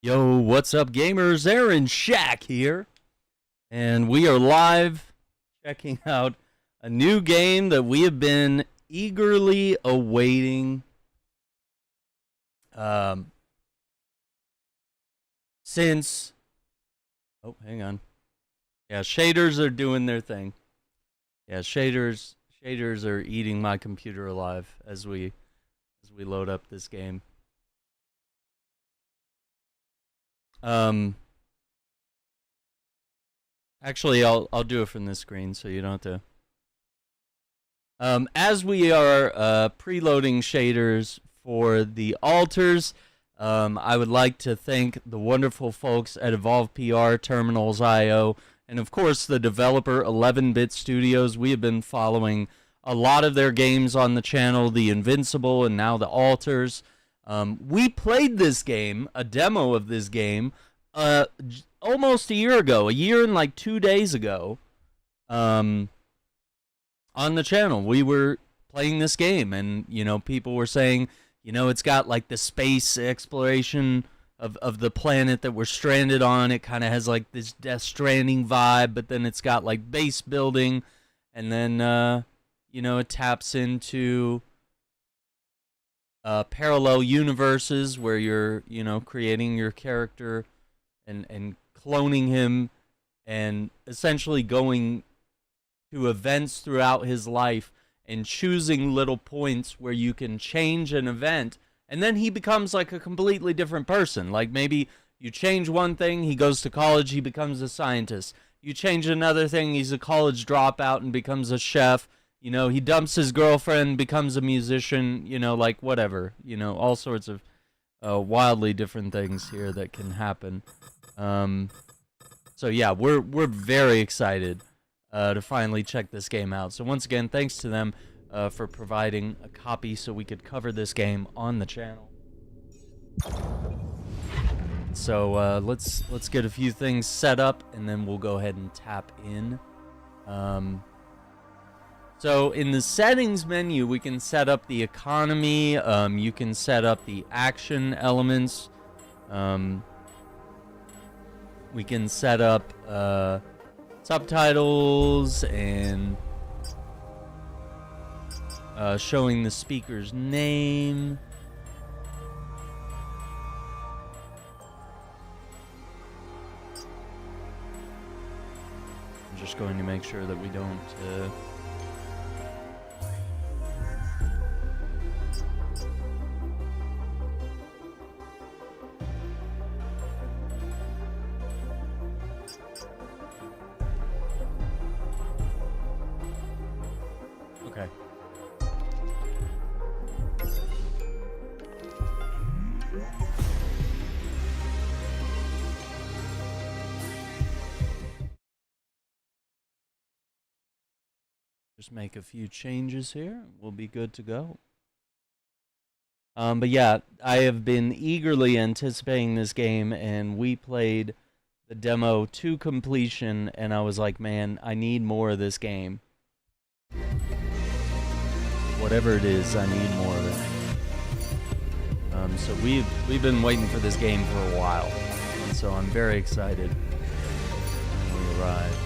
Yo, what's up, gamers? Aaron Shack here, and we are live checking out a new game that we have been eagerly awaiting since. Oh, hang on. Yeah, shaders are doing their thing. Yeah, shaders are eating my computer alive as we load up this game. Actually, I'll do it from this screen, so you don't have to. As we are preloading shaders for the altars, I would like to thank the wonderful folks at Evolve PR, Terminals IO, and of course the developer 11-Bit Studios. We have been following a lot of their games on the channel, the Invincible and now the Altars. We played this game, a demo of this game, almost a year ago, a year and like 2 days ago, on the channel. We were playing this game, and people were saying, it's got like the space exploration of the planet that we're stranded on. It kind of has like this Death Stranding vibe, but then it's got like base building, and then it taps into parallel universes where you're creating your character and cloning him and essentially going to events throughout his life and choosing little points where you can change an event, and then he becomes like a completely different person. Like maybe you change one thing, he goes to college, he becomes a scientist. You change another thing, he's a college dropout and becomes a chef. He dumps his girlfriend, becomes a musician, like whatever. All sorts of wildly different things here that can happen. So yeah, we're very excited to finally check this game out. So once again, thanks to them for providing a copy so we could cover this game on the channel. So let's get a few things set up, and then we'll go ahead and tap in. So in the settings menu, we can set up the economy. You can set up the action elements. We can set up subtitles and showing the speaker's name. I'm just going to make sure that we don't okay. Just make a few changes here. We'll be good to go. But yeah, I have been eagerly anticipating this game, and we played the demo to completion, and I was like, man, I need more of this game. Whatever it is, I need more of it. So we've been waiting for this game for a while, and so I'm very excited when we arrive.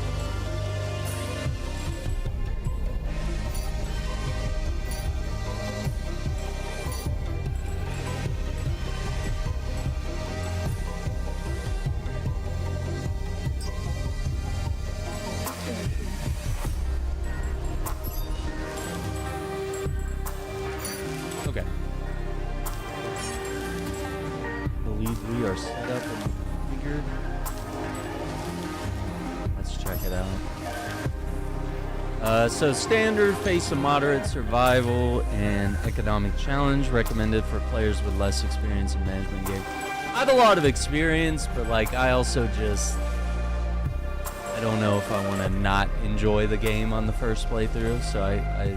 Okay. I believe we are set up and configured. Let's check it out. So standard, face a moderate survival and economic challenge, recommended for players with less experience in management games. I have a lot of experience, but like I also I don't know if I want to not enjoy the game on the first playthrough, so I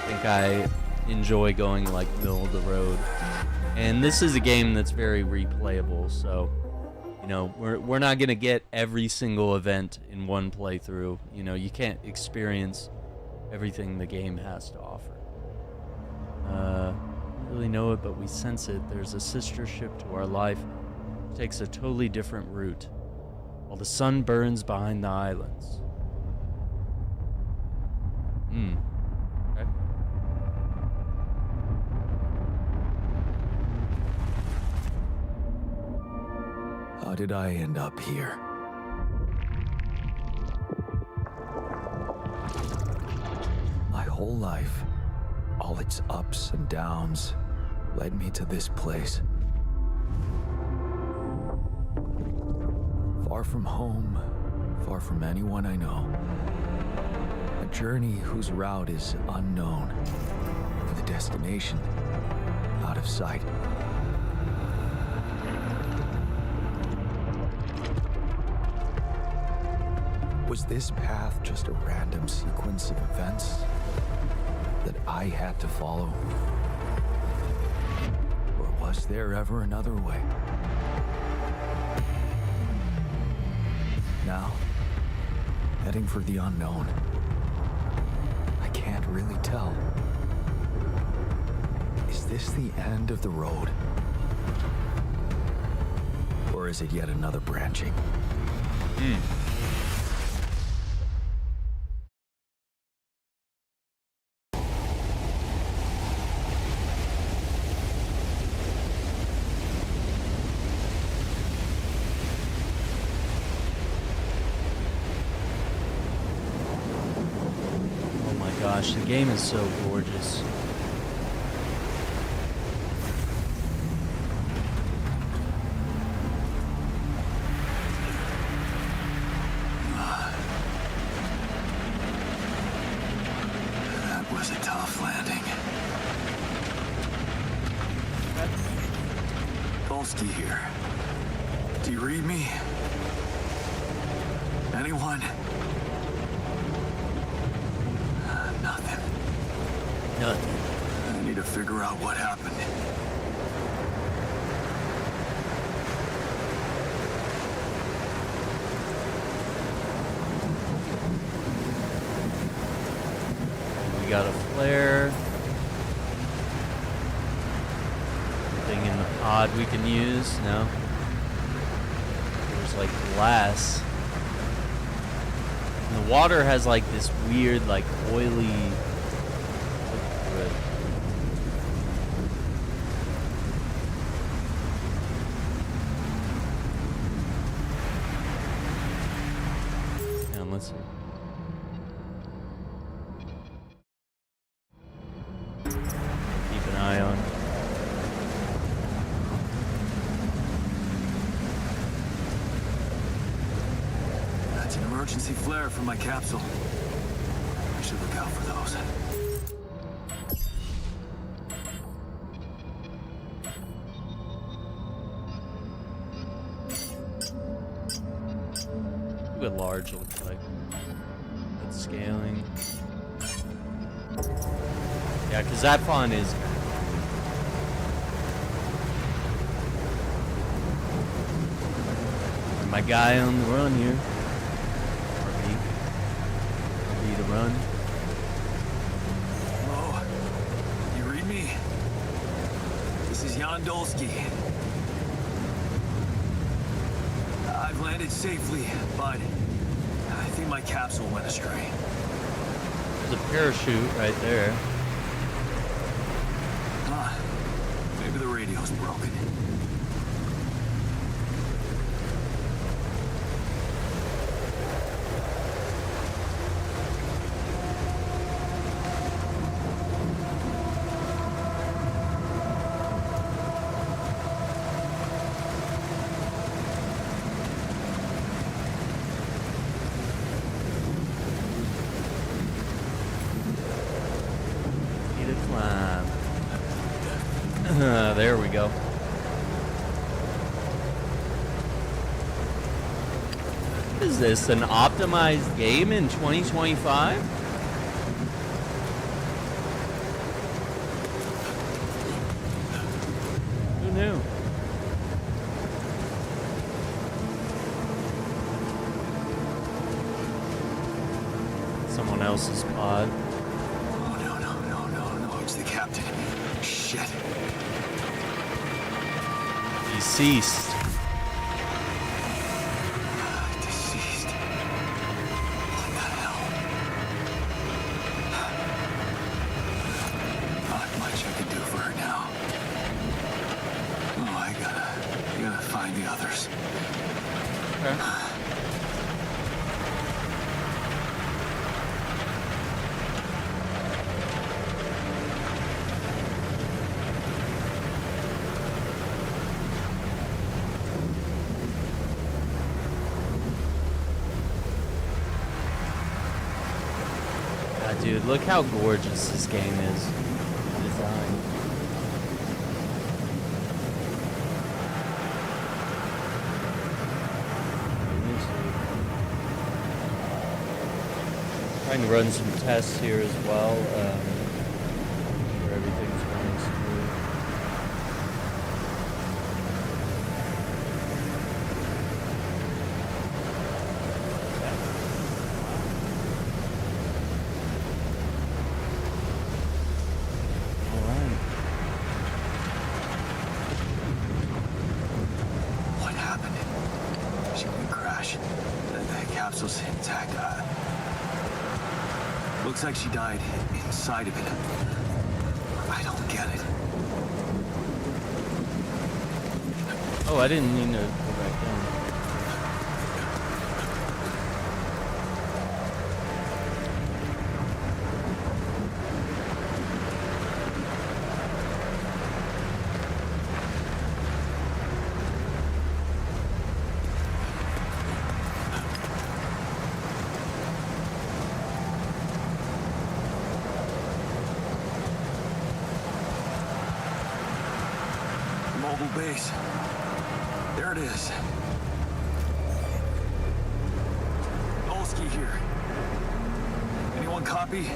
think I enjoy going like middle of the road. And this is a game that's very replayable, so we're not gonna get every single event in one playthrough. You can't experience everything the game has to offer. Don't really know it, but we sense it. There's a sister ship to our life. takes a totally different route, while the sun burns behind the islands. Okay. How did I end up here? My whole life, all its ups and downs, led me to this place. Far from home, far from anyone I know. A journey whose route is unknown, with a destination out of sight. Was this path just a random sequence of events that I had to follow? Or was there ever another way? Now, heading for the unknown. I can't really tell. Is this the end of the road? Or is it yet another branching? Gosh, the game is so gorgeous. That was a tough landing. Dolski here. Do you read me? Anyone? Nothing. I need to figure out what happened. We got a flare. Anything in the pod we can use? No. There's like glass. And the water has like this weird, like oily. Let's see. Keep an eye on. That's an emergency flare from my capsule. I should look out for those. Look what large it looks like. That's scaling. Yeah, because that font is. My guy on the run here. RB to run. Hello? You read me? This is Jan Dolski. I've landed safely, but I think my capsule went astray. There's a parachute right there. Maybe the radio's broken. There we go. What is this, an optimized game in 2025? Who knew? Someone else's pod. Oh, no, it's the captain. Shit. He ceased. Okay. Dude, look how gorgeous this game is. Designed. Trying to run some tests here as well. Where everything's running smooth. Looks like she died inside of it. I don't get it. Oh, I didn't mean to go back down. Base. There it is. Dolski here. Anyone copy?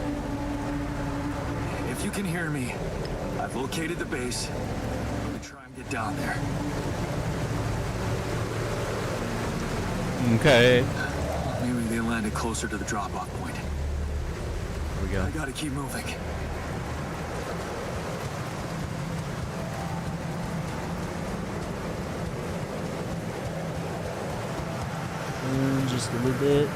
If you can hear me, I've located the base. I'm gonna try and get down there. Okay. Maybe they landed closer to the drop-off point. Here we go. I gotta keep moving. Just a little bit.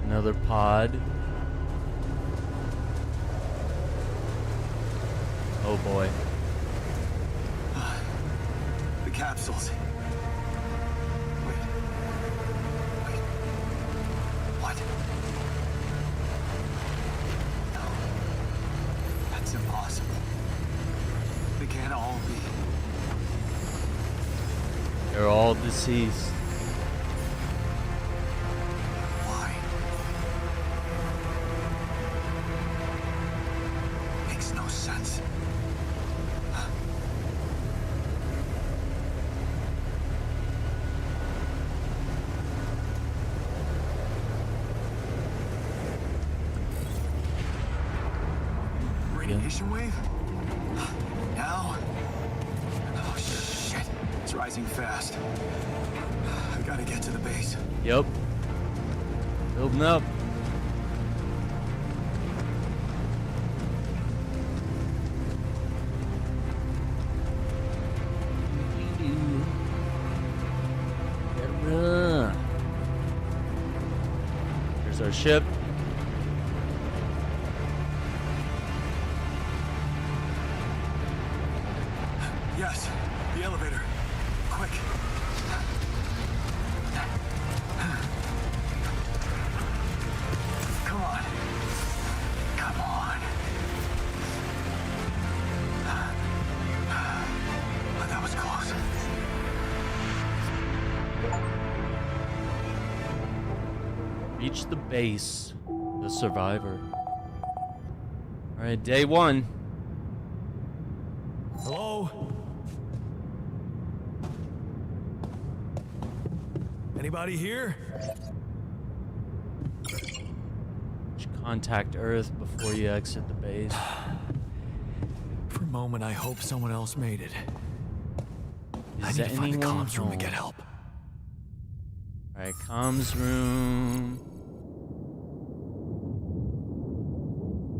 Another pod. Oh boy. The capsules. Wait. What? No. That's impossible. They can't all be. They're all deceased. Radiation wave? Now? Oh shit. It's rising fast. I gotta get to the base. Yep. Building up. Here's our ship. Yes, the elevator. Quick. Come on. Come on. That was close. Reach the base. The survivor. Alright, day one. Hello? Anybody here? Contact Earth before you exit the base. For a moment, I hope someone else made it. I Is need to find the anyone comms room and home? get help. Alright, comms room.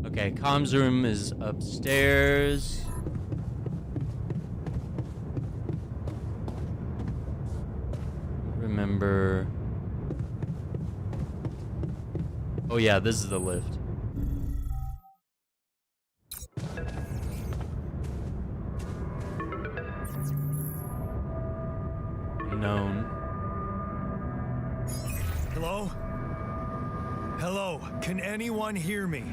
Okay, comms room is upstairs. Remember. Oh yeah, this is the lift. Known. Hello? Hello, can anyone hear me?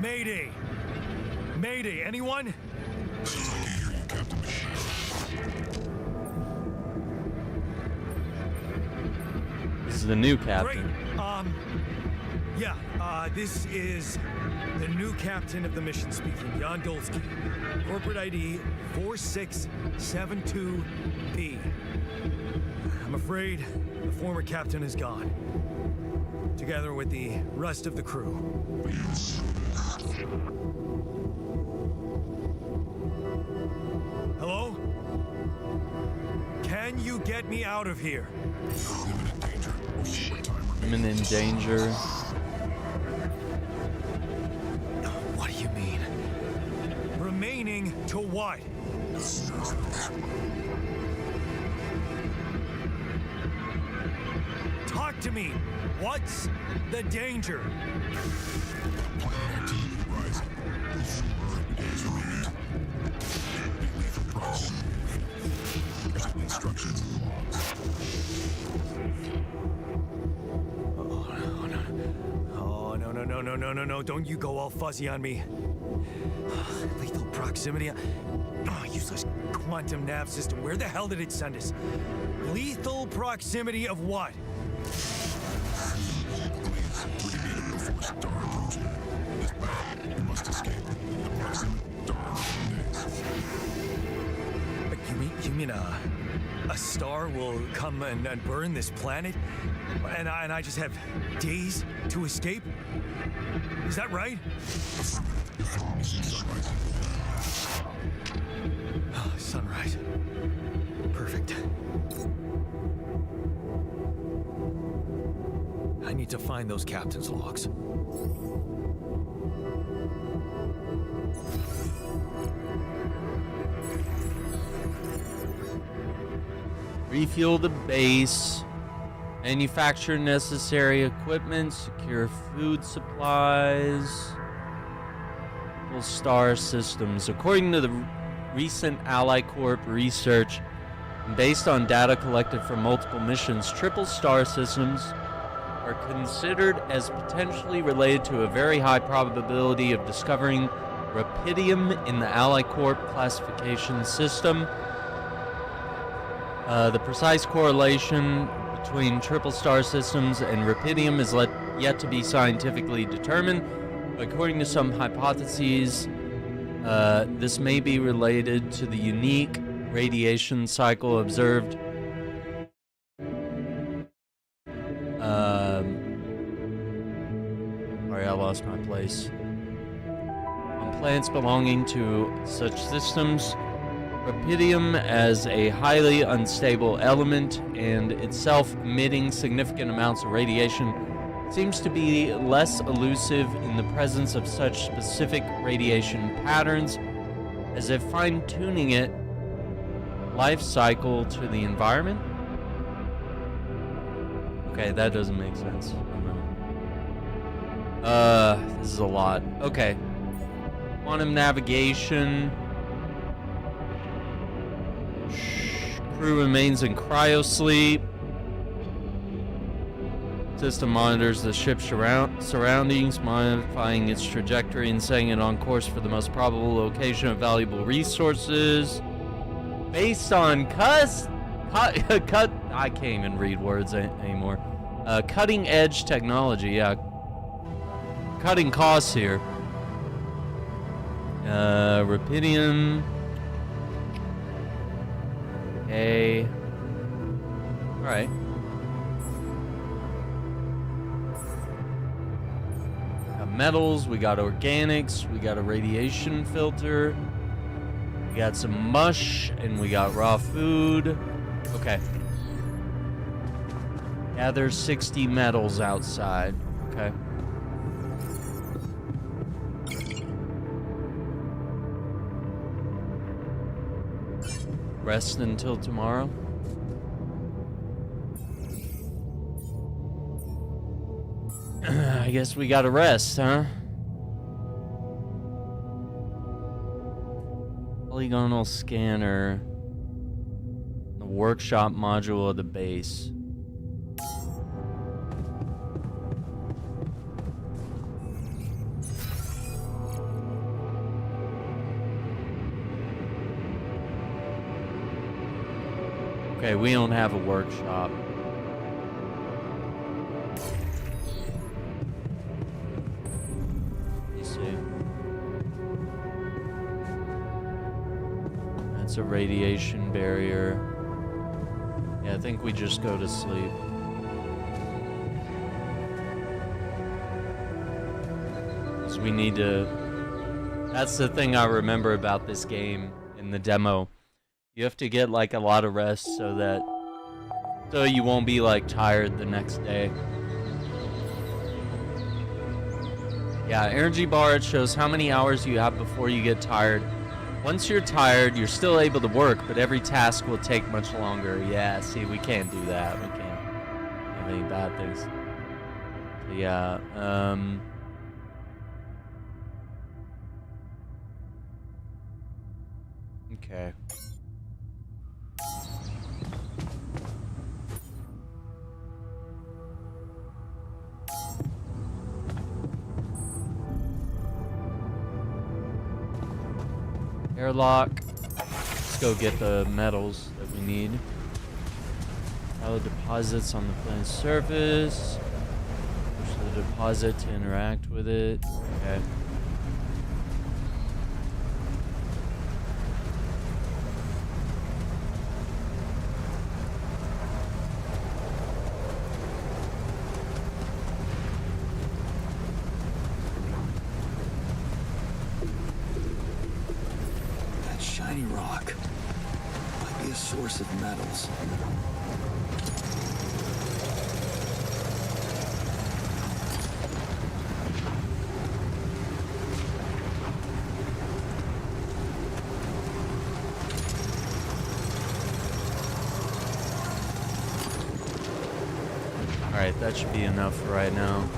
Mayday! Mayday, anyone? This is the new captain. Great. This is the new captain of the mission speaking, Jan Dolski. Corporate ID 4672B. I'm afraid the former captain is gone, together with the rest of the crew. Hello? Can you get me out of here? Imminent danger. What do you mean? Remaining to what? Talk to me. What's the danger? No, don't you go all fuzzy on me. Lethal proximity. Oh, useless quantum nav system. Where the hell did it send us? Lethal proximity of what? You mean a star will come and burn this planet? And I just have days to escape? Is that right? Oh, sunrise. Perfect. I need to find those captain's logs. Refuel the base. Manufacture necessary equipment. Secure food supplies. Triple Star Systems. According to the recent Ally Corp research, and based on data collected from multiple missions, Triple Star Systems are considered as potentially related to a very high probability of discovering Rapidium in the Ally Corp classification system. The precise correlation between Triple Star Systems and Rapidium is yet to be scientifically determined. According to some hypotheses, this may be related to the unique radiation cycle observed sorry, I lost my place. On planets belonging to such systems, Rapidium as a highly unstable element and itself emitting significant amounts of radiation seems to be less elusive in the presence of such specific radiation patterns, as if fine-tuning it life cycle to the environment. Okay, that doesn't make sense. This is a lot. Okay. Quantum navigation. Crew remains in cryosleep. System monitors the ship's surroundings, modifying its trajectory and setting it on course for the most probable location of valuable resources. Based on I can't even read words anymore. Cutting edge technology, yeah. Cutting costs here. Rapidium. Okay. Alright. Got metals, we got organics, we got a radiation filter. We got some mush, and we got raw food. Okay. Gather 60 metals outside. Okay. Rest until tomorrow. I guess we gotta rest, huh? Polygonal scanner. The workshop module of the base. Okay, we don't have a workshop. Let's see. That's a radiation barrier. Yeah, I think we just go to sleep. Because we need to... That's the thing I remember about this game in the demo. You have to get like a lot of rest so you won't be like tired the next day. Yeah, energy bar, it shows how many hours you have before you get tired. Once you're tired, you're still able to work, but every task will take much longer. Yeah, see, we can't do that. We can't have any bad things. So, yeah, okay. Airlock. Let's go get the metals that we need. Allow deposits on the planet's surface. Push the deposit to interact with it. Okay. Shiny rock. Might be a source of metals. Alright, that should be enough for right now.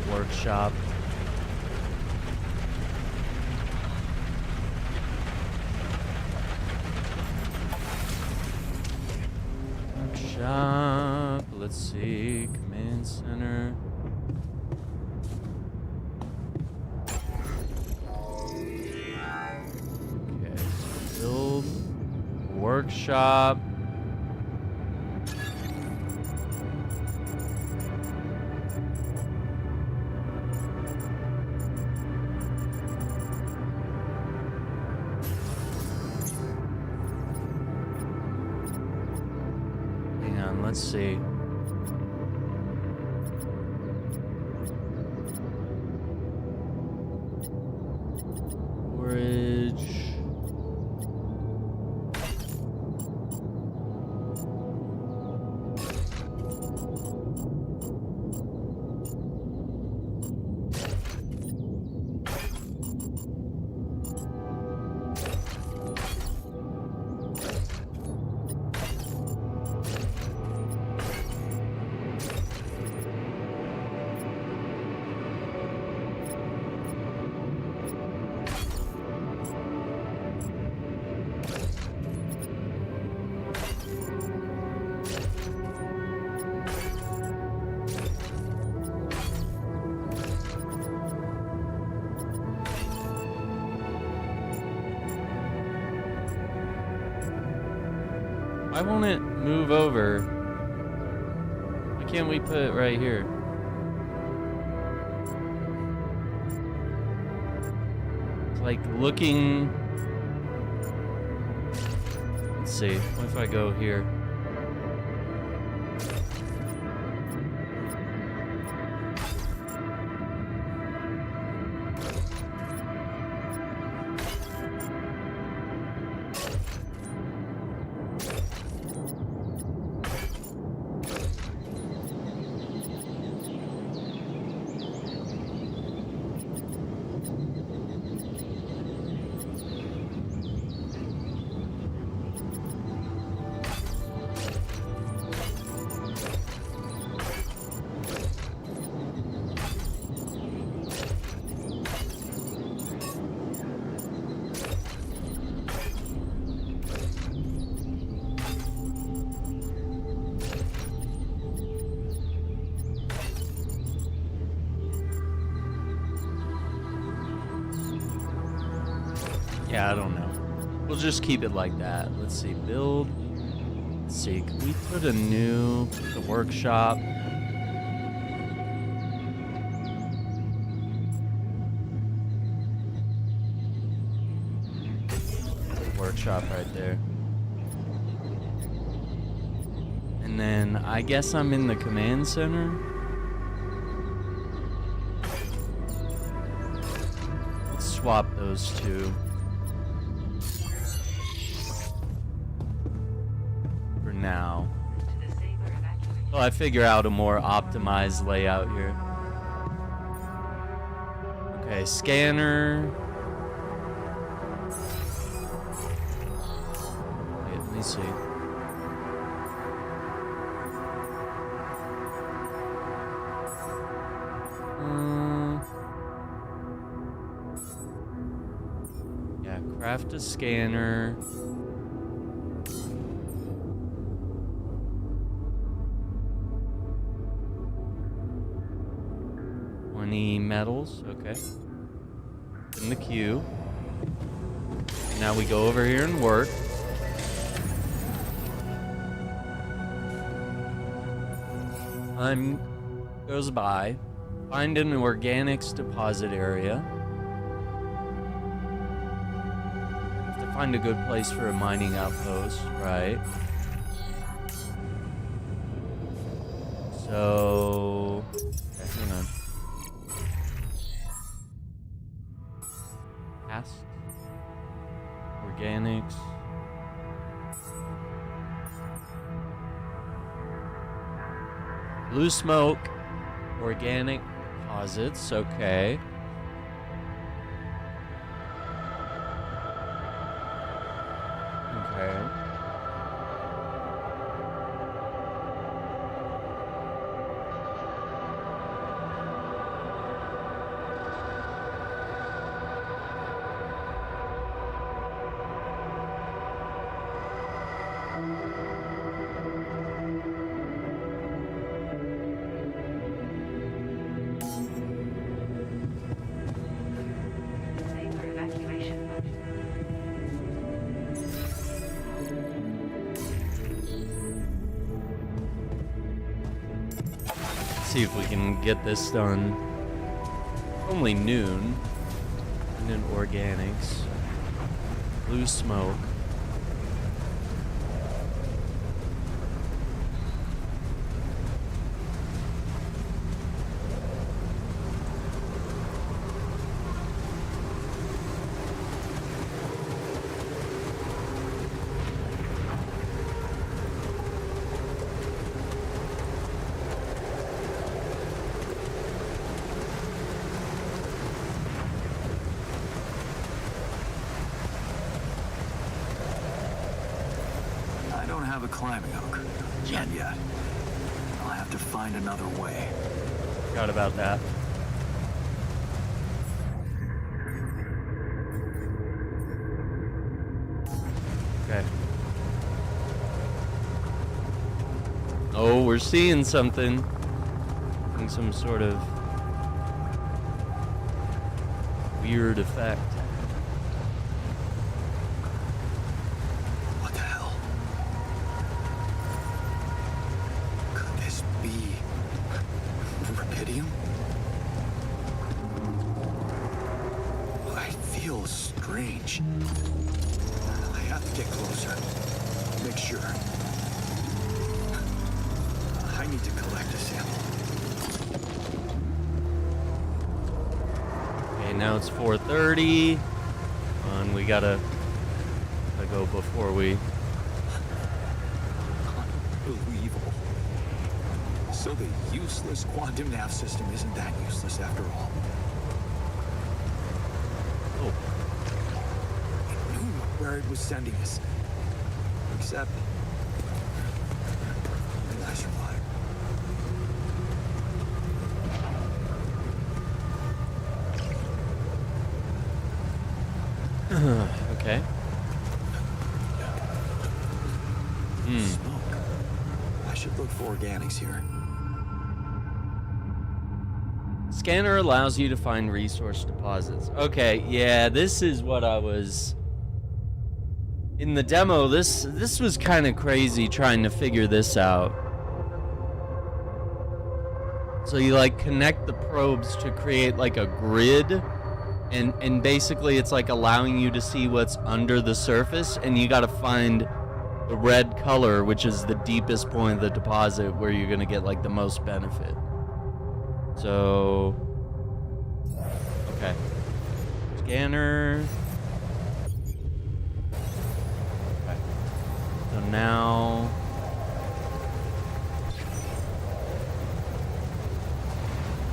Workshop. Workshop. Let's see. Command center. Okay. Build. Workshop. Let's see. Storage. Why won't it move over? Why can't we put it right here? It's like looking... Let's see. What if I go here? Yeah, I don't know. We'll just keep it like that. Let's see, build. Let's see, can we put a new, the workshop? Workshop right there. And then I guess I'm in the command center. Let's swap those two. For now. Well, I figure out a more optimized layout here. Okay, scanner. Wait, let me see. Yeah, craft a scanner. Metals, okay. In the queue. Now we go over here and work. Time goes by. Find an organics deposit area. Have to find a good place for a mining outpost, right? So, okay, hang on. Organics. Blue smoke. Organic deposits. Okay. Okay. See if we can get this done. Only noon. And then organics. Blue smoke. Have a climbing hook. Not yet. I'll have to find another way. Forgot about that. Okay. Oh, we're seeing something. Some sort of weird effect. Now it's 4:30, and we gotta go before we. Unbelievable. So the useless quantum nav system isn't that useless after all. Oh. It knew where it was sending us. Except I survived. Okay. Smoke. I should look for organics here. scanner allows you to find resource deposits. Okay, yeah, this is what I was... In the demo, this was kind of crazy trying to figure this out. So you like connect the probes to create like a grid, and basically it's like allowing you to see what's under the surface, and you gotta find the red color, which is the deepest point of the deposit where you're gonna get like the most benefit. So, okay. Scanner. Okay. So now,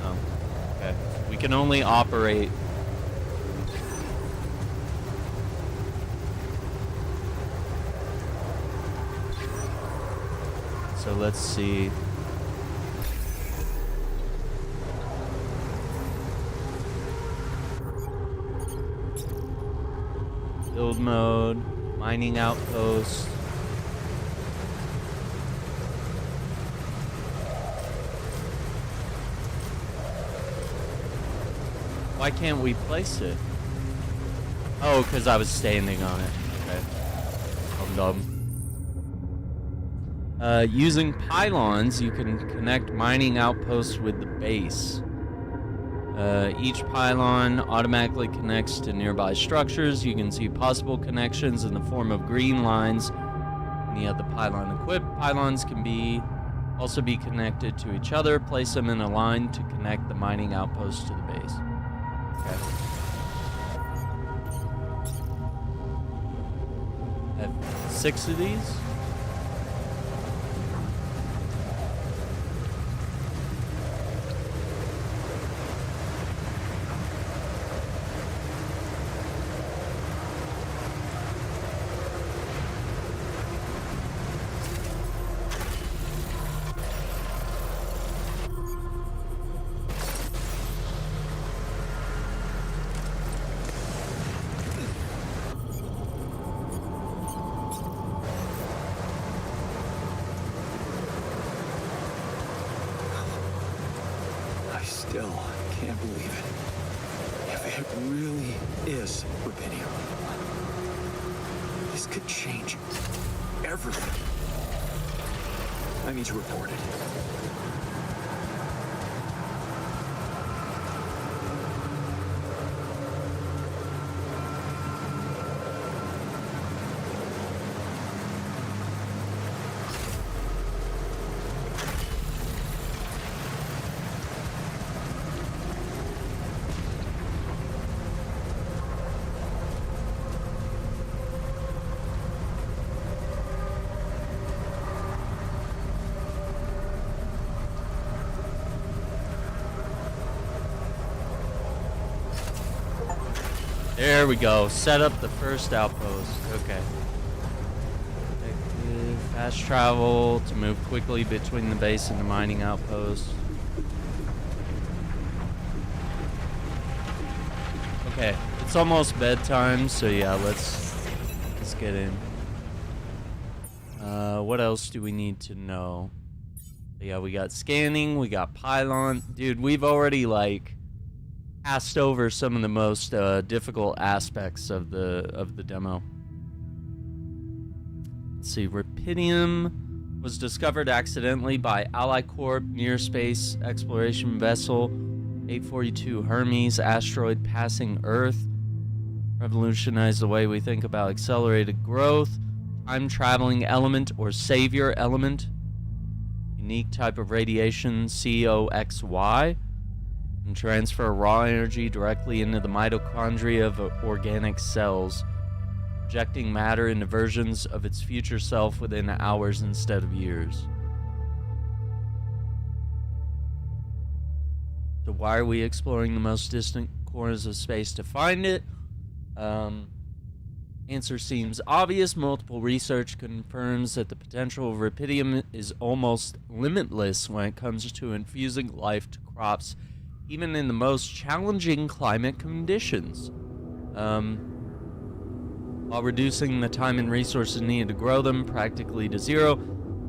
oh, okay. We can only operate. So let's see. Build mode, mining outpost. Why can't we place it? Oh, because I was standing on it. Okay. I'm dumb. Using pylons, you can connect mining outposts with the base. Each pylon automatically connects to nearby structures. You can see possible connections in the form of green lines when you have the pylon equipped. Pylons can also be connected to each other. Place them in a line to connect the mining outpost to the base. Okay. I have 6 of these. Still can't believe it. If it really is rubidium, this could change everything. I need to report it. There we go. Set up the first outpost. Okay. Effective fast travel to move quickly between the base and the mining outpost. Okay, it's almost bedtime, so yeah, let's get in. What else do we need to know? Yeah, we got scanning, we got pylon. Dude, we've already like passed over some of the most difficult aspects of the demo. Let's see, Rapidium was discovered accidentally by Ally Corp near space exploration vessel 842 Hermes asteroid passing Earth. Revolutionized the way we think about accelerated growth, time traveling element or savior element, unique type of radiation COXY. And transfer raw energy directly into the mitochondria of organic cells, projecting matter into versions of its future self within hours instead of years. So why are we exploring the most distant corners of space to find it? Answer seems obvious. Multiple research confirms that the potential of Rapidium is almost limitless when it comes to infusing life to crops, even in the most challenging climate conditions. While reducing the time and resources needed to grow them practically to zero,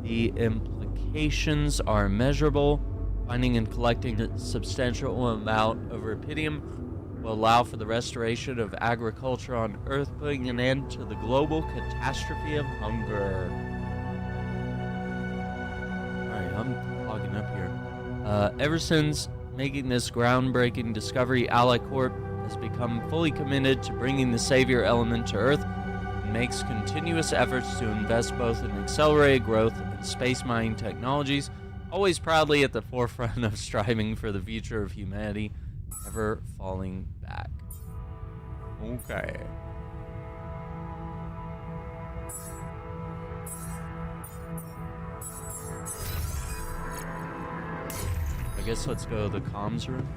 the implications are immeasurable. Finding and collecting a substantial amount of rubidium will allow for the restoration of agriculture on Earth, putting an end to the global catastrophe of hunger. Alright, I'm logging up here. Ever since making this groundbreaking discovery, Ally Corp has become fully committed to bringing the savior element to Earth and makes continuous efforts to invest both in accelerated growth and space mining technologies, always proudly at the forefront of striving for the future of humanity, never falling back. Okay. I guess let's go to the comms room.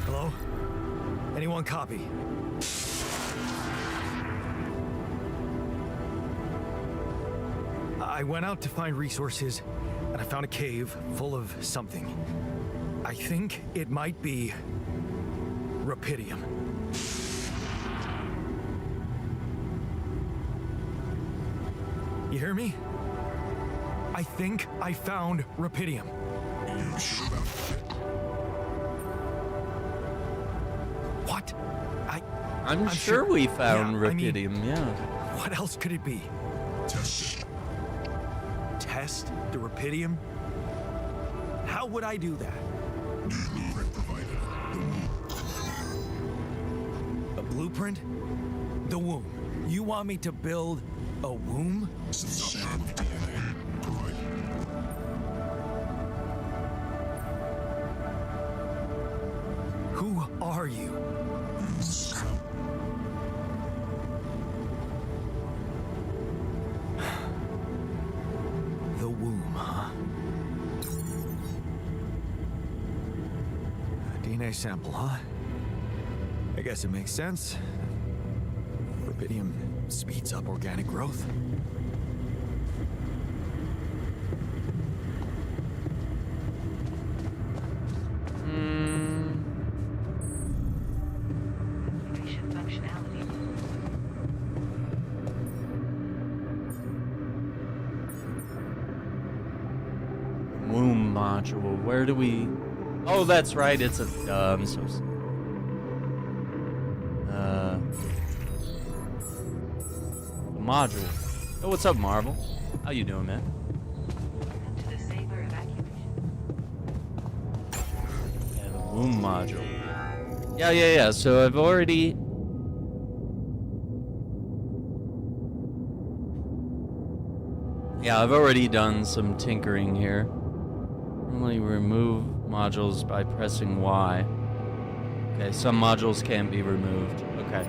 Hello? Anyone copy? I went out to find resources, and I found a cave full of something. I think it might be rubidium. You hear me? I think I found rubidium. What? I'm sure we found rubidium, yeah. What else could it be? Test the rubidium? How would I do that? A blueprint? The womb. You want me to build a womb? Who are you? The womb, huh? A DNA sample, huh? I guess it makes sense. Rubidium speeds up organic growth. Womb module. Where do we... Oh, that's right. It's a... I'm so... module. Oh, what's up, Marvel? How you doing, man? Yeah, the womb module. Yeah. So I've already... Yeah, I've already done some tinkering here. Normally remove modules by pressing Y. Okay, some modules can't be removed. Okay.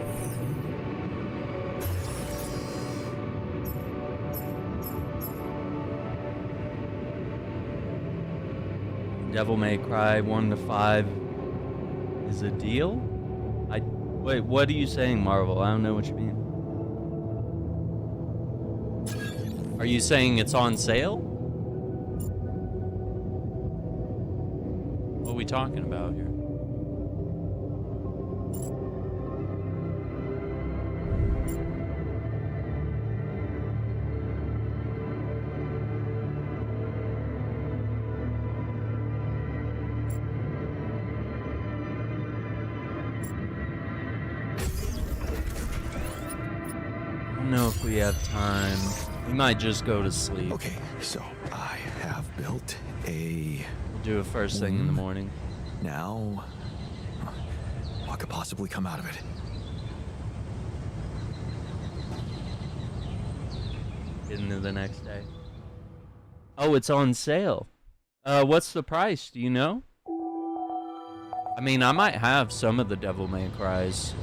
Devil May Cry 1 to 5 is a deal? Wait, what are you saying, Marvel? I don't know what you mean. Are you saying it's on sale? What are we talking about here? I don't know if we have time. We might just go to sleep. Okay, so I have built a... We'll do it first thing in the morning. Now, what could possibly come out of it? Get into the next day. Oh, it's on sale. What's the price? Do you know? I mean, I might have some of the Devil May Cries.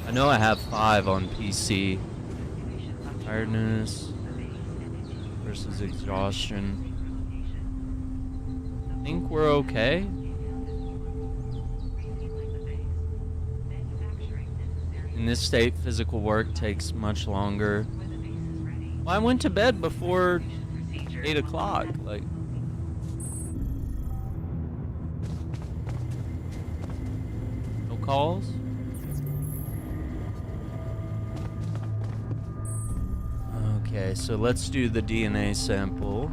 I know I have 5 on PC. Tiredness versus exhaustion. I think we're okay. In this state, physical work takes much longer. Well, I went to bed before 8 o'clock. Like, no calls? Okay, so let's do the DNA sample.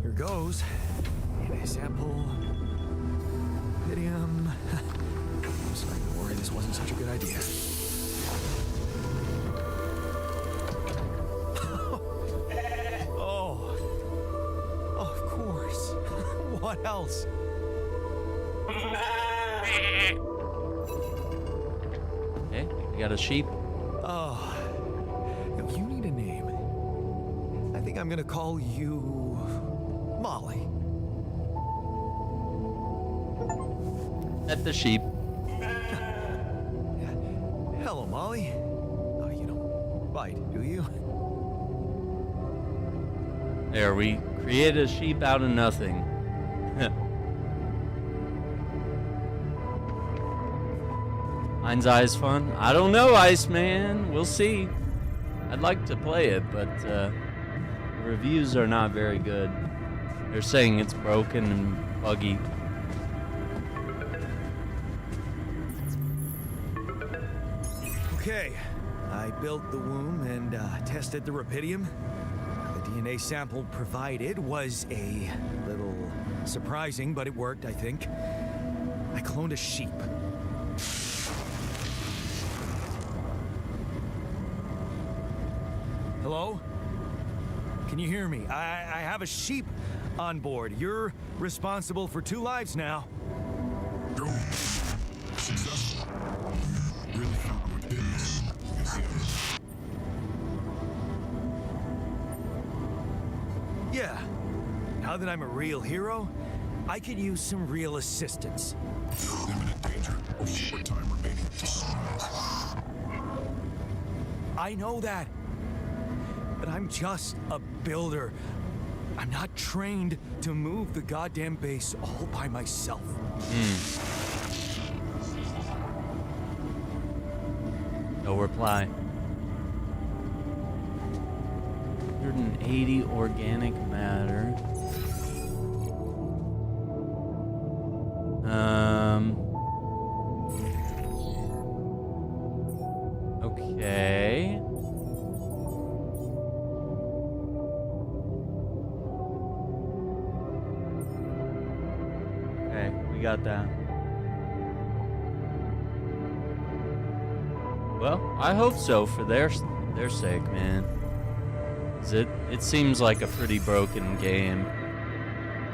Here goes. DNA sample. Idiom. I'm starting to worry this wasn't such a good idea. Oh. Oh, of course. What else? Okay, we got a sheep. Oh. No, you need a name. I think I'm gonna call you Molly. At the sheep. Hello, Molly. Oh, you don't bite, do you? There, we create a sheep out of nothing. Mind's Eye is fun? I don't know, Iceman. We'll see. I'd like to play it, but the reviews are not very good. They're saying it's broken and buggy. Okay, I built the womb and tested the rapidium. The DNA sample provided was a little surprising, but it worked, I think. I cloned a sheep. Hello? Can you hear me? I have a sheep on board. You're responsible for 2 lives now. Go. Successful. Really found what it is. Yeah. Now that I'm a real hero, I could use some real assistance. Imminent danger. Short time remaining to sunrise. I know that. But I'm just a builder. I'm not trained to move the goddamn base all by myself. No reply. 180 organic matter. Okay. Okay, we got that. Well, I hope so for their sake, man. 'Cause it seems like a pretty broken game,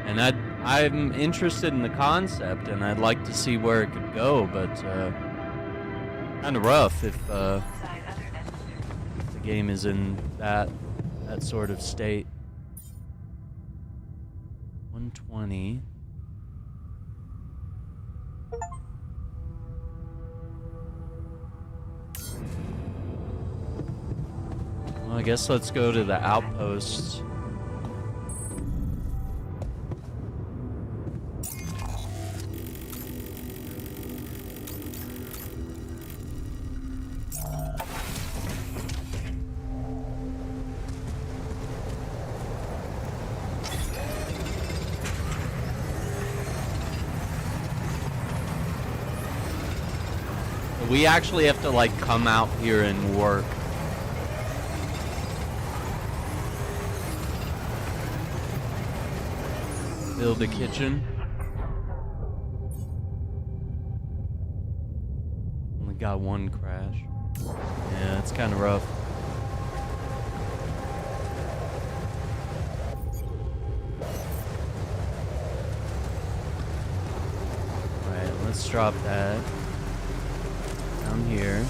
and I'm interested in the concept, and I'd like to see where it could go, but kind of rough if the game is in that sort of state. 120. Well, I guess let's go to the outposts. We actually have to like come out here and work. Build a kitchen. Only got one crash. Yeah, it's kind of rough. Alright, let's drop that. Down here.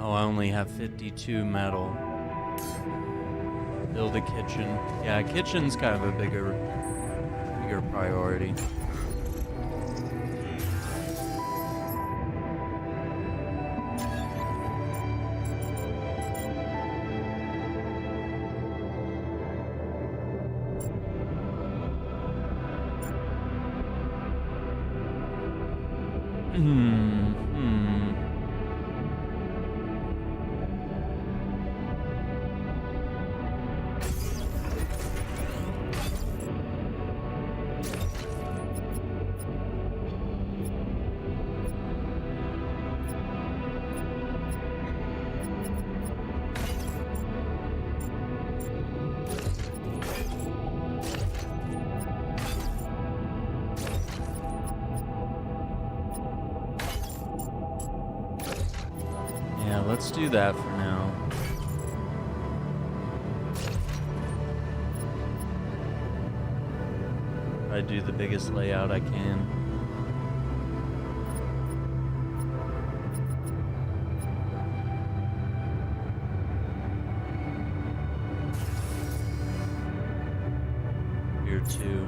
Oh, I only have 52 metal. Build a kitchen. Yeah, kitchen's kind of a bigger priority. Yeah, let's do that for now. Try to do the biggest layout I can. Here too.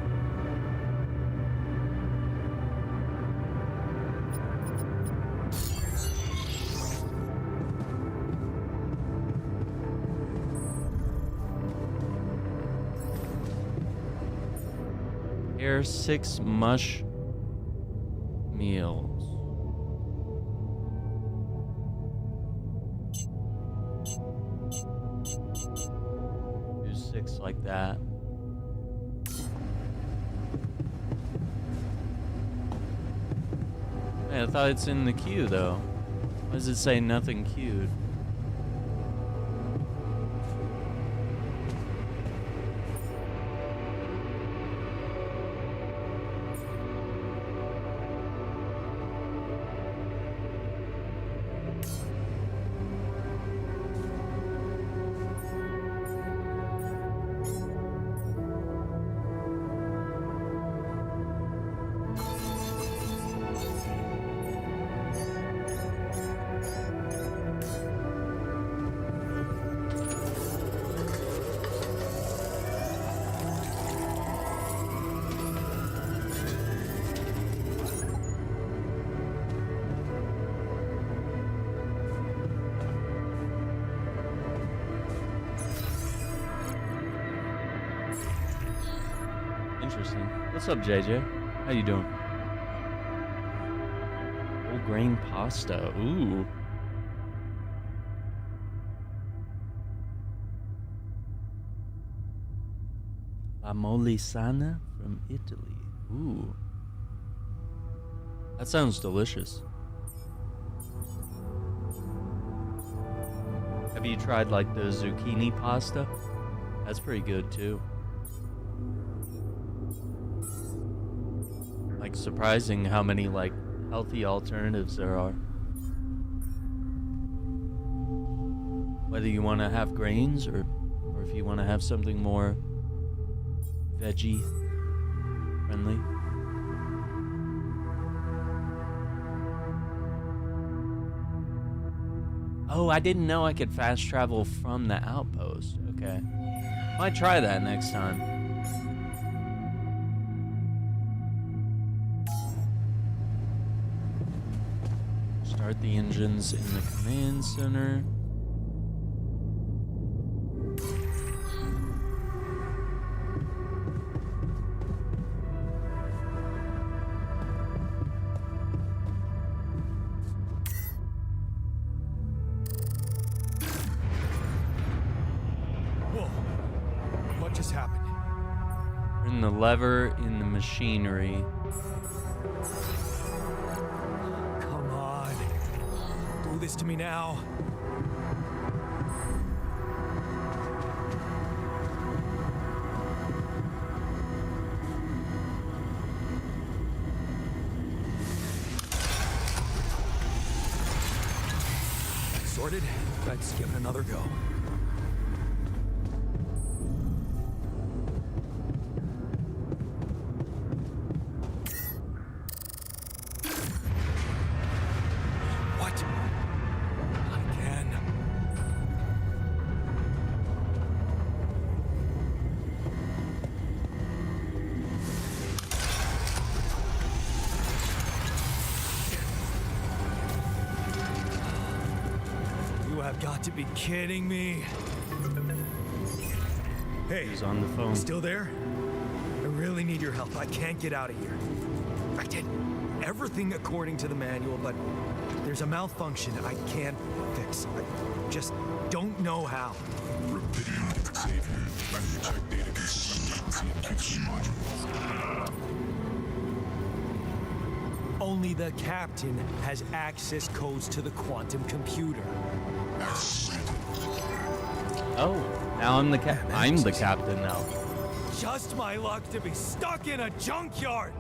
Here, 6 mush meals. Do 6 like that. Hey, I thought it's in the queue though. Why does it say nothing queued? Interesting. What's up, JJ? How you doing? Whole grain pasta. Ooh. La Molisana from Italy. Ooh. That sounds delicious. Have you tried like the zucchini pasta? That's pretty good too. Like surprising how many like healthy alternatives there are. Whether you want to have grains or if you want to have something more veggie friendly. Oh, I didn't know I could fast travel from the outpost. Okay. Might try that next time. Start the engines in the command center. Whoa. What just happened? Turn the lever in the machinery. Come on. Do this to me now. Sorted. Let's give it another go. What? Not again. I've got to be kidding me. Hey, He's on the phone. still there? I really need your help. I can't get out of here. I did everything according to the manual, but there's a malfunction I can't fix. I just don't know how. Repeating, save you. Manual check databases and latency and modules. Only the captain has access codes to the quantum computer. Access granted. Oh, now I'm the I'm the captain now. Just my luck to be stuck in a junkyard.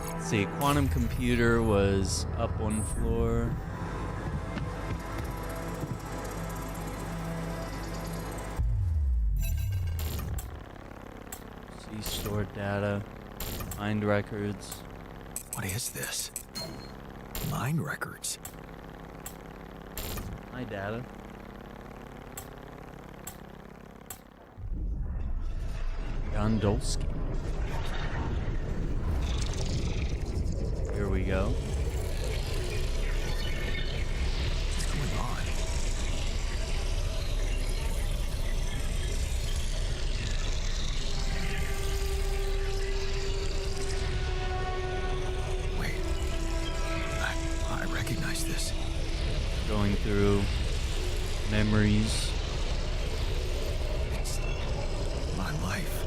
Let's see, quantum computer was up one floor. See, stored data, find records. What is this? Mine records. My data. Jan Dolski. Here we go. What's going on? Wait. I recognize this. Going through memories. It's my life.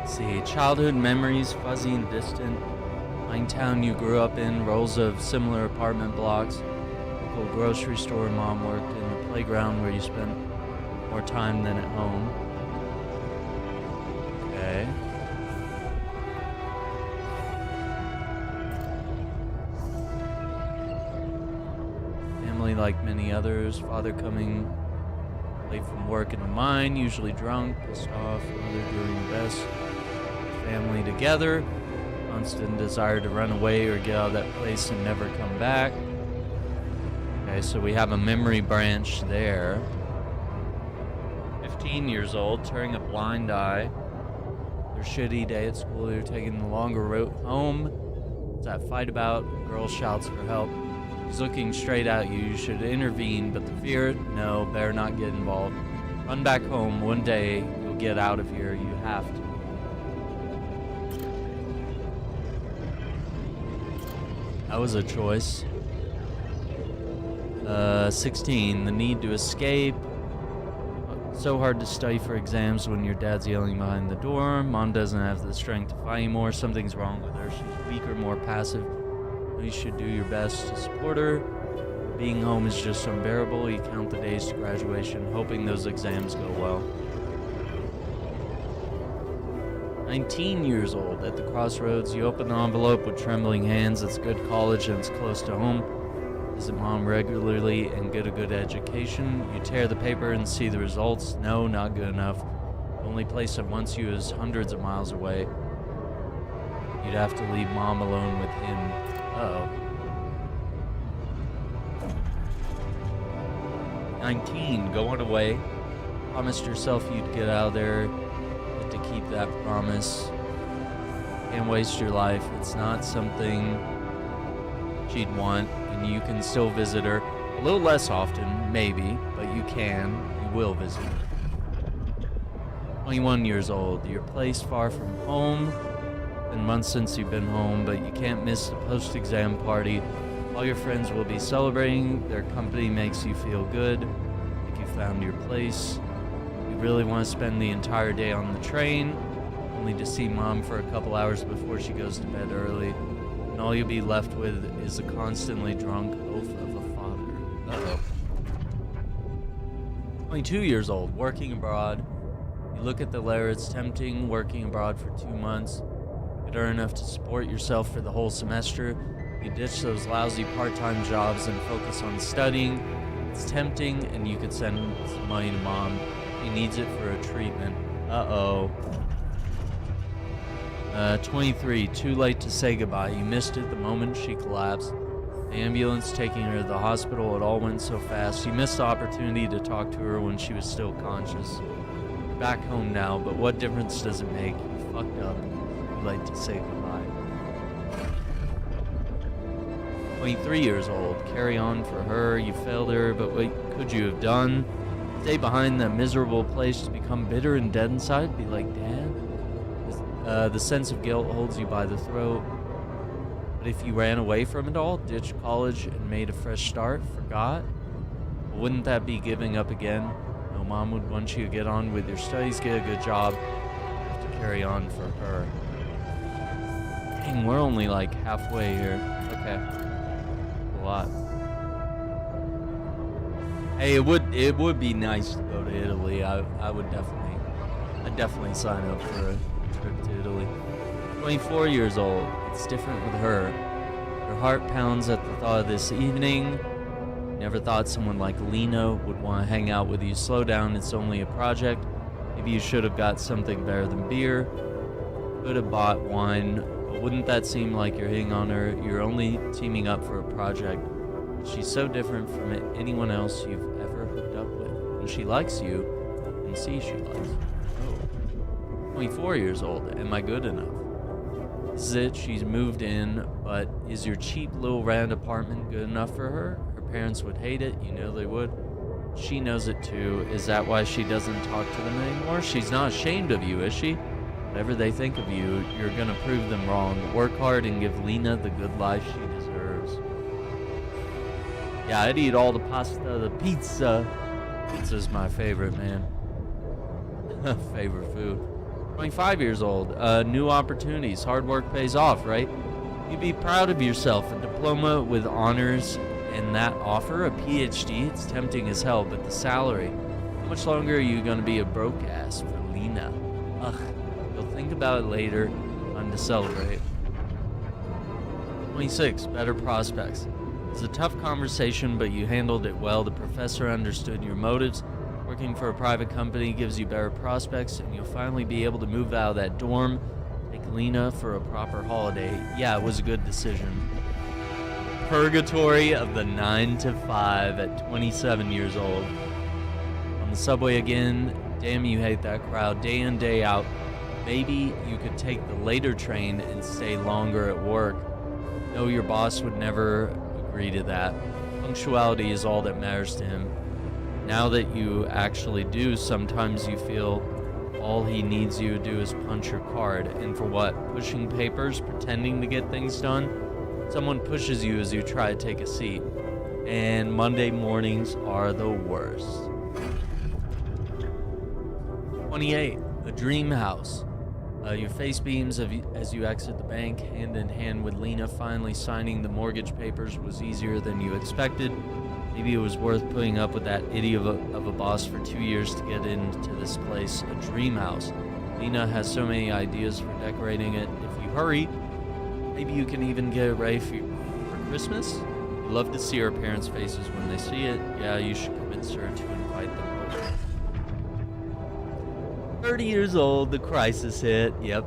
See, childhood memories, fuzzy and distant. Pine town you grew up in, rows of similar apartment blocks. Local grocery store mom worked in, the playground where you spent more time than at home. Okay. Family like many others, father coming late from work in the mine, usually drunk, pissed off, mother doing her best. Family together, constant desire to run away or get out of that place and never come back. Okay, so we have a memory branch there. 15 years old, turning a blind eye. Their shitty day at school, they're taking the longer route home. It's that fight about, a girl shouts for help. She's looking straight at you, you should intervene, but the fear, no, better not get involved. Run back home, one day you'll get out of here, you have to. That was a choice. 16, the need to escape. So hard to study for exams when your dad's yelling behind the door. Mom doesn't have the strength to fight anymore. Something's wrong with her. She's weaker, more passive. You should do your best to support her. Being home is just unbearable. You count the days to graduation, hoping those exams go well. 19 years old, at the crossroads, you open the envelope with trembling hands. It's good college and it's close to home. Visit mom regularly and get a good education. You tear the paper and see the results. No, not good enough. The only place that wants you is hundreds of miles away. You'd have to leave mom alone with him. Uh-oh. 19, going away. Promised yourself you'd get out of there. But to keep that promise. Can't waste your life. It's not something she'd want, and you can still visit her. A little less often, maybe, but you can. You will visit her. 21 years old. Your place far from home. Been months since you've been home, but you can't miss the post-exam party. All your friends will be celebrating. Their company makes you feel good. Like you found your place. You really want to spend the entire day on the train, only to see mom for a couple hours before she goes to bed early. And all you'll be left with is a constantly drunk oaf of a father. Uh-oh. 22 years old, working abroad. You look at the letter, it's tempting, working abroad for 2 months. You could earn enough to support yourself for the whole semester. You ditch those lousy part-time jobs and focus on studying. It's tempting, and you could send some money to mom. He needs it for a treatment. Uh-oh. 23, too late to say goodbye. You missed it the moment she collapsed. The ambulance taking her to the hospital, it all went so fast. You missed the opportunity to talk to her when she was still conscious. You're back home now, but what difference does it make? You fucked up. You'd like to say goodbye. 23 years old. Carry on for her. You failed her, but what could you have done? Stay behind that miserable place to become bitter and dead inside? Be like, Dad? The sense of guilt holds you by the throat. But if you ran away from it all, ditched college and made a fresh start, forgot, well, wouldn't that be giving up again? No, Mom would want you to get on with your studies, get a good job. You have to carry on for her. Dang, we're only like halfway here. Okay. A lot. Hey, it would be nice to go to Italy. I'd definitely sign up for a trip to Italy. 24 years old. It's different with her. Her heart pounds at the thought of this evening. Never thought someone like Lena would want to hang out with you. Slow down, it's only a project. Maybe you should have got something better than beer. Could have bought wine. But wouldn't that seem like you're hitting on her? You're only teaming up for a project. She's so different from anyone else you've ever hooked up with. And she likes you, and see she likes you. Oh. 24 years old. Am I good enough? This is it. She's moved in, but is your cheap little rent apartment good enough for her? Her parents would hate it. You know they would. She knows it too. Is that why she doesn't talk to them anymore? She's not ashamed of you, is she? Whatever they think of you, you're gonna prove them wrong. Work hard and give Lena the good life she deserves. Yeah, I'd eat all the pasta, the pizza. Pizza's my favorite, man. Favorite food. 25 years old. New opportunities. Hard work pays off, right? You'd be proud of yourself. A diploma with honors and that offer, a PhD, it's tempting as hell, but the salary. How much longer are you going to be a broke ass for Lena? Ugh. You'll think about it later. Time to celebrate. 26. Better prospects. It's a tough conversation, but you handled it well. The professor understood your motives. Working for a private company gives you better prospects, and you'll finally be able to move out of that dorm, take Lena for a proper holiday. Yeah, it was a good decision. Purgatory of the 9 to 5 at 27 years old. On the subway again. Damn, you hate that crowd. Day in, day out. Maybe you could take the later train and stay longer at work. No, your boss would never agree to that. Punctuality is all that matters to him. Now that you actually do, sometimes you feel all he needs you to do is punch your card. And for what? Pushing papers, pretending to get things done? Someone pushes you as you try to take a seat. And Monday mornings are the worst. 28. A dream house. Your face beams as you exit the bank, hand in hand with Lena. Finally signing the mortgage papers was easier than you expected. Maybe it was worth putting up with that idiot of a boss for 2 years to get into this place. A dream house. Lena has so many ideas for decorating it. If you hurry, maybe you can even get it ready for Christmas? You'd love to see her parents' faces when they see it. Yeah, you should convince her to invite them over. 30 years old, the crisis hit. Yep.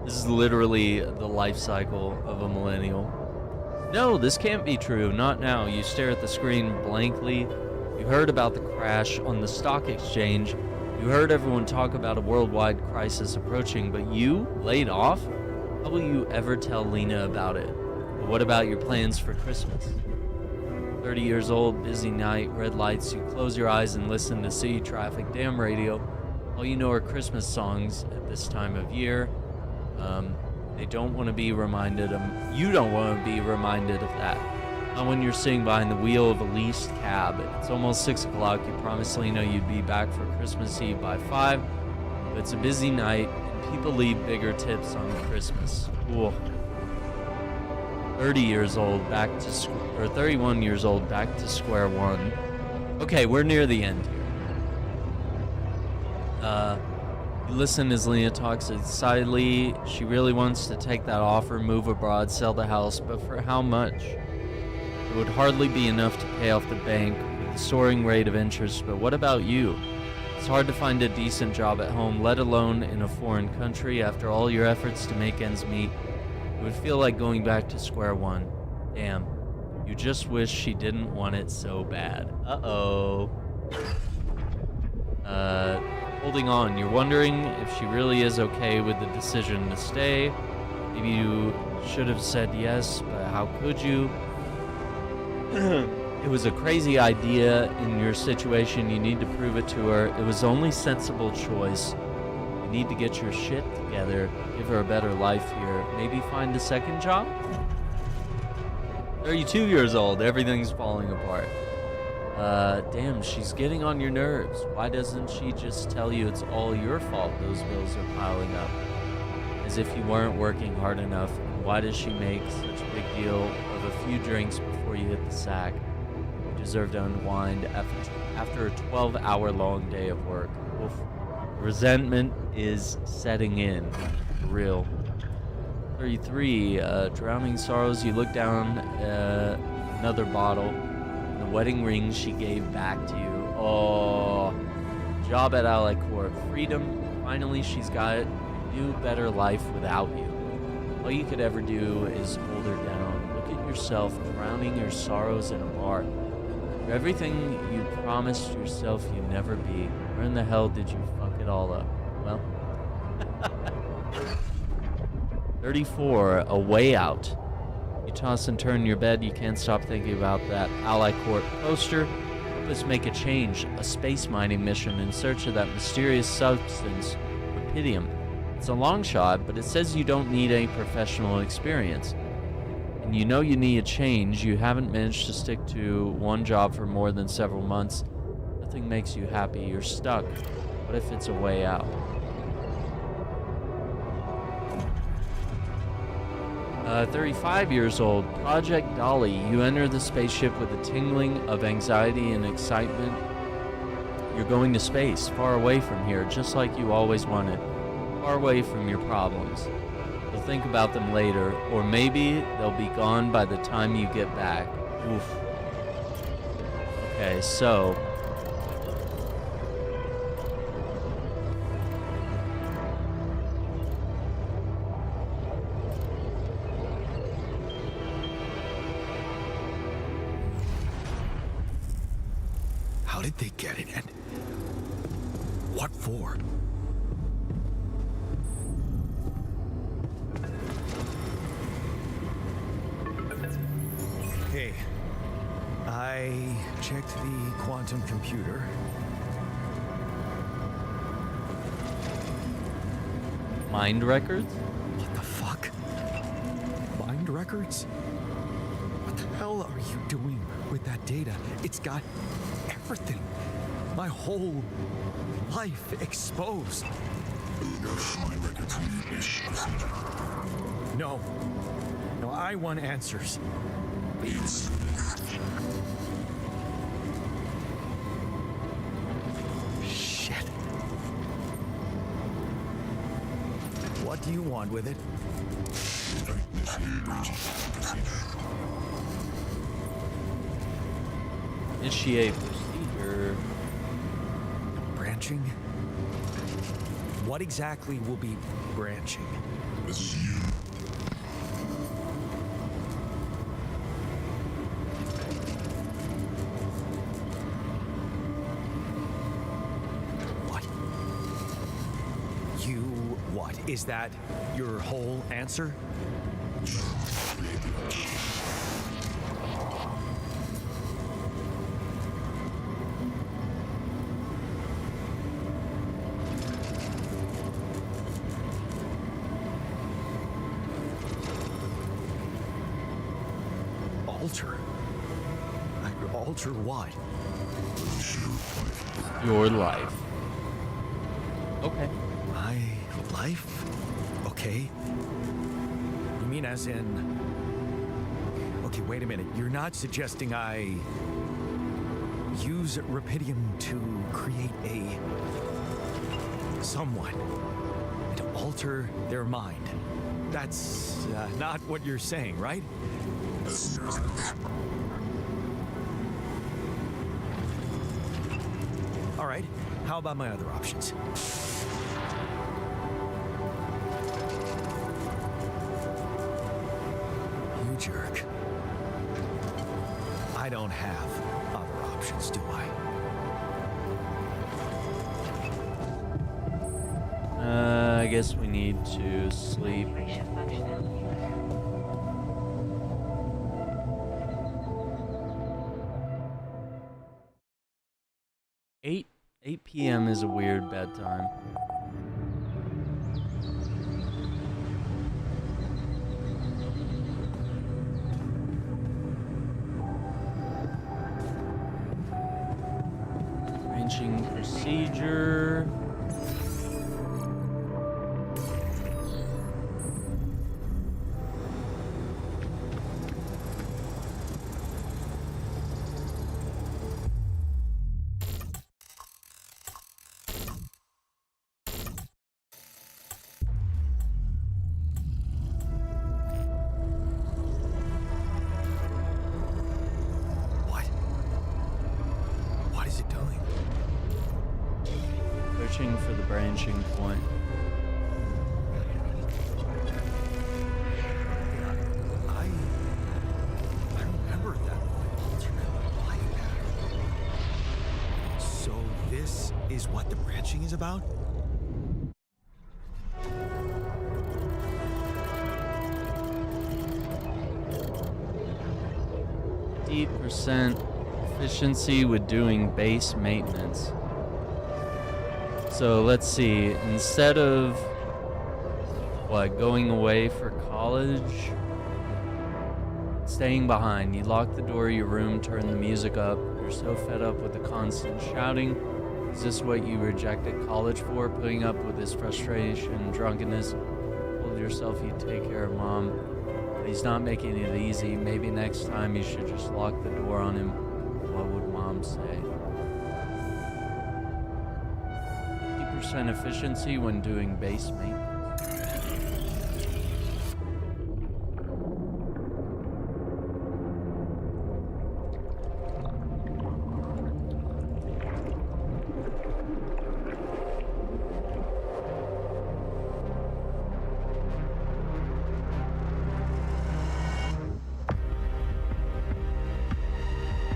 This is literally the life cycle of a millennial. No, this can't be true. Not now. You stare at the screen blankly. You heard about the crash on the stock exchange. You heard everyone talk about a worldwide crisis approaching, but you, laid off? How will you ever tell Lena about it? But what about your plans for Christmas? 30 years old, busy night, red lights. You close your eyes and listen to city traffic. Damn radio. All you know are Christmas songs at this time of year. They don't want to be reminded of, you don't want to be reminded of that. Not when you're sitting behind the wheel of a leased cab. It's almost 6 o'clock. You promised Lena you'd be back for Christmas Eve by 5. But it's a busy night, and people leave bigger tips on Christmas. Cool. 30 years old, back to 31 years old, back to square one. Okay, we're near the end here. You listen as Lena talks excitedly. She really wants to take that offer, move abroad, sell the house, but for how much? It would hardly be enough to pay off the bank with the soaring rate of interest, but what about you? It's hard to find a decent job at home, let alone in a foreign country. After all your efforts to make ends meet, it would feel like going back to square one. Damn. You just wish she didn't want it so bad. Uh-oh. Holding on. You're wondering if she really is okay with the decision to stay. Maybe you should have said yes, but how could you? It was a crazy idea in your situation. You need to prove it to her. It was the only sensible choice. You need to get your shit together, give her a better life here. Maybe find a second job? 32 years old, everything's falling apart. Damn, she's getting on your nerves. Why doesn't she just tell you it's all your fault those bills are piling up? As if you weren't working hard enough. And why does she make such a big deal of a few drinks before you hit the sack? You deserve to unwind after a 12-hour-long day of work. Oof. Resentment is setting in. For real. 33, drowning sorrows. You look down another bottle. The wedding ring she gave back to you. Oh, job at Ally Court. Freedom. Finally, she's got a new, better life without you. All you could ever do is hold her down. Look at yourself drowning your sorrows in a bar. You're everything you promised yourself you'd never be. Where in the hell did you fuck it all up? Well. 34, a way out. You toss and turn in your bed, you can't stop thinking about that Ally Court poster. Help us make a change, a space mining mission in search of that mysterious substance, rupidium. It's a long shot, but it says you don't need any professional experience. And you know you need a change. You haven't managed to stick to one job for more than several months. Nothing makes you happy. You're stuck. What if it's a way out? 35 years old, Project Dolly. You enter the spaceship with a tingling of anxiety and excitement. You're going to space, far away from here, just like you always wanted. Far away from your problems. You'll think about them later, or maybe they'll be gone by the time you get back. Oof. Okay, so... How did they get it, and what for? Hey, I checked the quantum computer. Mind records? What the fuck? Mind records? What the hell are you doing with that data? It's got everything. My whole life exposed. No. No, I want answers. Shit. What do you want with it? Initiate procedure. Branching? What exactly will be branching? What? You what? Is that your whole answer? Alter? Alter what? Your life. Okay. My life? Okay. You mean as in... Okay, wait a minute. You're not suggesting I use rupidium to create someone to alter their mind. That's not what you're saying, right? All right. How about my other options? You jerk. I don't have other options, do I? I guess we need to sleep. 8 p.m. is a weird bedtime. Arranging procedure. What is it doing? Searching for the branching point. I remember that alternate light pattern. So this is what the branching is about? %. Efficiency with doing base maintenance. So let's see, instead of going away for college, staying behind, you lock the door of your room, turn the music up, you're so fed up with the constant shouting. Is this what you rejected college for? Putting up with his frustration, drunkenness? Told yourself you'd take care of mom, but he's not making it easy. Maybe next time you should just lock the door on him. What would mom say? 50% efficiency when doing base maintenance.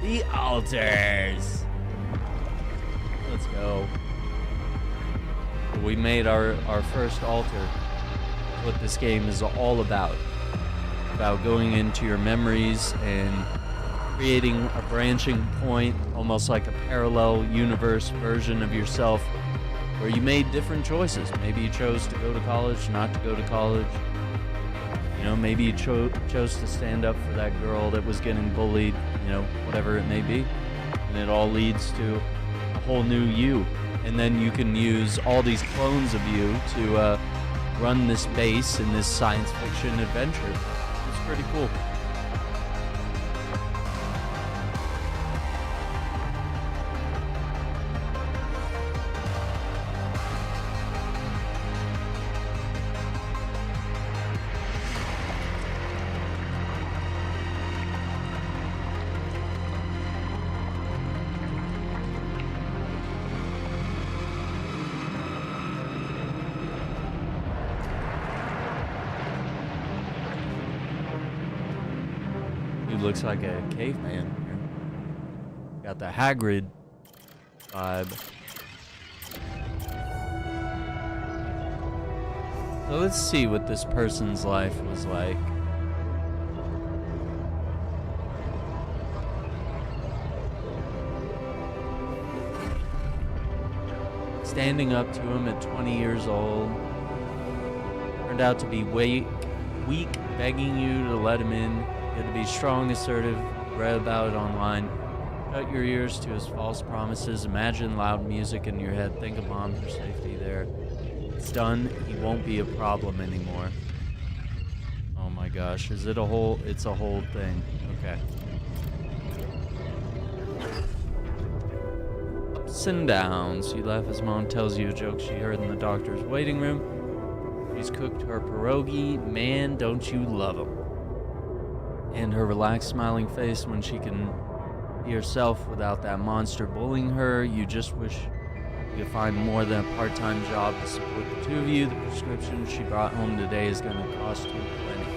The altars. Let's go. We made our first altar. What this game is all about. About going into your memories and creating a branching point, almost like a parallel universe version of yourself, where you made different choices. Maybe you chose to go to college, not to go to college. You know, maybe you chose to stand up for that girl that was getting bullied, you know, whatever it may be. And it all leads to a whole new you. And then you can use all these clones of you to run this base in this science fiction adventure. It's pretty cool. Looks like a caveman here. Got the Hagrid vibe. So let's see what this person's life was like. Standing up to him at 20 years old. Turned out to be weak, begging you to let him in. You had to be strong, assertive, read about it online. Shut your ears to his false promises. Imagine loud music in your head. Think of mom for safety there. It's done. He won't be a problem anymore. Oh my gosh. Is it a whole? It's a whole thing. Okay. Ups and downs. You laugh as mom tells you a joke she heard in the doctor's waiting room. She's cooked her pierogi. Man, don't you love him. And her relaxed, smiling face when she can be herself without that monster bullying her. You just wish you could find more than a part-time job to support the two of you. The prescription she brought home today is going to cost you plenty.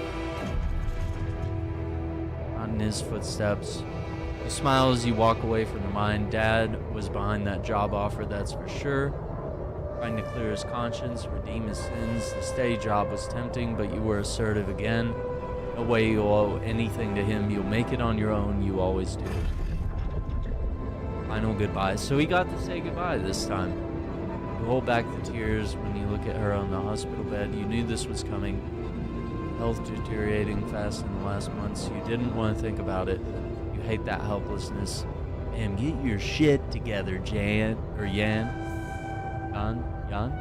Not in his footsteps. You smile as you walk away from the mine. Dad was behind that job offer, that's for sure. Trying to clear his conscience, redeem his sins. The steady job was tempting, but you were assertive again. No way you'll owe anything to him. You'll make it on your own. You always do. Final goodbye. So he got to say goodbye this time. You hold back the tears when you look at her on the hospital bed. You knew this was coming. Health deteriorating fast in the last months. You didn't want to think about it. You hate that helplessness. Man, get your shit together, Jan. Can't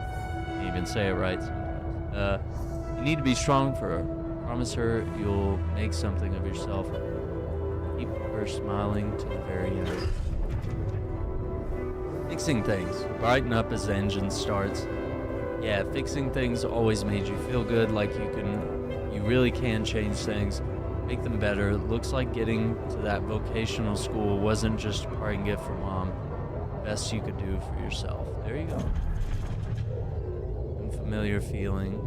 even say it right sometimes. You need to be strong for her. Promise her you'll make something of yourself. Keep her smiling to the very end. Fixing things. Brighten up as the engine starts. Yeah, fixing things always made you feel good, like you really can change things, make them better. Looks like getting to that vocational school wasn't just a parting gift from Mom. Best you could do for yourself. There you go. Unfamiliar feeling.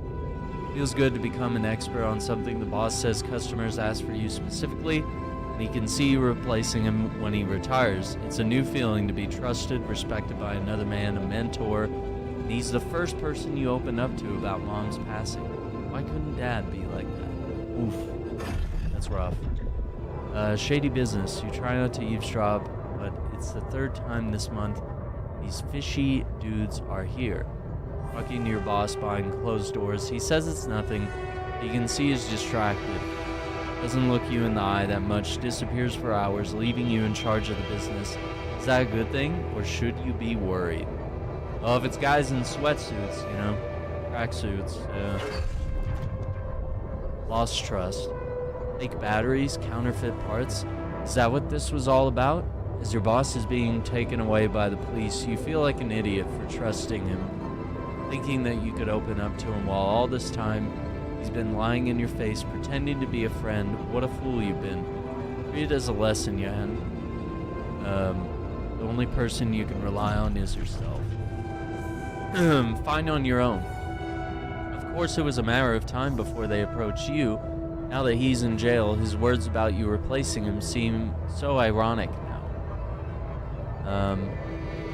Feels good to become an expert on something. The boss says customers ask for you specifically, and he can see you replacing him when he retires. It's a new feeling to be trusted, respected by another man, a mentor, and he's the first person you open up to about Mom's passing. Why couldn't Dad be like that? Oof. That's rough. Shady business. You try not to eavesdrop, but it's the third time this month these fishy dudes are here. Talking to your boss behind closed doors. He says it's nothing. You can see he's distracted. Doesn't look you in the eye that much. Disappears for hours, leaving you in charge of the business. Is that a good thing, or should you be worried? Well, if it's guys in sweatsuits, you know, tracksuits, lost trust. Fake batteries, counterfeit parts. Is that what this was all about? As your boss is being taken away by the police, you feel like an idiot for trusting him, thinking that you could open up to him while all this time he's been lying in your face, pretending to be a friend. What a fool you've been. Treat it as a lesson, Jan. The only person you can rely on is yourself. Find on your own. Of course, it was a matter of time before they approached you. Now that he's in jail, his words about you replacing him seem so ironic now.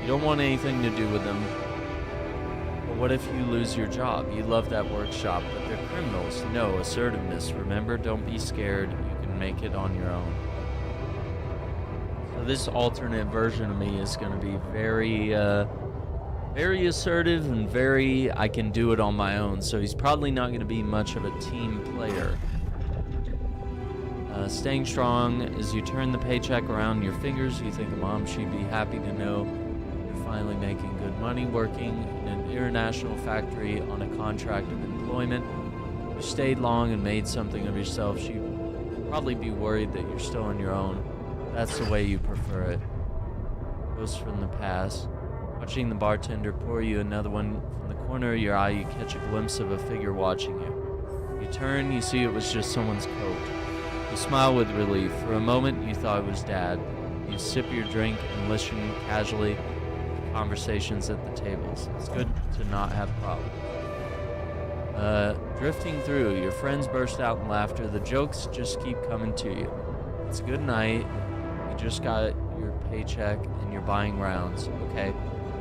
You don't want anything to do with them. But what if you lose your job? You love that workshop, but they're criminals. No, assertiveness. Remember, don't be scared. You can make it on your own. So this alternate version of me is going to be very assertive and very, I can do it on my own. So he's probably not going to be much of a team player. Staying strong as you turn the paycheck around your fingers. You think Mom, she'd be happy to know you're finally making good money working in an international factory on a contract of employment. You stayed long and made something of yourself. She'd probably be worried that you're still on your own. That's the way you prefer it. Ghost from the past. Watching the bartender pour you another one. From the corner of your eye, you catch a glimpse of a figure watching you. You turn, you see it was just someone's coat. You smile with relief. For a moment, you thought it was Dad. You sip your drink and listen casually to conversations at the tables. It's good to not have problems. Drifting through, your friends burst out in laughter. The jokes just keep coming to you. It's a good night. You just got your paycheck and you're buying rounds, okay?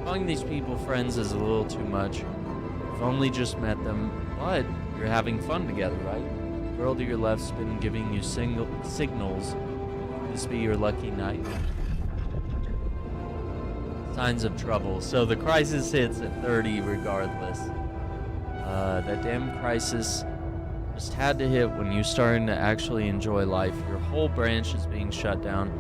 Calling these people friends is a little too much. You've only just met them, but you're having fun together, right? The girl to your left's been giving you signals. This be your lucky night. Signs of trouble. So the crisis hits at 30 regardless. That damn crisis just had to hit when you're starting to actually enjoy life. Your whole branch is being shut down.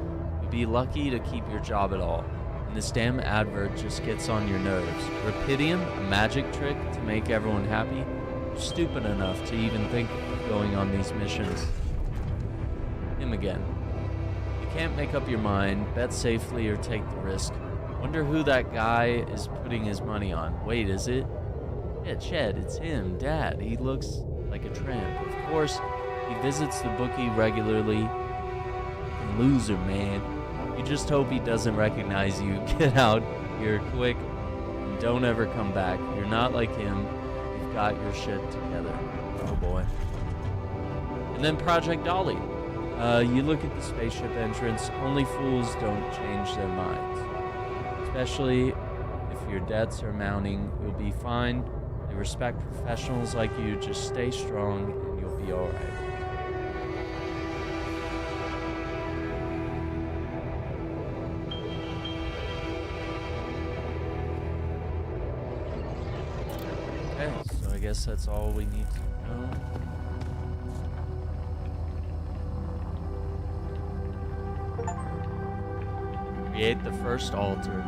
You'd be lucky to keep your job at all. And this damn advert just gets on your nerves. Rapidium, a magic trick to make everyone happy. You're stupid enough to even think of going on these missions. Him again. You can't make up your mind, bet safely or take the risk. Wonder who that guy is putting his money on. Wait, is it? Yeah, Ched, it's him, Dad. He looks like a tramp. Of course, he visits the bookie regularly. Loser, man. You just hope he doesn't recognize you. Get out here quick and don't ever come back. You're not like him. You've got your shit together. Oh boy. And then Project Dolly. You look at the spaceship entrance. Only fools don't change their minds. Especially if your debts are mounting, you'll be fine. They respect professionals like you. Just stay strong and you'll be alright. Okay, so I guess that's all we need to know. Create the first altar.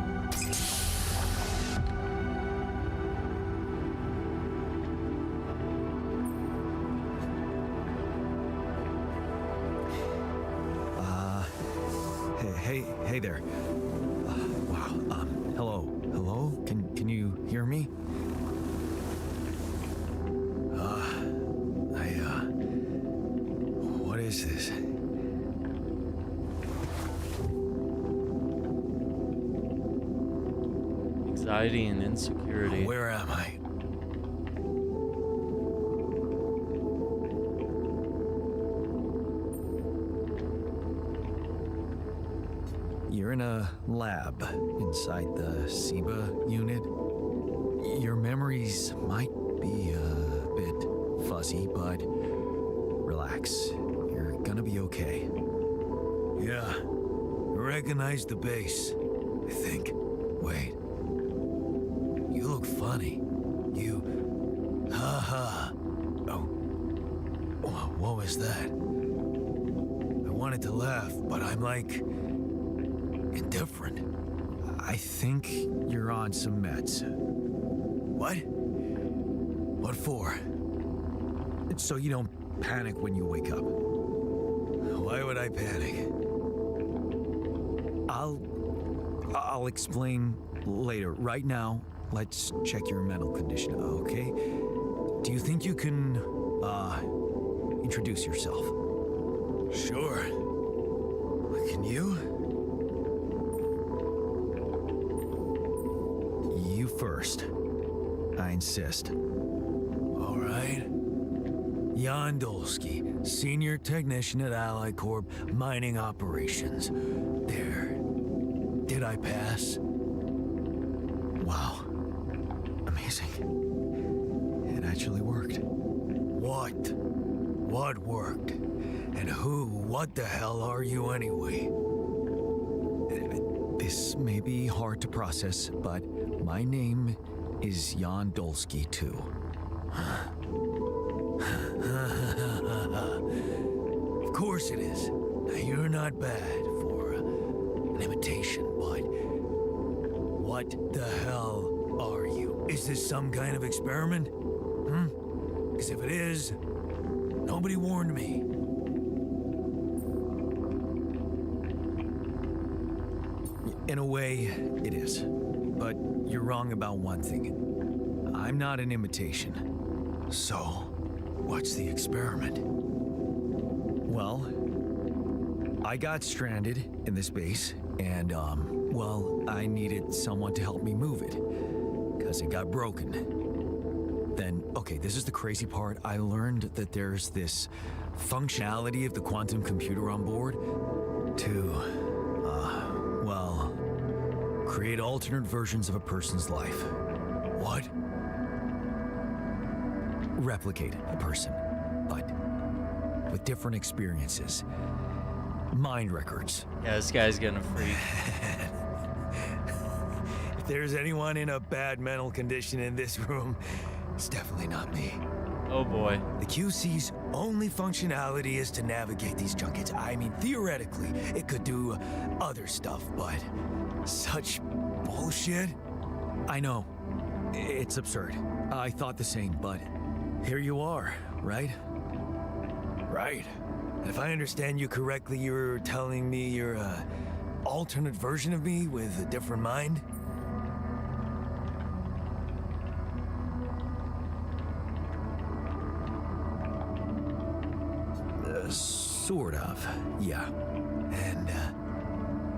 Hey there. Wow. Hello. Can you hear me? What is this? Anxiety and insecurity. Where am I? You're in a lab inside the SIBA unit. Your memories might be a bit fuzzy, but relax. You're gonna be okay. Yeah, recognize the base, I think. Wait. You look funny. Ha. Oh. What was that? I wanted to laugh, but I'm like indifferent. I think you're on some meds. What? What for? It's so you don't panic when you wake up. Why would I panic? I'll explain later. Right now, let's check your mental condition, okay? Do you think you can, introduce yourself? Sure. Can you? You first. I insist. All right. Jan Dolski, Senior Technician at Ally Corp Mining Operations. There. Did I pass? Wow. Amazing. It actually worked. What? What worked? And what the hell are you anyway? This may be hard to process, but my name is Jan Dolski, too. Of course it is. Now, you're not bad for an imitation, but what the hell are you? Is this some kind of experiment? Because if it is, nobody warned me. In a way, it is. But you're wrong about one thing. I'm not an imitation. So, what's the experiment? Well, I got stranded in this base, and, I needed someone to help me move it, because it got broken. Then, okay, this is the crazy part. I learned that there's this functionality of the quantum computer on board to, create alternate versions of a person's life. What? Replicate a person, but with different experiences. Mind records. Yeah, this guy's gonna freak. If there's anyone in a bad mental condition in this room, it's definitely not me. Oh boy. The QC's only functionality is to navigate these junkets. I mean, theoretically, it could do other stuff, but such bullshit? I know. It's absurd. I thought the same, but here you are, right? Right. If I understand you correctly, you're telling me you're a alternate version of me with a different mind? Sort of, yeah. And,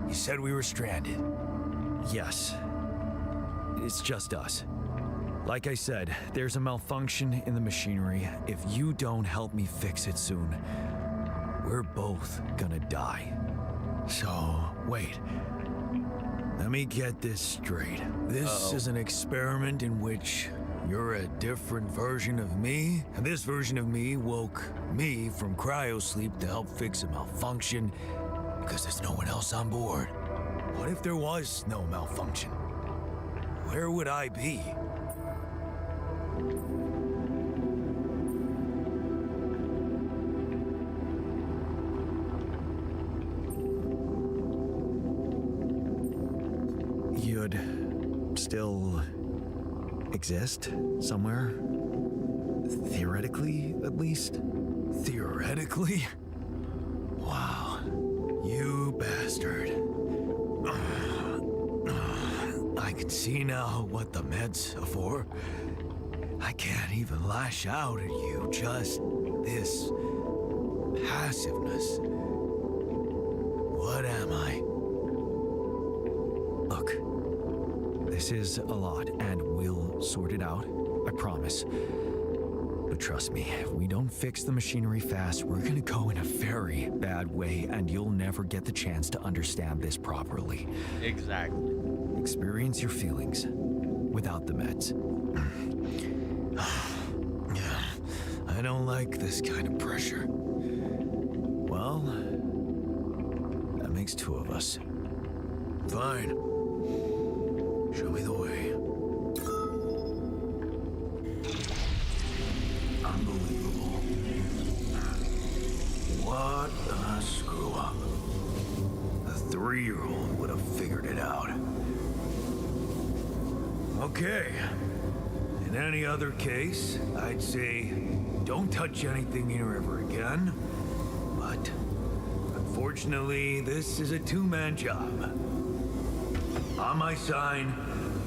you said we were stranded. Yes. It's just us. Like I said, there's a malfunction in the machinery. If you don't help me fix it soon, we're both gonna die. So, wait. Let me get this straight. This is an experiment in which you're a different version of me, and this version of me woke me from cryosleep to help fix a malfunction because there's no one else on board. What if there was no malfunction? Where would I be? You'd still exist somewhere? Theoretically, at least? Theoretically? Wow. You bastard. I can see now what the meds are for. I can't even lash out at you, just this passiveness. What am I? Look, this is a lot, and we'll sort it out, I promise. But trust me, if we don't fix the machinery fast, we're gonna go in a very bad way, and you'll never get the chance to understand this properly. Exactly. Experience your feelings without the meds. Yeah, I don't like this kind of pressure. Well, that makes two of us. Fine. Show me the way. Unbelievable. What a screw up. A 3-year-old would have figured it out. Okay. In any other case, I'd say don't touch anything here ever again. But unfortunately, this is a two-man job. On my sign,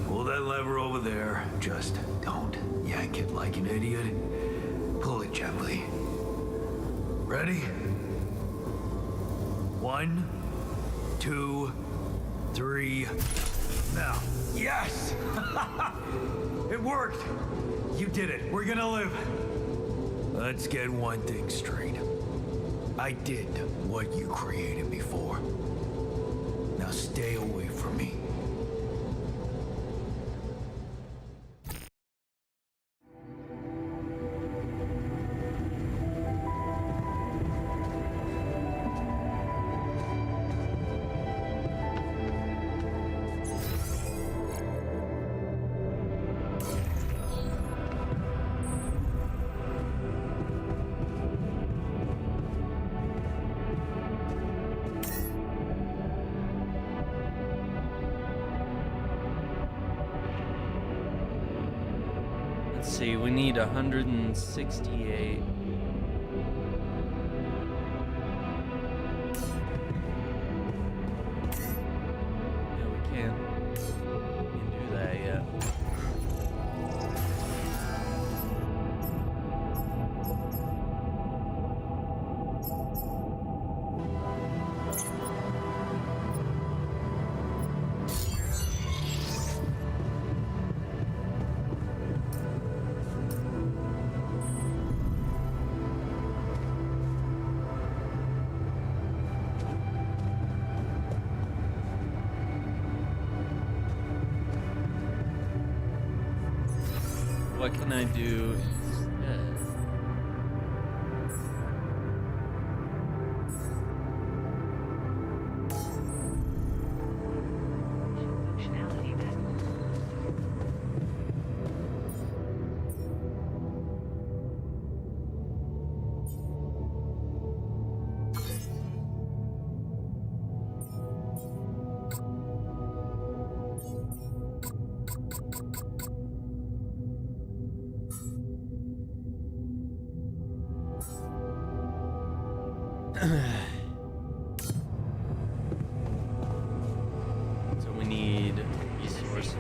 pull that lever over there. Just don't yank it like an idiot. Pull it gently. Ready? 1, 2, 3. Now. Yes! It worked! You did it. We're gonna live. Let's get one thing straight. I did what you created before. Now stay away from me. Let's see, we need 168. Yeah, we can't do that yet. What can I do instead? Functionality met. So we need resources.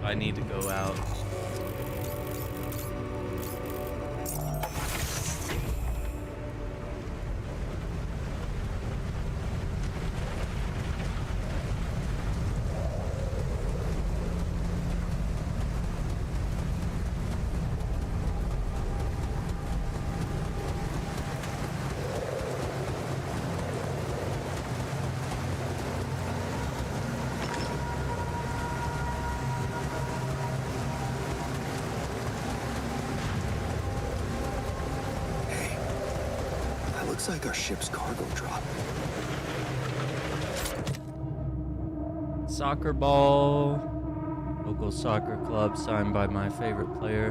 I need to go out. Looks like our ship's cargo drop. Soccer ball. Local soccer club signed by my favorite player.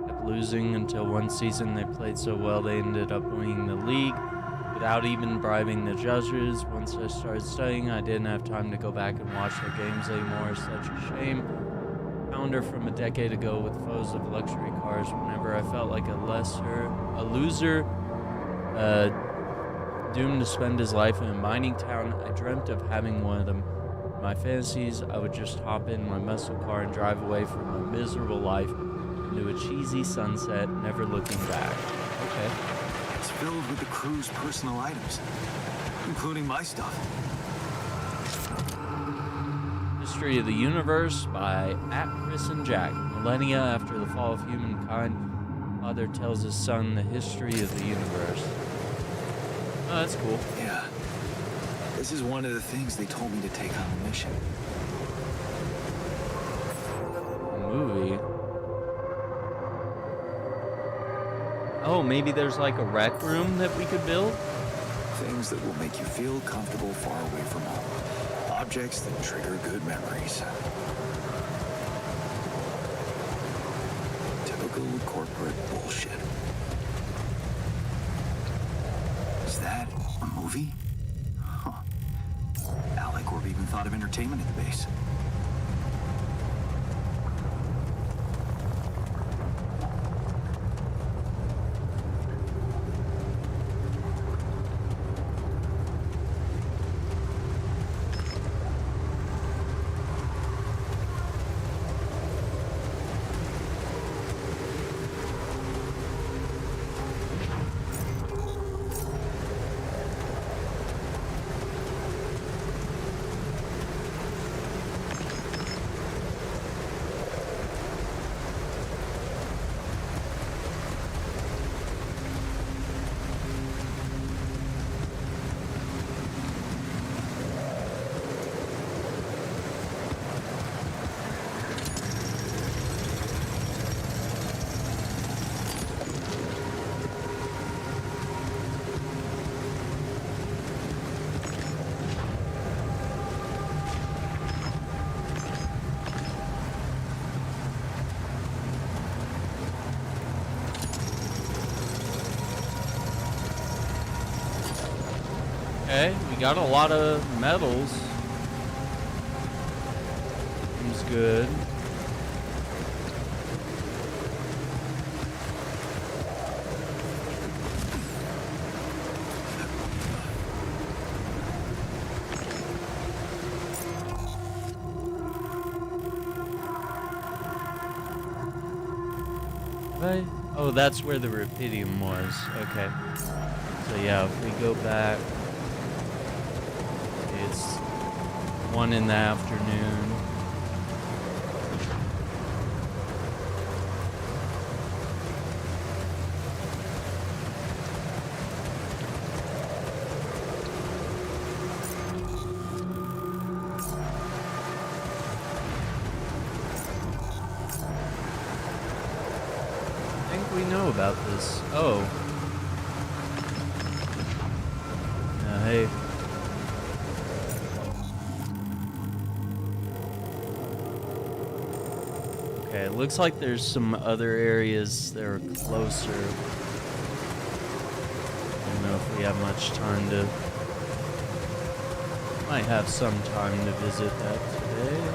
Kept losing until one season they played so well they ended up winning the league without even bribing the judges. Once I started studying, I didn't have time to go back and watch their games anymore. Such a shame. Founder from a decade ago with foes of luxury cars. Whenever I felt like a loser, doomed to spend his life in a mining town, I dreamt of having one of them. In my fantasies, I would just hop in my muscle car and drive away from my miserable life into a cheesy sunset, never looking back. Okay. It's filled with the crew's personal items, including my stuff. History of the Universe by Chris and Jack. Millennia after the fall of humankind, father tells his son the history of the universe. Oh, that's cool. Yeah. This is one of the things they told me to take on the mission. Movie. Oh, maybe there's like a rec room that we could build? Things that will make you feel comfortable far away from home. Objects that trigger good memories. Typical corporate bullshit. Is that a movie? Huh. AliCorp even thought of entertainment at the base. Okay, we got a lot of medals. Seems good. Right? Oh, that's where the rubidium was. Okay. So yeah, if we go back, it's 1 in the afternoon. I think we know about this. Oh. Hey. Okay, it looks like there's some other areas that are closer. I don't know if we have much time to... Might have some time to visit that today.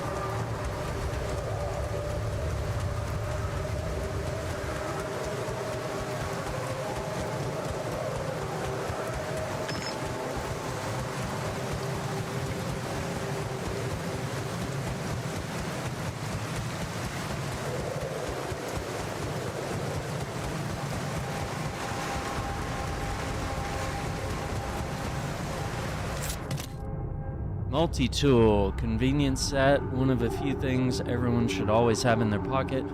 Multi-tool, convenient set, one of a few things everyone should always have in their pocket.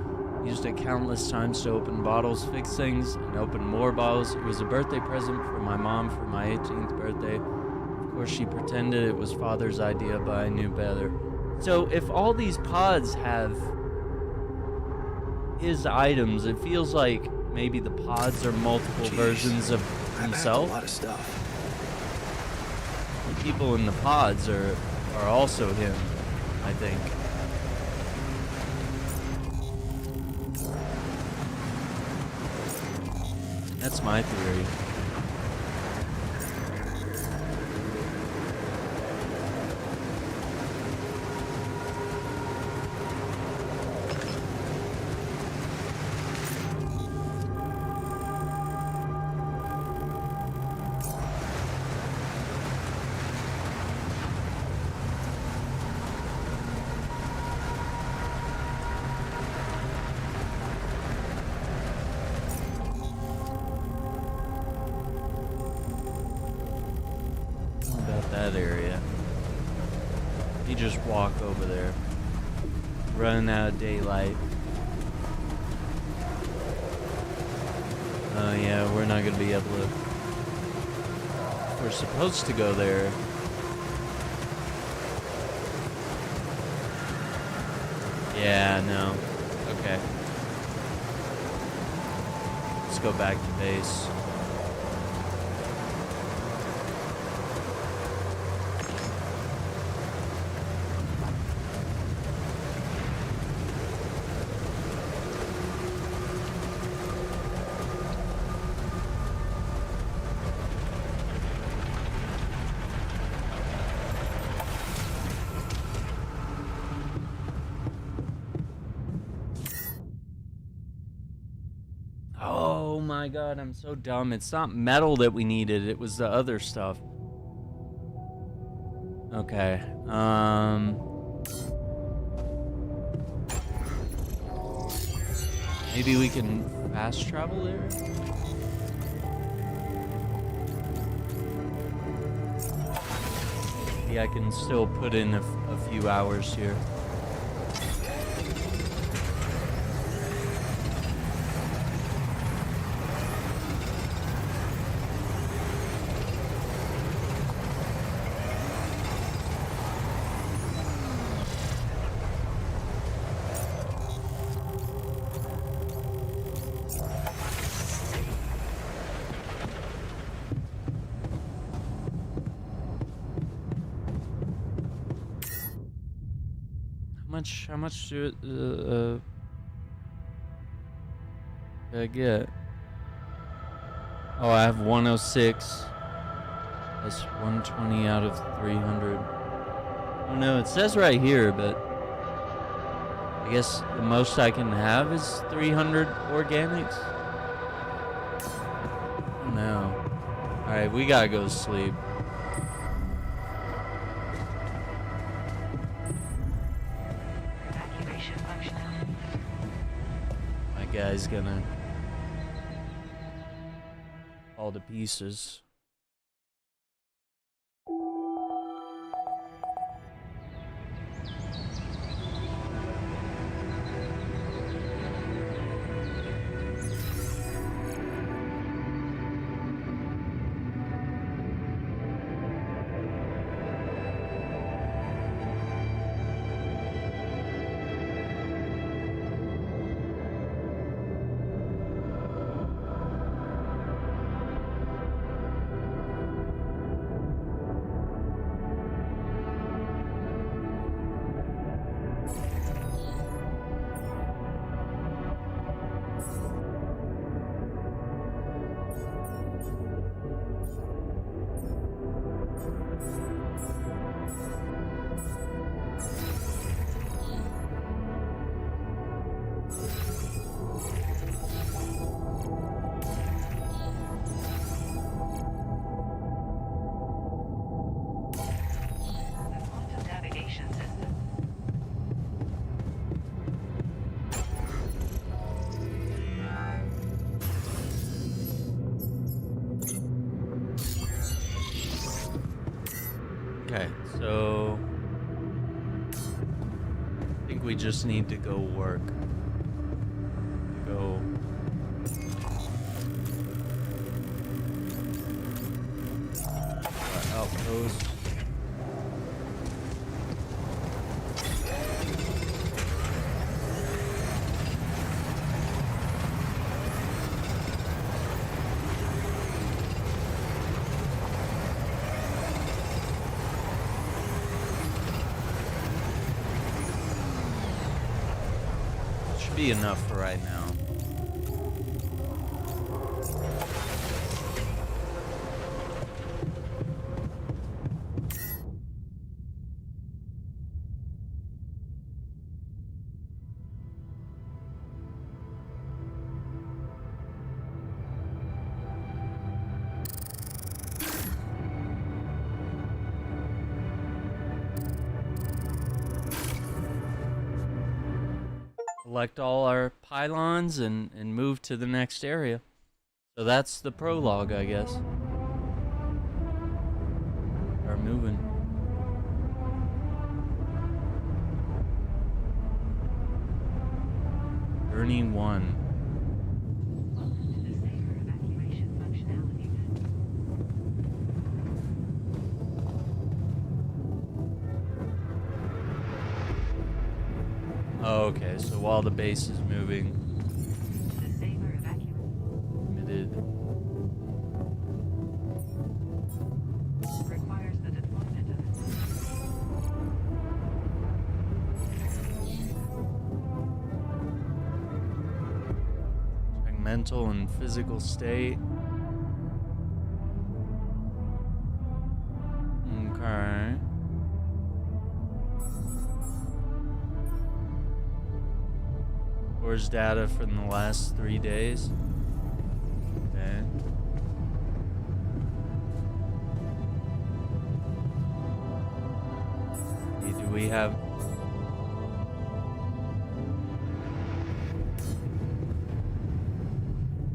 Used it countless times to open bottles, fix things, and open more bottles. It was a birthday present from my mom for my 18th birthday. Of course, she pretended it was Father's idea, but I knew better. So if all these pods have his items, it feels like maybe the pods are multiple versions of himself. A lot of stuff. The people in the pods are also him, I think. That's my theory. That area. You just walk over there. Running out of daylight. Oh yeah, we're not gonna be able to. We're supposed to go there. Yeah, no. Okay. Let's go back to base. Oh my god, I'm so dumb. It's not metal that we needed, it was the other stuff. Okay, maybe we can fast travel there? Maybe I can still put in a few hours here. How much do I get? Oh, I have 106. That's 120 out of 300. Oh no, it says right here, but I guess the most I can have is 300 organics. Oh no. Alright, we gotta go to sleep. Evacuation functionality. My guy's gonna fall to pieces. Quantum navigation system. Okay, so I think we just need to go work. Go. Our outpost. should be enough for right now. Collect all our pylons and move to the next area. So that's the prologue, I guess. Start moving. Journey 1. Welcome to the safer evacuation functionality. Oh, okay, so while the base is moving, The safer evacuation committed. requires the deployment of Check mental and physical state. Okay. Stores data from the last 3 days. Okay. Okay, do we have...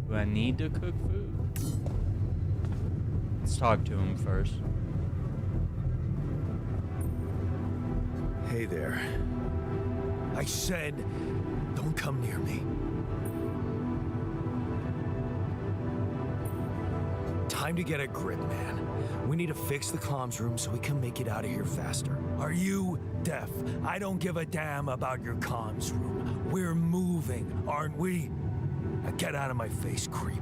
Do I need to cook food? Let's talk to him first. Hey there. I said, don't come near me. Time to get a grip, man. We need to fix the comms room so we can make it out of here faster. Are you deaf? I don't give a damn about your comms room. We're moving, aren't we? Now get out of my face, creep.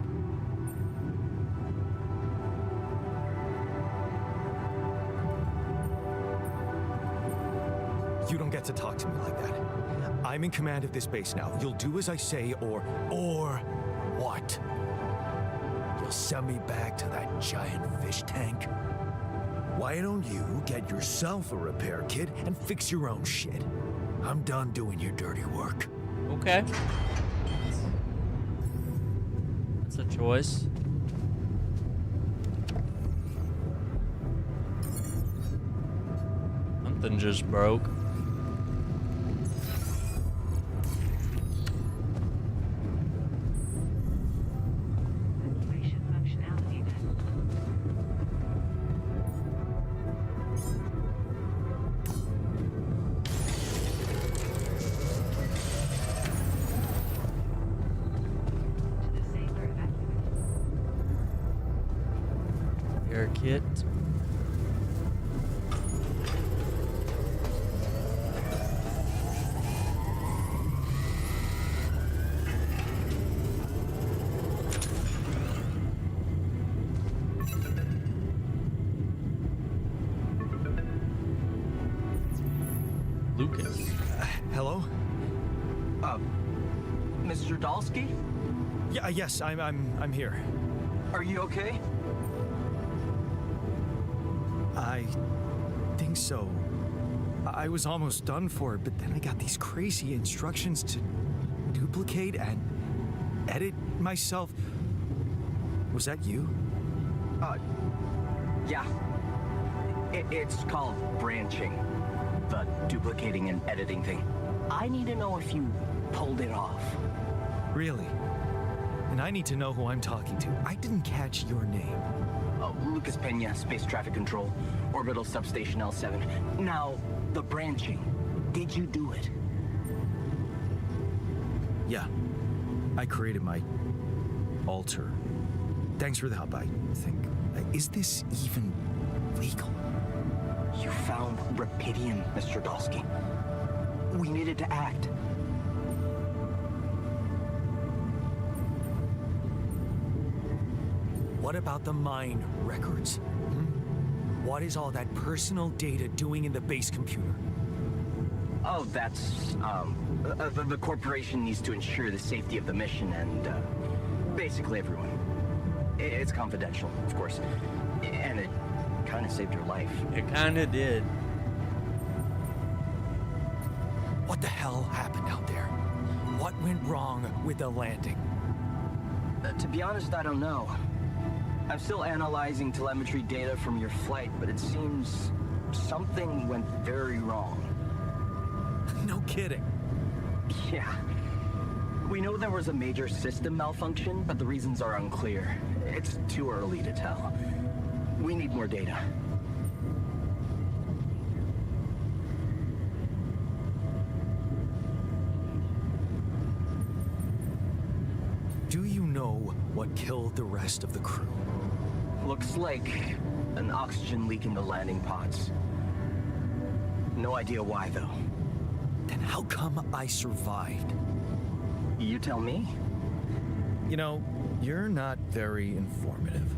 You don't get to talk to me like that. I'm in command of this base now. You'll do as I say, or what? You'll send me back to that giant fish tank? Why don't you get yourself a repair kit and fix your own shit? I'm done doing your dirty work. Okay. That's a choice. Something just broke. evacuation functionality. To the safer evacuation. Air kit. Lucas. Hello? Mr. Dolski? Yeah, yes, I'm here. Are you okay? I think so. I was almost done for, but then I got these crazy instructions to duplicate and edit myself. Was that you? Yeah. It's called branching. The duplicating and editing thing. I need to know if you pulled it off. Really? And I need to know who I'm talking to. I didn't catch your name. Lucas Pena, Space Traffic Control, Orbital Substation L7. Now, the branching. Did you do it? Yeah. I created my altar. Thanks for the help, I think. Is this even legal? You found Rapidium, Mr. Dolski. We needed to act. What about the mine records? What is all that personal data doing in the base computer? Oh, that's, the corporation needs to ensure the safety of the mission and, basically everyone. It's confidential, of course. And it kind of saved your life. It kind of did. What the hell happened out there? What went wrong with the landing? To be honest, I don't know. I'm still analyzing telemetry data from your flight, but it seems something went very wrong. No kidding. Yeah. We know there was a major system malfunction, but the reasons are unclear. It's too early to tell. We need more data. Do you know what killed the rest of the crew? Looks like an oxygen leak in the landing pods. No idea why, though. Then how come I survived? You tell me. You know, you're not very informative.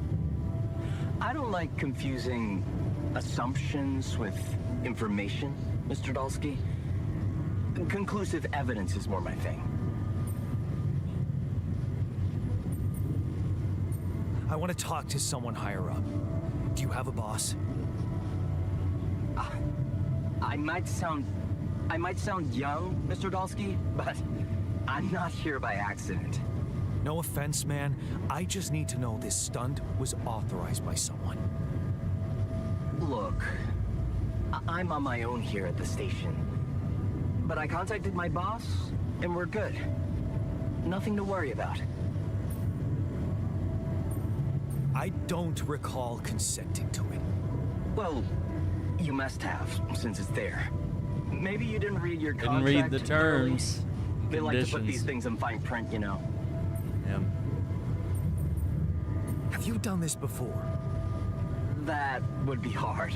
I don't like confusing assumptions with information, Mr. Dolski. Conclusive evidence is more my thing. I want to talk to someone higher up. Do you have a boss? I might sound young, Mr. Dolski, but I'm not here by accident. No offense, man. I just need to know this stunt was authorized by someone. Look, I'm on my own here at the station. But I contacted my boss, and we're good. Nothing to worry about. I don't recall consenting to it. Well, you must have, since it's there. Maybe you didn't read your Didn't contract read the early. terms. They like to put conditions. these things in fine print, you know. Yeah. Have you done this before? That would be hard,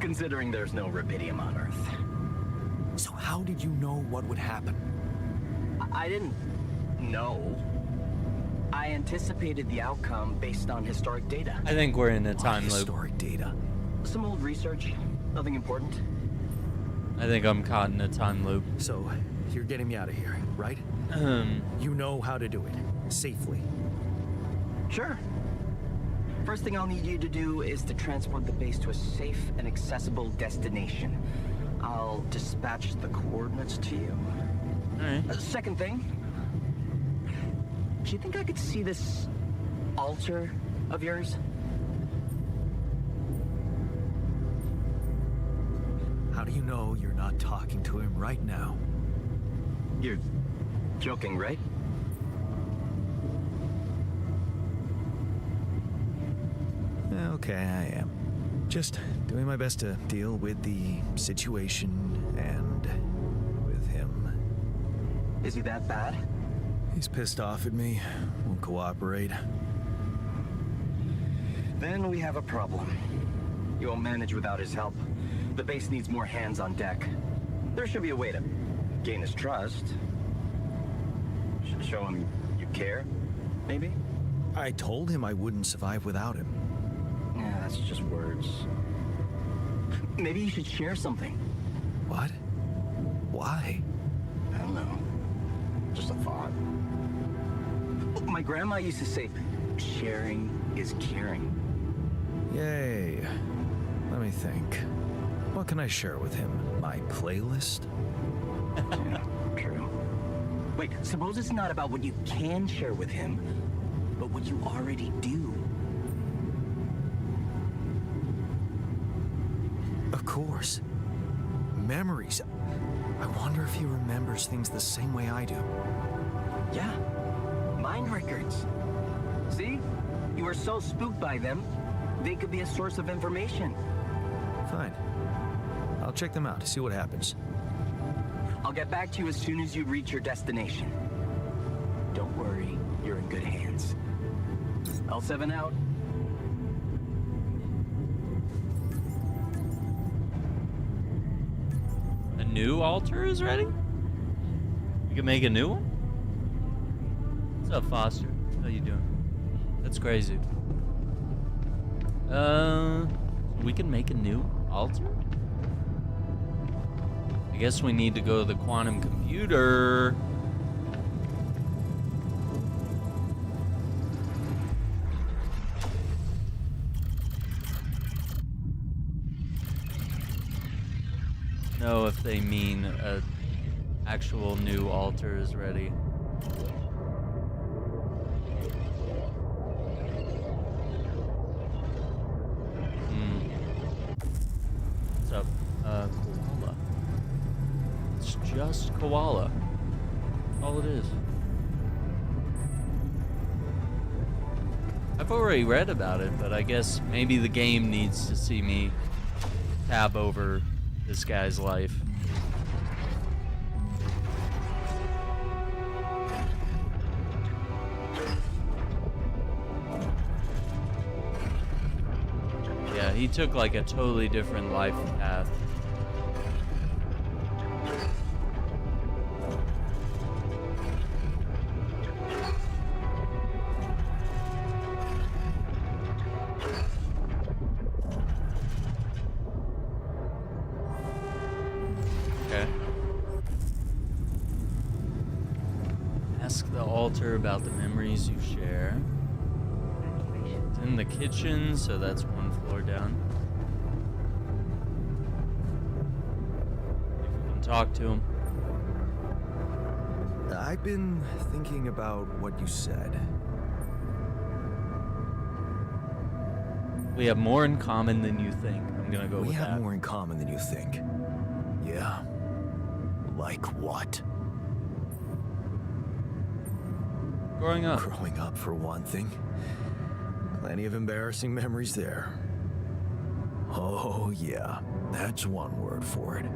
considering there's no rubidium on Earth. So how did you know what would happen? I didn't know. I anticipated the outcome based on historic data. I think we're in a What time loop. historic data. Some old research, nothing important. I think I'm caught in a time loop. So, you're getting me out of here, right? Um, You know how to do it. Safely. Sure. First thing I'll need you to do is to transport the base to a safe and accessible destination. I'll dispatch the coordinates to you. alright. Second thing, do you think I could see this altar of yours? How do you know you're not talking to him right now? You're joking, right? Okay, I am. Just doing my best to deal with the situation and with him. Is he that bad? He's pissed off at me, won't cooperate. Then we have a problem. You won't manage without his help. The base needs more hands on deck. There should be a way to gain his trust. Show him you care, maybe? I told him I wouldn't survive without him. Yeah, that's just words. Maybe you should share something. What? Why? I don't know. Just a thought. My grandma used to say, sharing is caring. Yay. Let me think. What can I share with him? My playlist? Yeah, true. Wait, suppose it's not about what you can share with him, but what you already do. Of course. Memories. I wonder if he remembers things the same way I do. Yeah, mind records. See? You were so spooked by them, they could be a source of information. Fine. I'll check them out, see what happens. I'll get back to you as soon as you reach your destination. Don't worry, you're in good hands. L7 out. A new altar is ready? You can make a new one? What's up, Foster? How you doing? That's crazy. We can make a new altar? I I guess we need to go to the quantum computer. Know if they mean a actual new altar is ready. What's up? Koala. It's just koala. All it is. I've already read about it, but I guess maybe the game needs to see me tab over this guy's life. Yeah, he took like a totally different life path. Ask the altar about the memories you share. It's in the kitchen, so that's one floor down. If you can talk to him. I've been thinking about what you said. We have more in common than you think. I'm gonna go We with have that. more in common than you think. Yeah. Like what? Growing up. Growing up, for one thing. Plenty of embarrassing memories there. Oh, yeah. That's one word for it.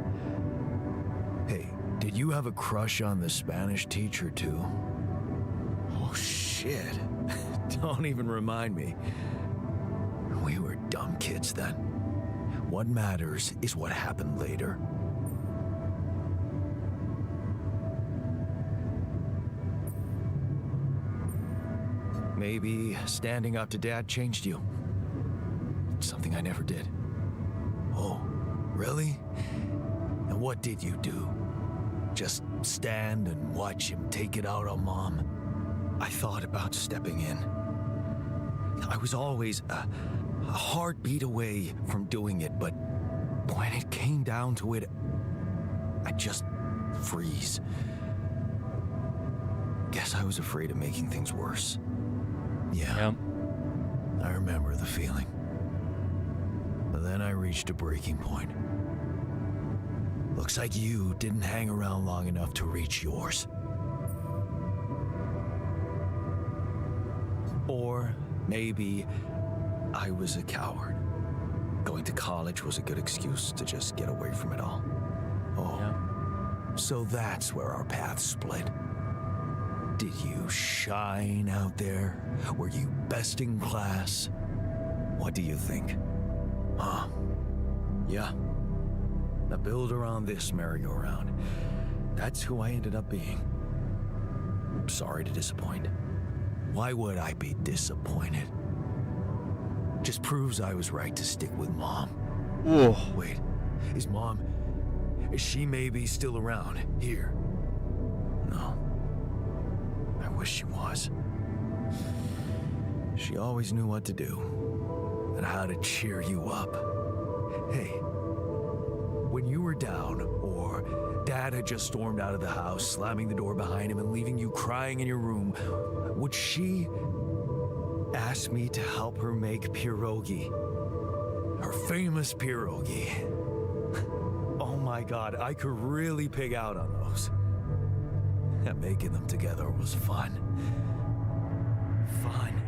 Hey, did you have a crush on the Spanish teacher, too? Oh, shit. Don't even remind me. We were dumb kids then. What matters is what happened later. Maybe standing up to Dad changed you. Something I never did. Oh, really? And what did you do? Just stand and watch him take it out on Mom? I thought about stepping in. I was always a heartbeat away from doing it, but when it came down to it, I'd just freeze. Guess I was afraid of making things worse. Yeah, Yep. I remember the feeling. But then I reached a breaking point. Looks like you didn't hang around long enough to reach yours. Or maybe I was a coward. Going to college was a good excuse to just get away from it all. Oh, Yeah. so that's where our paths split. Did you shine out there? Were you best in class? What do you think? Huh? Yeah. A builder on this merry-go-round. That's who I ended up being. Sorry to disappoint. Why would I be disappointed? Just proves I was right to stick with Mom. Whoa. Wait, is she maybe still around here? No. I wish she was. She always knew what to do and how to cheer you up. Hey, when you were down or Dad had just stormed out of the house, slamming the door behind him and leaving you crying in your room, would she ask me to help her make pierogi? Her famous pierogi. Oh my God, I could really pig out on those. And making them together was fun. Fun.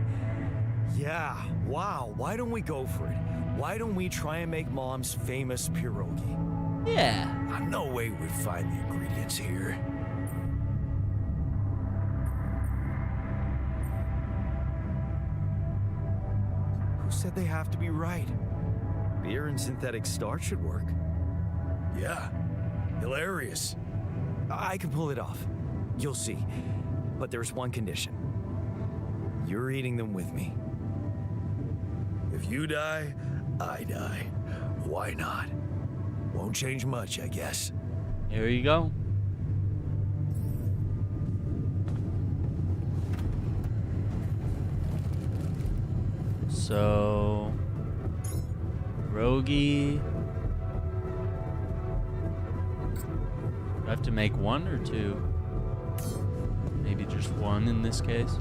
Yeah, wow, why don't we go for it? Why don't we try and make Mom's famous pierogi? Yeah. No way we'd find the ingredients here. Who said they have to be right? Beer and synthetic starch should work. Yeah, hilarious. I can pull it off. You'll see. But there's one condition. You're eating them with me. If you die, I die. Why not? Won't change much, I guess. Here you go. So, Rogi. Do I have to make one or two? Maybe just one in this case.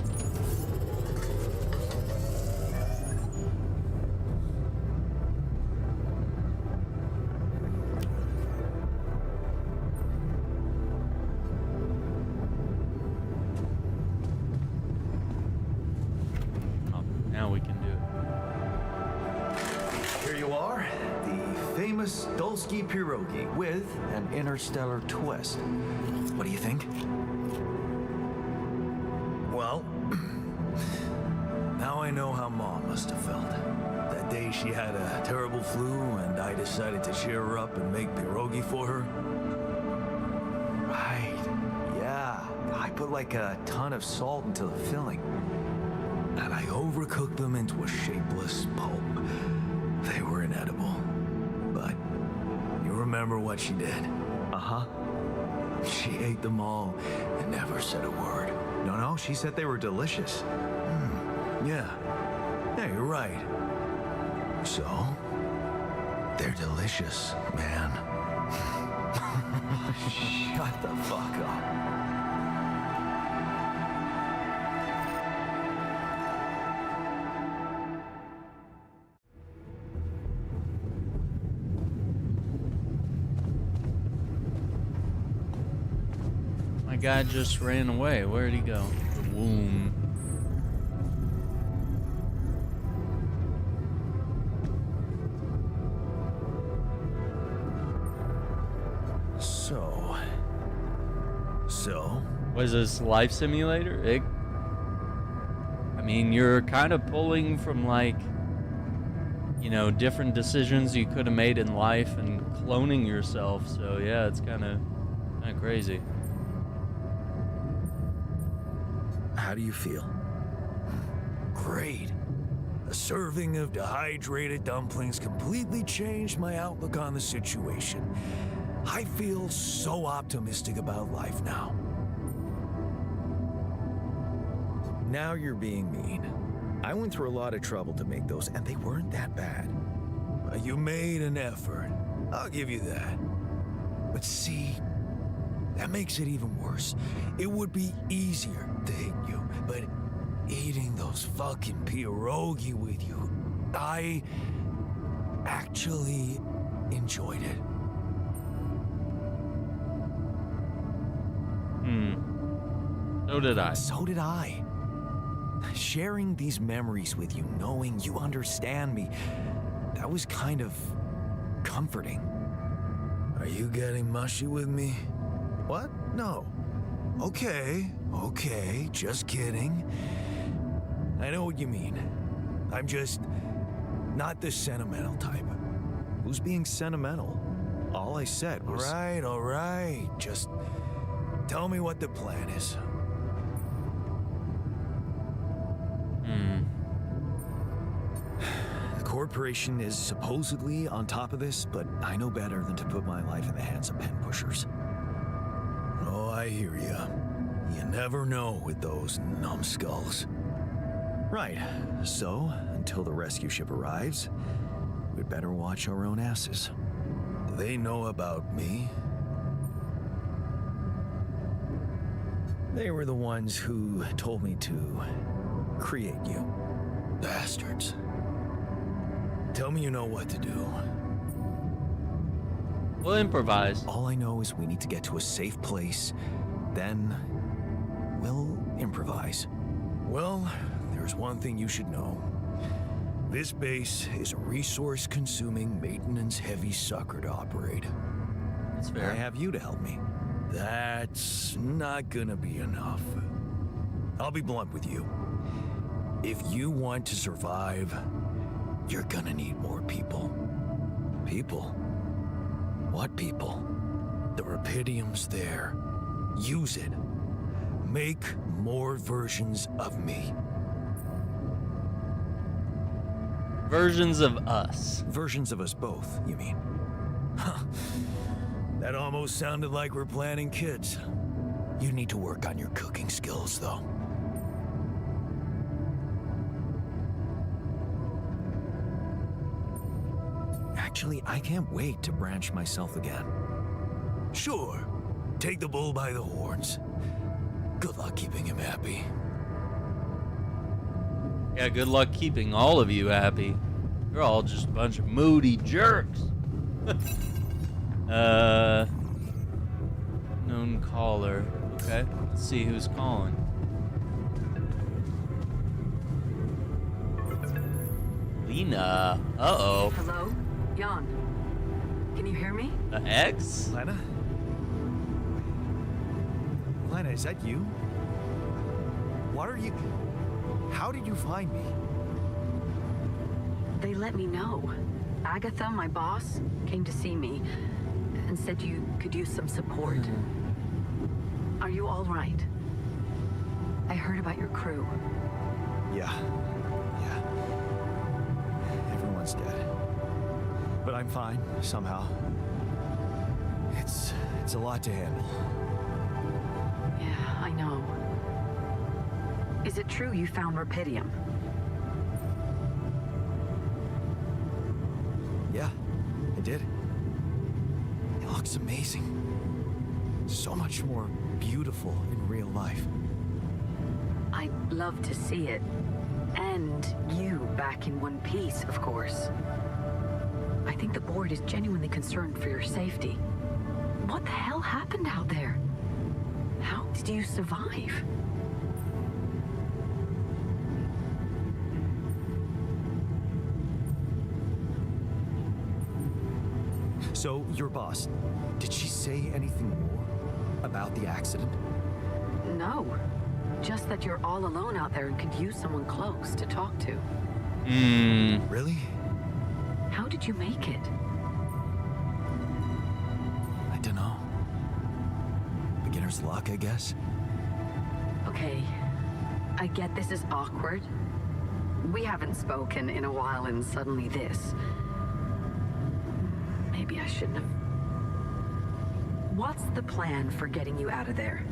Oh, now we can do it. Here you are, the famous Dolski pierogi with an interstellar twist. What do you think? Well, now I know how Mom must have felt. That day she had a terrible flu and I decided to cheer her up and make pierogi for her. Right, yeah. I put like a ton of salt into the filling. And I overcooked them into a shapeless pulp. They were inedible. But you remember what she did? Uh-huh. She ate them all and never said a word. No, she said they were delicious. Yeah, you're right. So, they're delicious, man. Shut the fuck up. My guy just ran away. Where'd he go? The womb. So? Was this life simulator? I mean, you're kind of pulling from like, you know, different decisions you could have made in life and cloning yourself. So yeah, it's kind of crazy. How do you feel? Great. A serving of dehydrated dumplings completely changed my outlook on the situation. I feel so optimistic about life now. Now you're being mean. I went through a lot of trouble to make those, and they weren't that bad. You made an effort. I'll give you that. But see, that makes it even worse. It would be easier to hate you, but eating those fucking pierogi with you, I actually enjoyed it. So did I. So did I. Sharing these memories with you, knowing you understand me, that was kind of comforting. Are you getting mushy with me? What? No. Okay, just kidding. I know what you mean. I'm just not the sentimental type. Who's being sentimental? All I said was... All right. Just tell me what the plan is. The corporation is supposedly on top of this, but I know better than to put my life in the hands of pen pushers. Oh, I hear ya. You never know with those numbskulls. Right, so until the rescue ship arrives, we'd better watch our own asses. Do they know about me? They were the ones who told me to create you. Bastards. Tell me you know what to do. We'll improvise. All I know is we need to get to a safe place, then we'll improvise. Well, there's one thing you should know. This base is a resource-consuming, maintenance-heavy sucker to operate. That's fair. I have you to help me. That's not gonna be enough. I'll be blunt with you. If you want to survive, you're gonna need more people. People? What people? The Rapidium's there. Use it. Make more versions of me. Versions of us. Versions of us both, you mean? Huh. That almost sounded like we're planning kids. You need to work on your cooking skills, though. Actually, I can't wait to branch myself again. Sure, take the bull by the horns. Good luck keeping him happy. Yeah, good luck keeping all of you happy. You're all just a bunch of moody jerks. Known caller. Okay, let's see who's calling. Lena. Uh-oh. Hello? Jan. Can you hear me? The ex? Lena? Lena, is that you? What are you... How did you find me? They let me know. Agatha, my boss, came to see me and said you could use some support. Are you all right? I heard about your crew. Yeah. Everyone's dead. But I'm fine, somehow. It's a lot to handle. Yeah, I know. Is it true you found Rapidium? Yeah, I did. It looks amazing. So much more beautiful in real life. I'd love to see it. And you back in one piece, of course. I think the board is genuinely concerned for your safety. What the hell happened out there? How did you survive? So, your boss, did she say anything more about the accident? No. Just that you're all alone out there and could use someone close to talk to. Really? How did you make it? I don't know. Beginner's luck, I guess. Okay. I get this is awkward. We haven't spoken in a while and suddenly this. Maybe I shouldn't have... What's the plan for getting you out of there?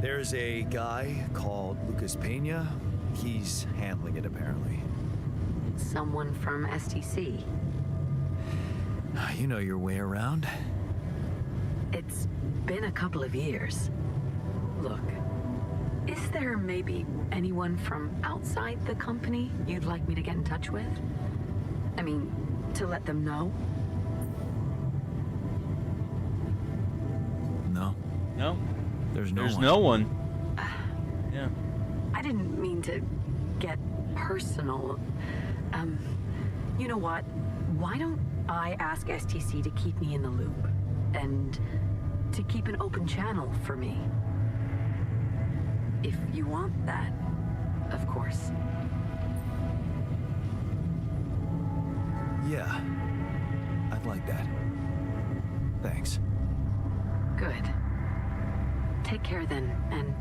There's a guy called Lucas Pena. He's handling it, apparently. Someone from STC. You know your way around. It's been a couple of years. Look, is there maybe anyone from outside the company you'd like me to get in touch with? I mean, to let them know? No, No? there's There's no one. Yeah. I didn't mean to get personal. You know what? Why don't I ask STC to keep me in the loop? And to keep an open channel for me? If you want that, of course. Yeah, I'd like that. Thanks. Good. Take care then, and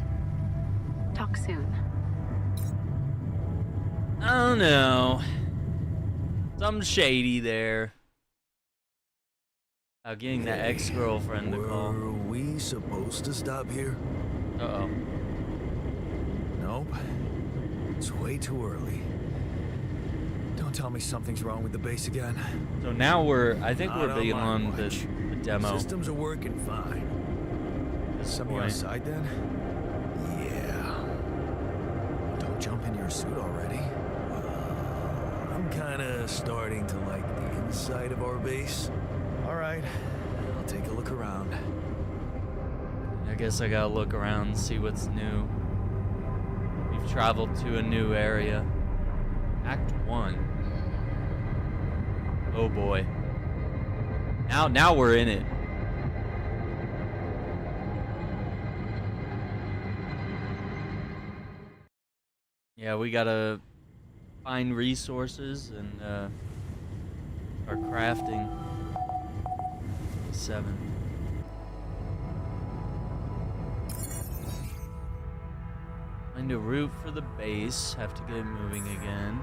talk soon. Oh no. Something shady there. Getting that ex-girlfriend to call. Were we supposed to stop here? Uh-oh. Nope. It's way too early. Don't tell me something's wrong with the base again. So now I think Not we're on my beyond the watch. demo. Systems are working fine. Something point. outside then? Yeah. Don't jump in your suit already. I'm kinda starting to like the inside of our base. Alright, I'll take a look around. I guess I gotta look around and see what's new. We've traveled to a new area. Act 1. Oh boy. Now we're in it. Yeah, we gotta find resources and start crafting. 7. Find a route for the base. Have to get it moving again.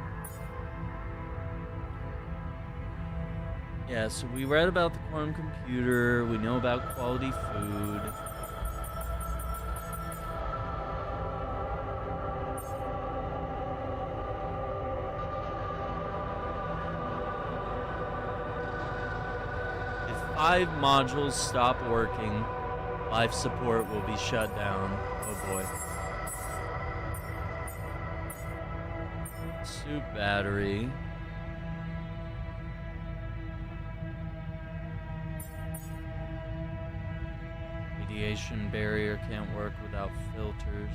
Yeah, so we read about the quantum computer. We know about quality food. If 5 modules stop working, life support will be shut down. Oh boy. Suit battery. Radiation barrier can't work without filters.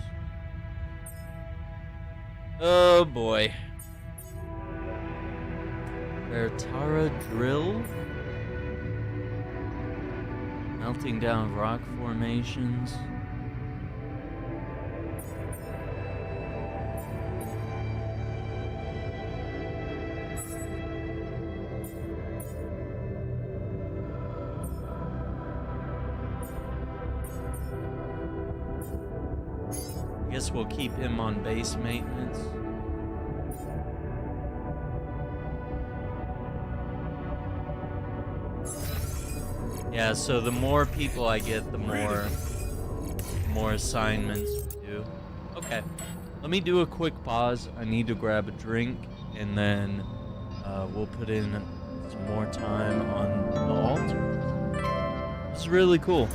Oh boy. Vertara drill? Melting down rock formations. I guess we'll keep him on base maintenance. Yeah, so the more people I get, the more assignments we do. Okay, let me do a quick pause. I need to grab a drink, and then we'll put in some more time on the altar. It's really cool.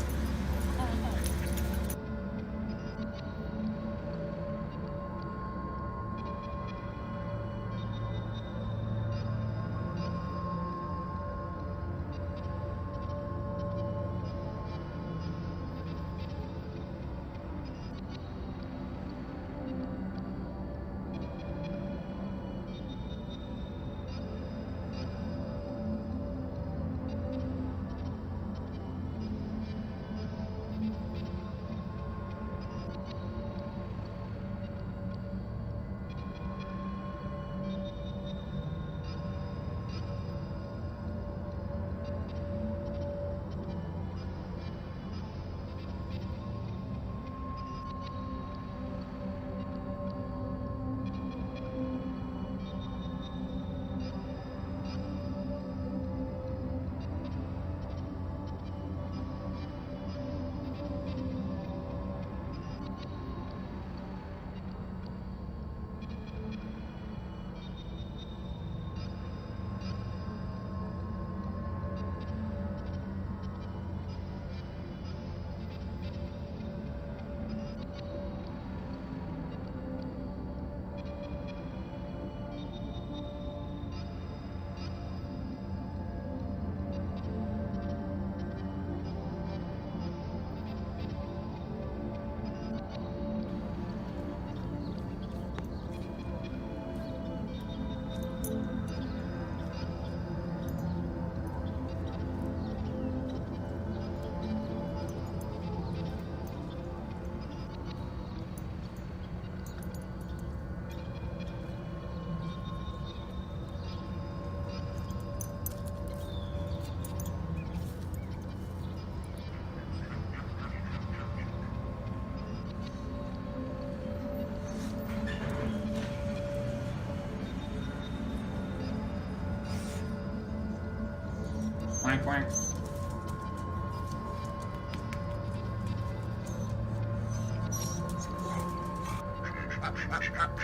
Quack, quack.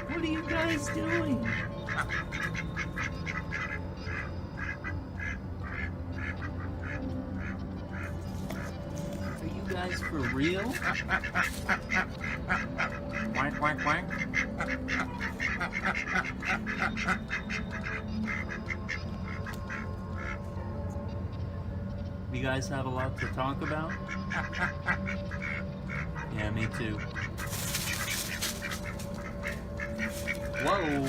What are you guys doing? Are you guys for real? Quack, quack, quack. You guys have a lot to talk about? Yeah, me too. Whoa!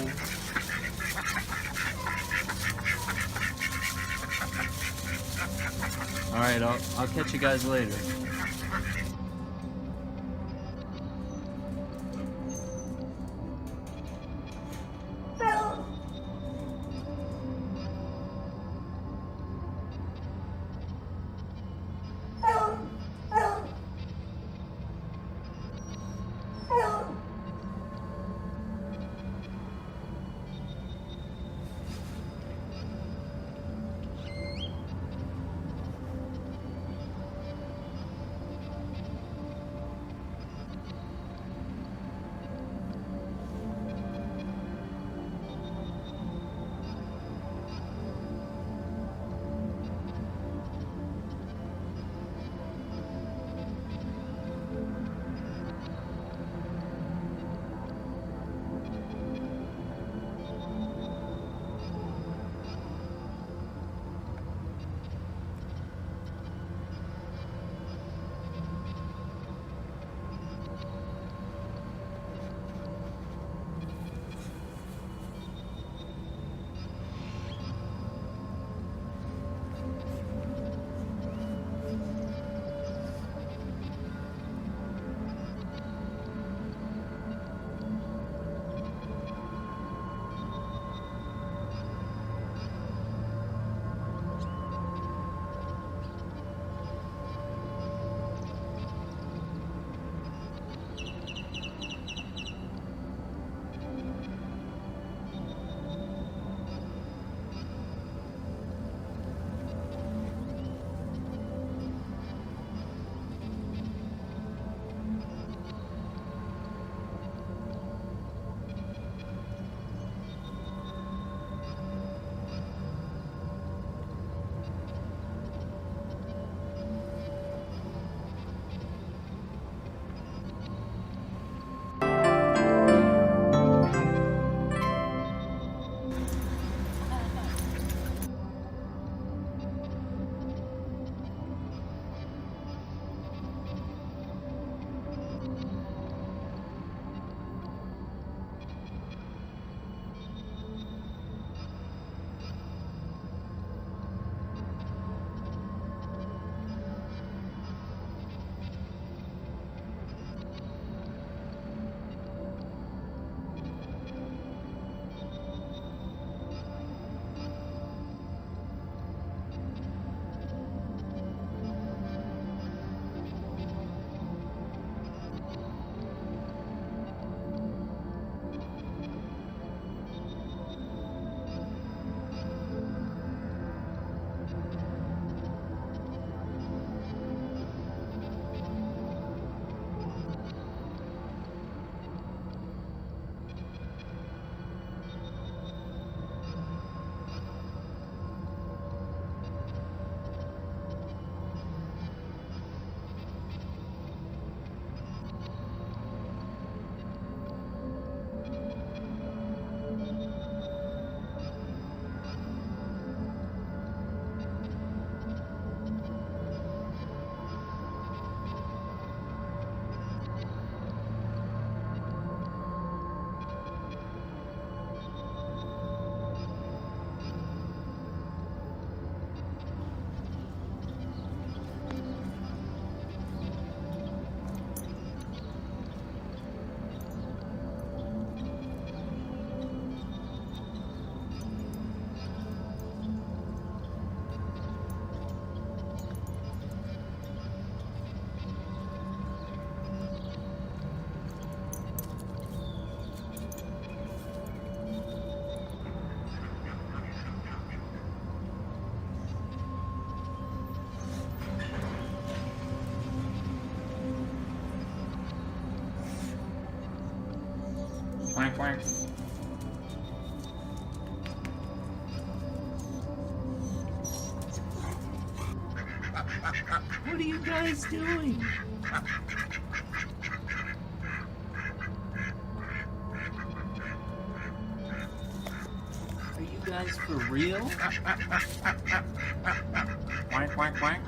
Alright, I'll catch you guys later. Quack, quack. What are you guys doing? Are you guys for real? Quack, quack, quack.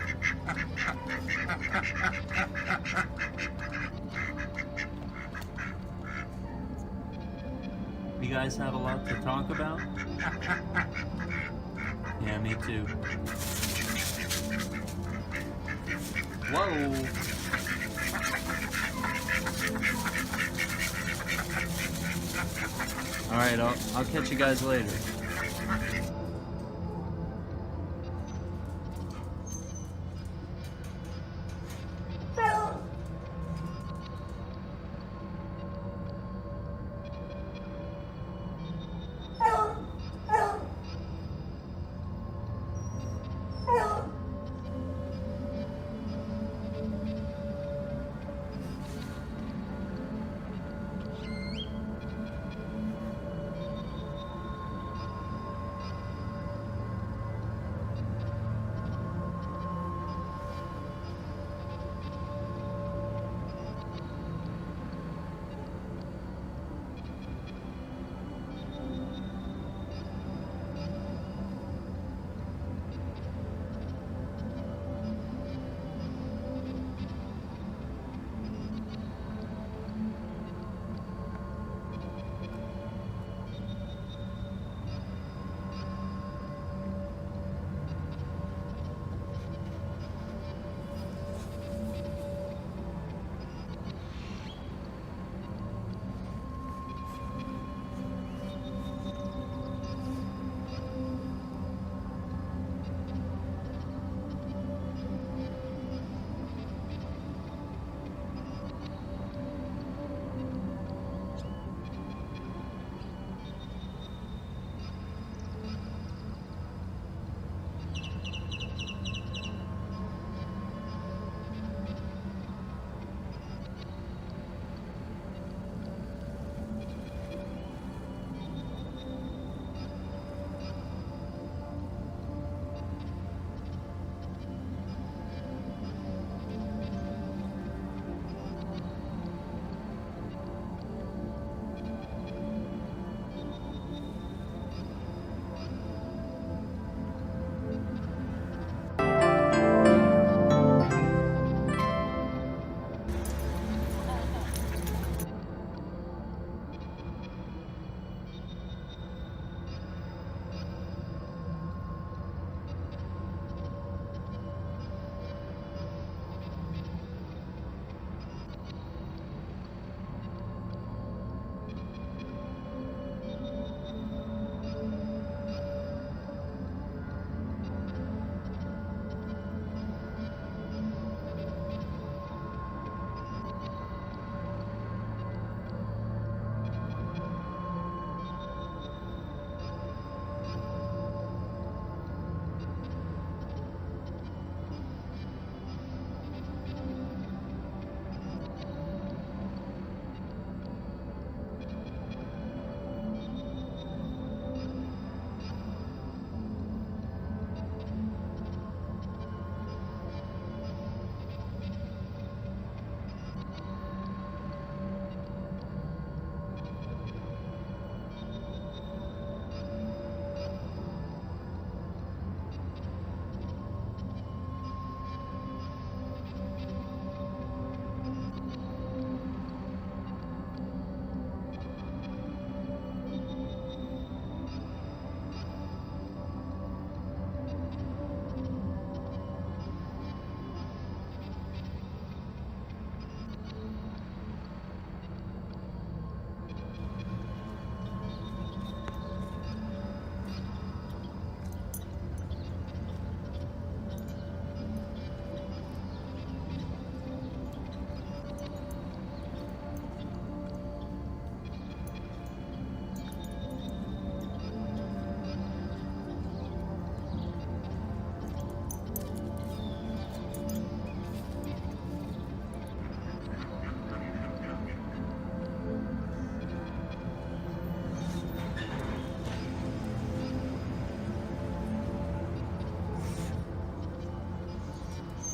You guys have a lot to talk about? Yeah, me too. Whoa! Alright, I'll catch you guys later.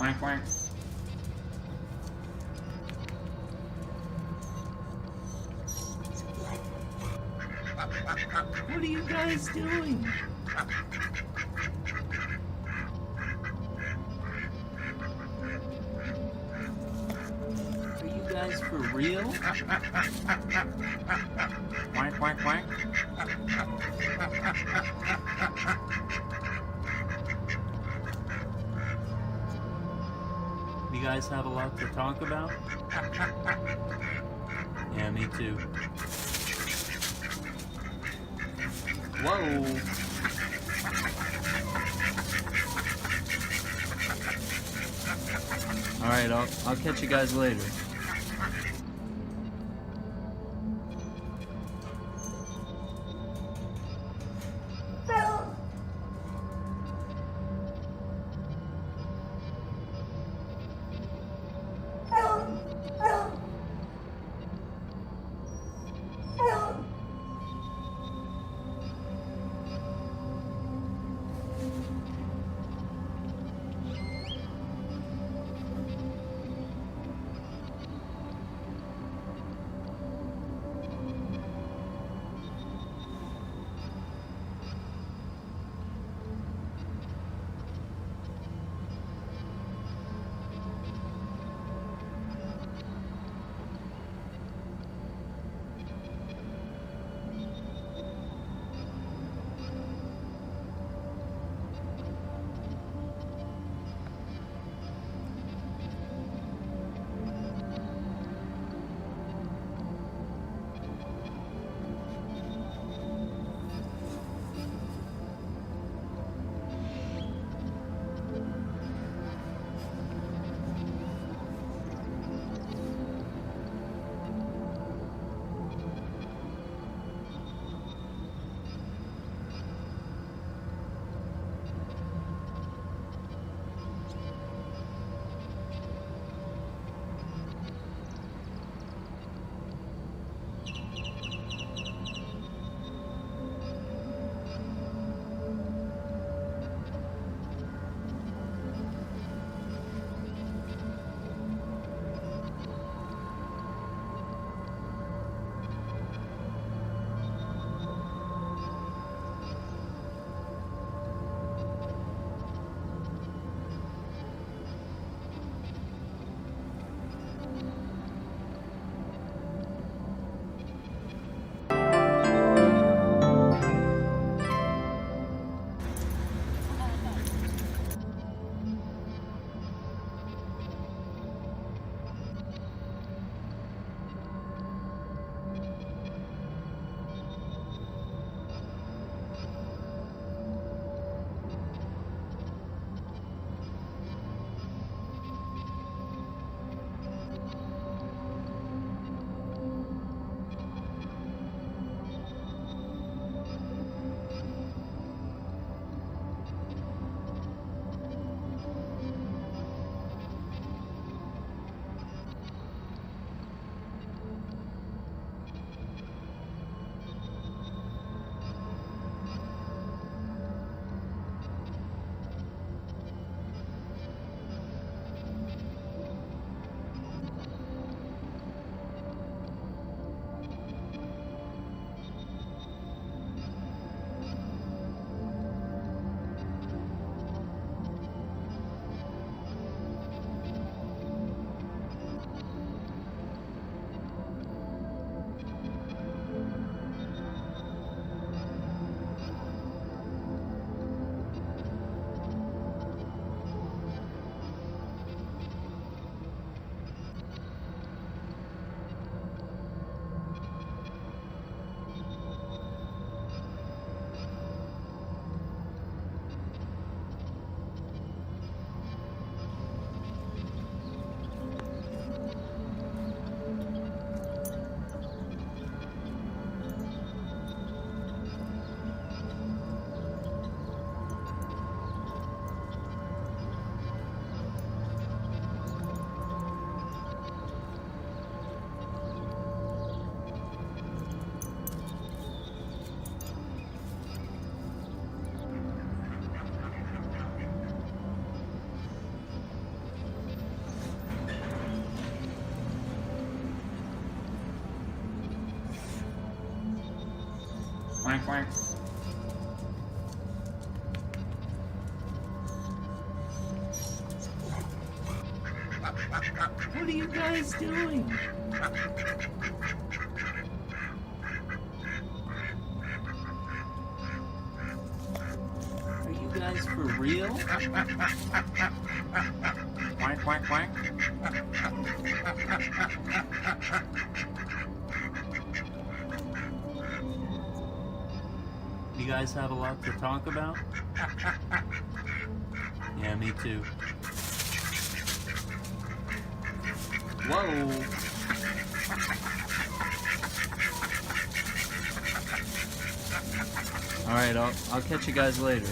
Quack, quack. What are you guys doing? Are you guys for real? Quack, quack, quack. You guys have a lot to talk about? Yeah, me too. Whoa! Alright, I'll catch you guys later. Quack, quack. What are you guys doing? Are you guys for real? Quack, quack, quack. You guys have a lot to talk about? Yeah, me too. Whoa! Alright, I'll catch you guys later.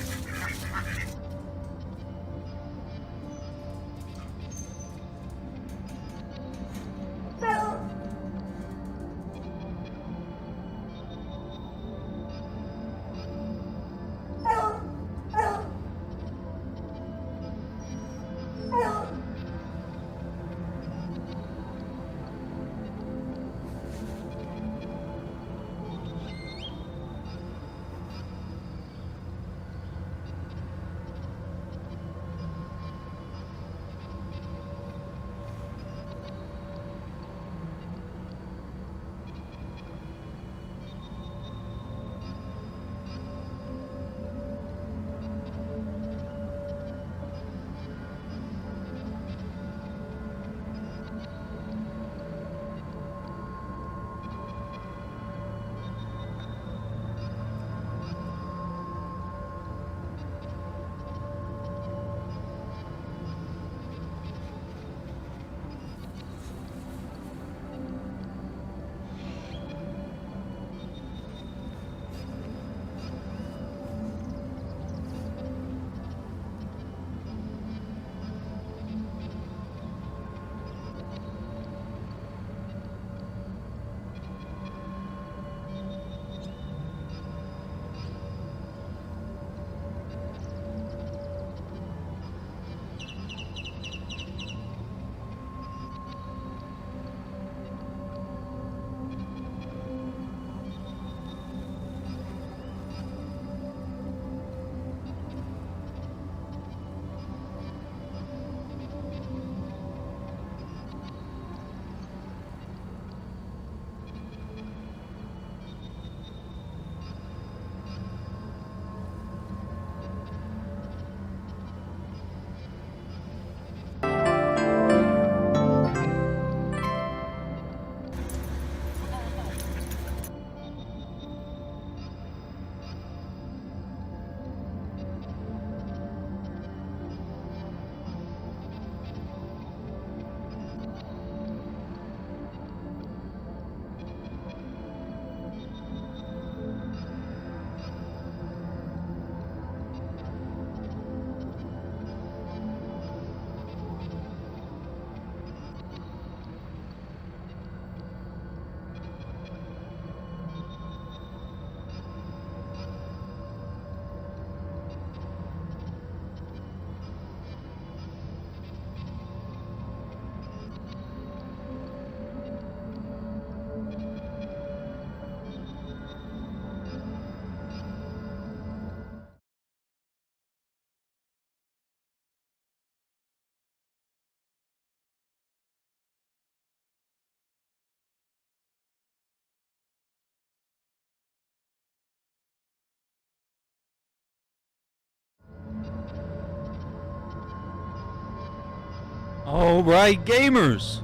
Alright, gamers!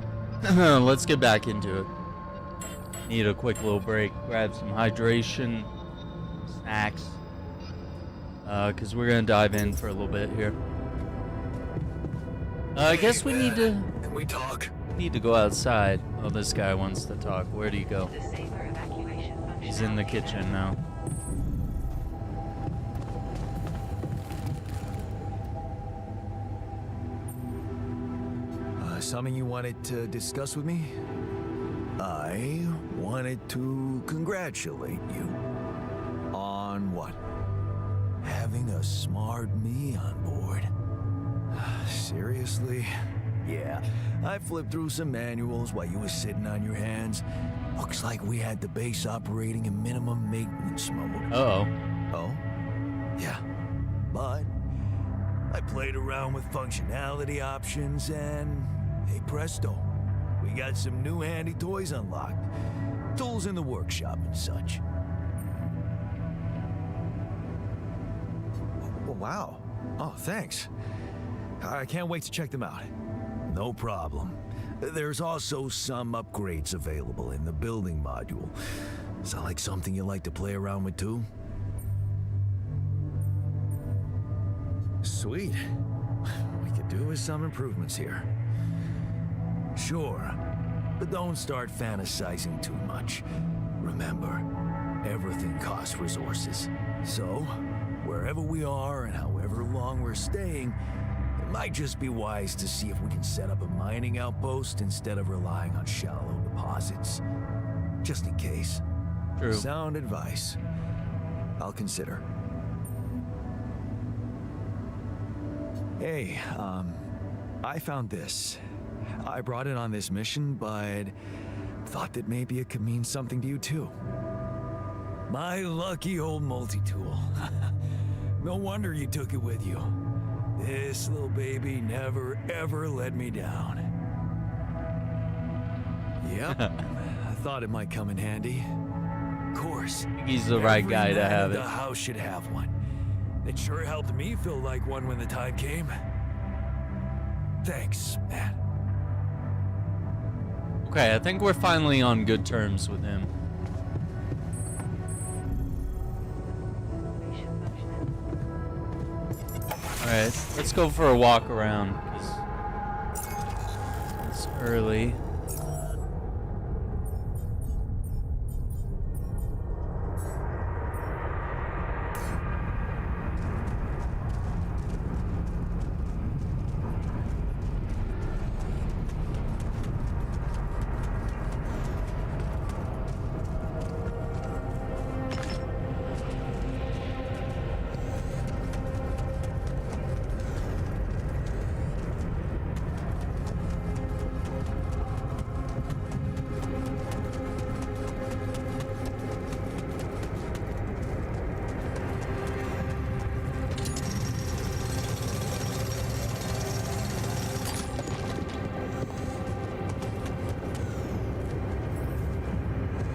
Let's get back into it. Need a quick little break, grab some hydration, snacks, because we're gonna dive in for a little bit here. I guess we need to... Can we talk? Need to go outside. Oh, this guy wants to talk. Where do you go? He's in the kitchen now. Something you wanted to discuss with me? I wanted to congratulate you. On what? Having a smart me on board. Seriously? Yeah, I flipped through some manuals while you were sitting on your hands. Looks like we had the base operating in minimum maintenance mode. Uh-oh. Oh? Yeah. But I played around with functionality options and, hey presto, we got some new handy toys unlocked. Tools in the workshop and such. Oh, wow. Oh, thanks. I can't wait to check them out. No problem. There's also some upgrades available in the building module. Sound like something you like to play around with too? Sweet. We could do with some improvements here. Sure, but don't start fantasizing too much. Remember, everything costs resources. So, wherever we are and however long we're staying, it might just be wise to see if we can set up a mining outpost instead of relying on shallow deposits. Just in case. True. Sound advice. I'll consider. Hey, I found this. I brought it on this mission, but thought that maybe it could mean something to you too. My lucky old multi-tool. No wonder you took it with you. This little baby never ever let me down. Yep, I thought it might come in handy. Of course. He's the right every guy to man have in it. The house should have one. It sure helped me feel like one when the time came. Thanks, man. Okay, I think we're finally on good terms with him. Alright, let's go for a walk around, 'cause it's early.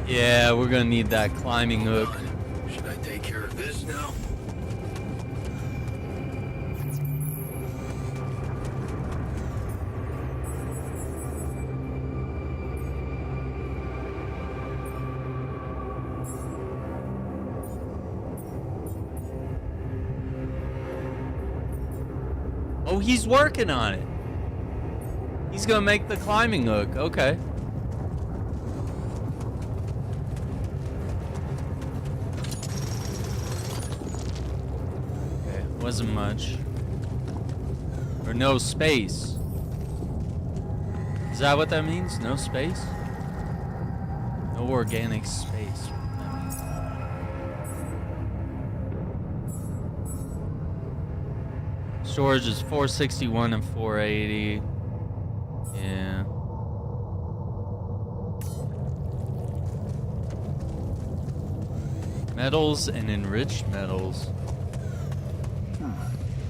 Yeah, we're gonna need that climbing hook. Should I take care of this now? Oh, he's working on it. He's gonna make the climbing hook. Okay. Okay, wasn't much. Or no space. Is that what that means? No space? No organic space. That means. Storage is 461 and 480. Yeah. Metals and enriched metals.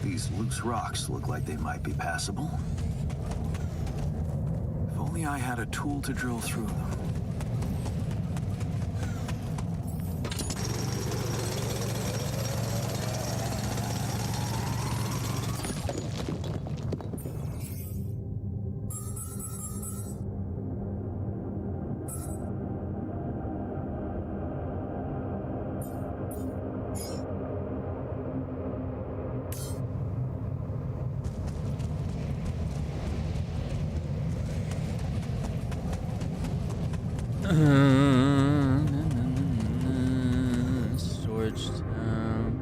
These loose rocks look like they might be passable. If only I had a tool to drill through them. Storage town.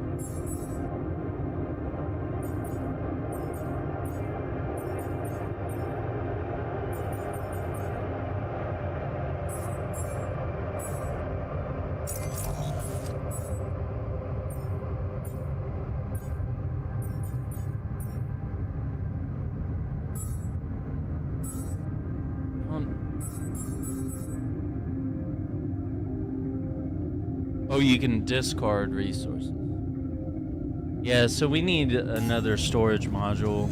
Oh, you can discard resources. Yeah, so we need another storage module.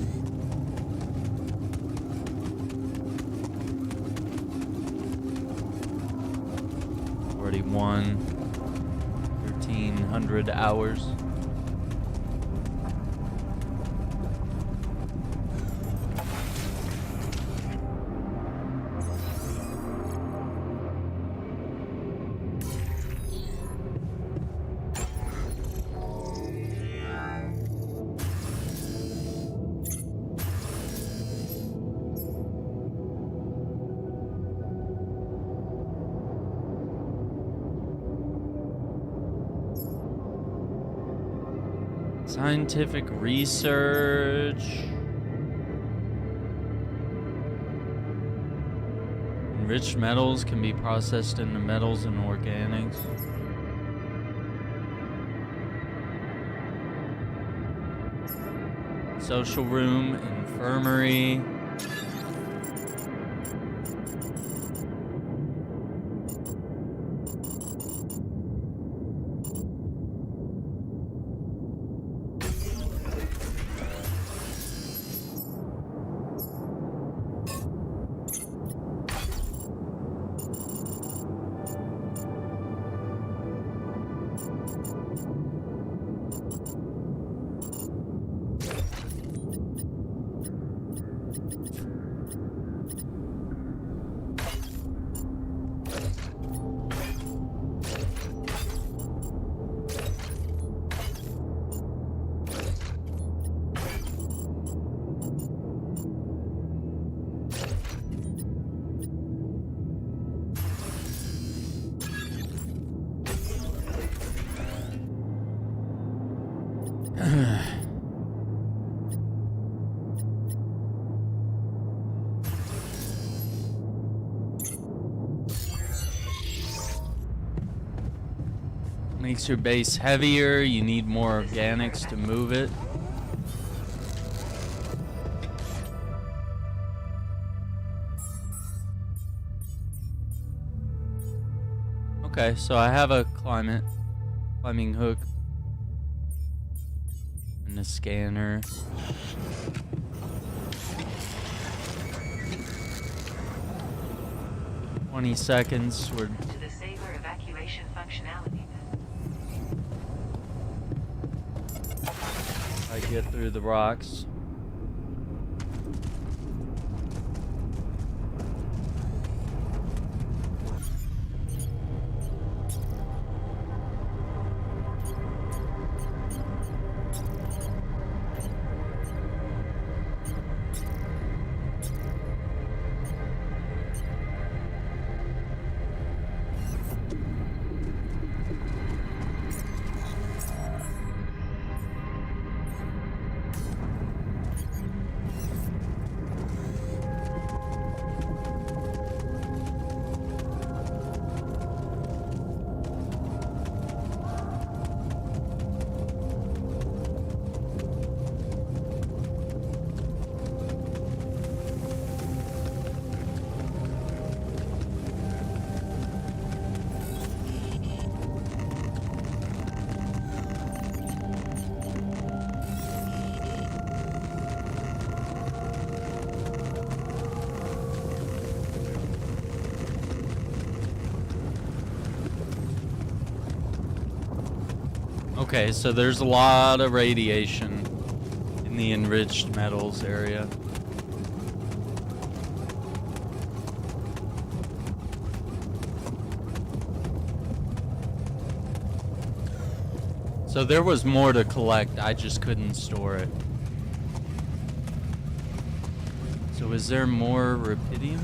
Already 1,300 hours. Scientific research. Enriched metals can be processed into metals and organics. Social room, infirmary. Makes your base heavier, you need more organics to move it. Okay, so I have a climbing hook and a scanner. "20 seconds, we're To the safer evacuation functionality. I get through the rocks. Okay, so there's a lot of radiation in the enriched metals area. So there was more to collect, I just couldn't store it. So is there more rubidium?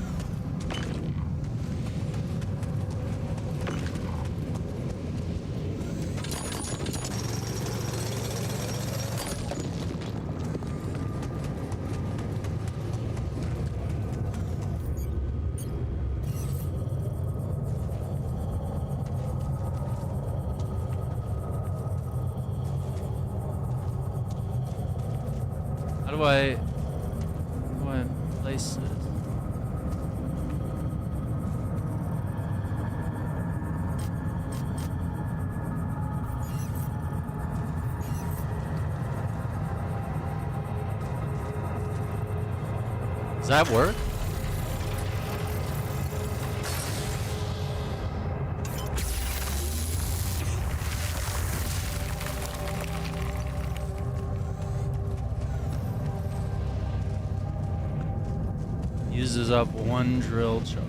How do I place this? Does that work? Uses up 1 drill charge.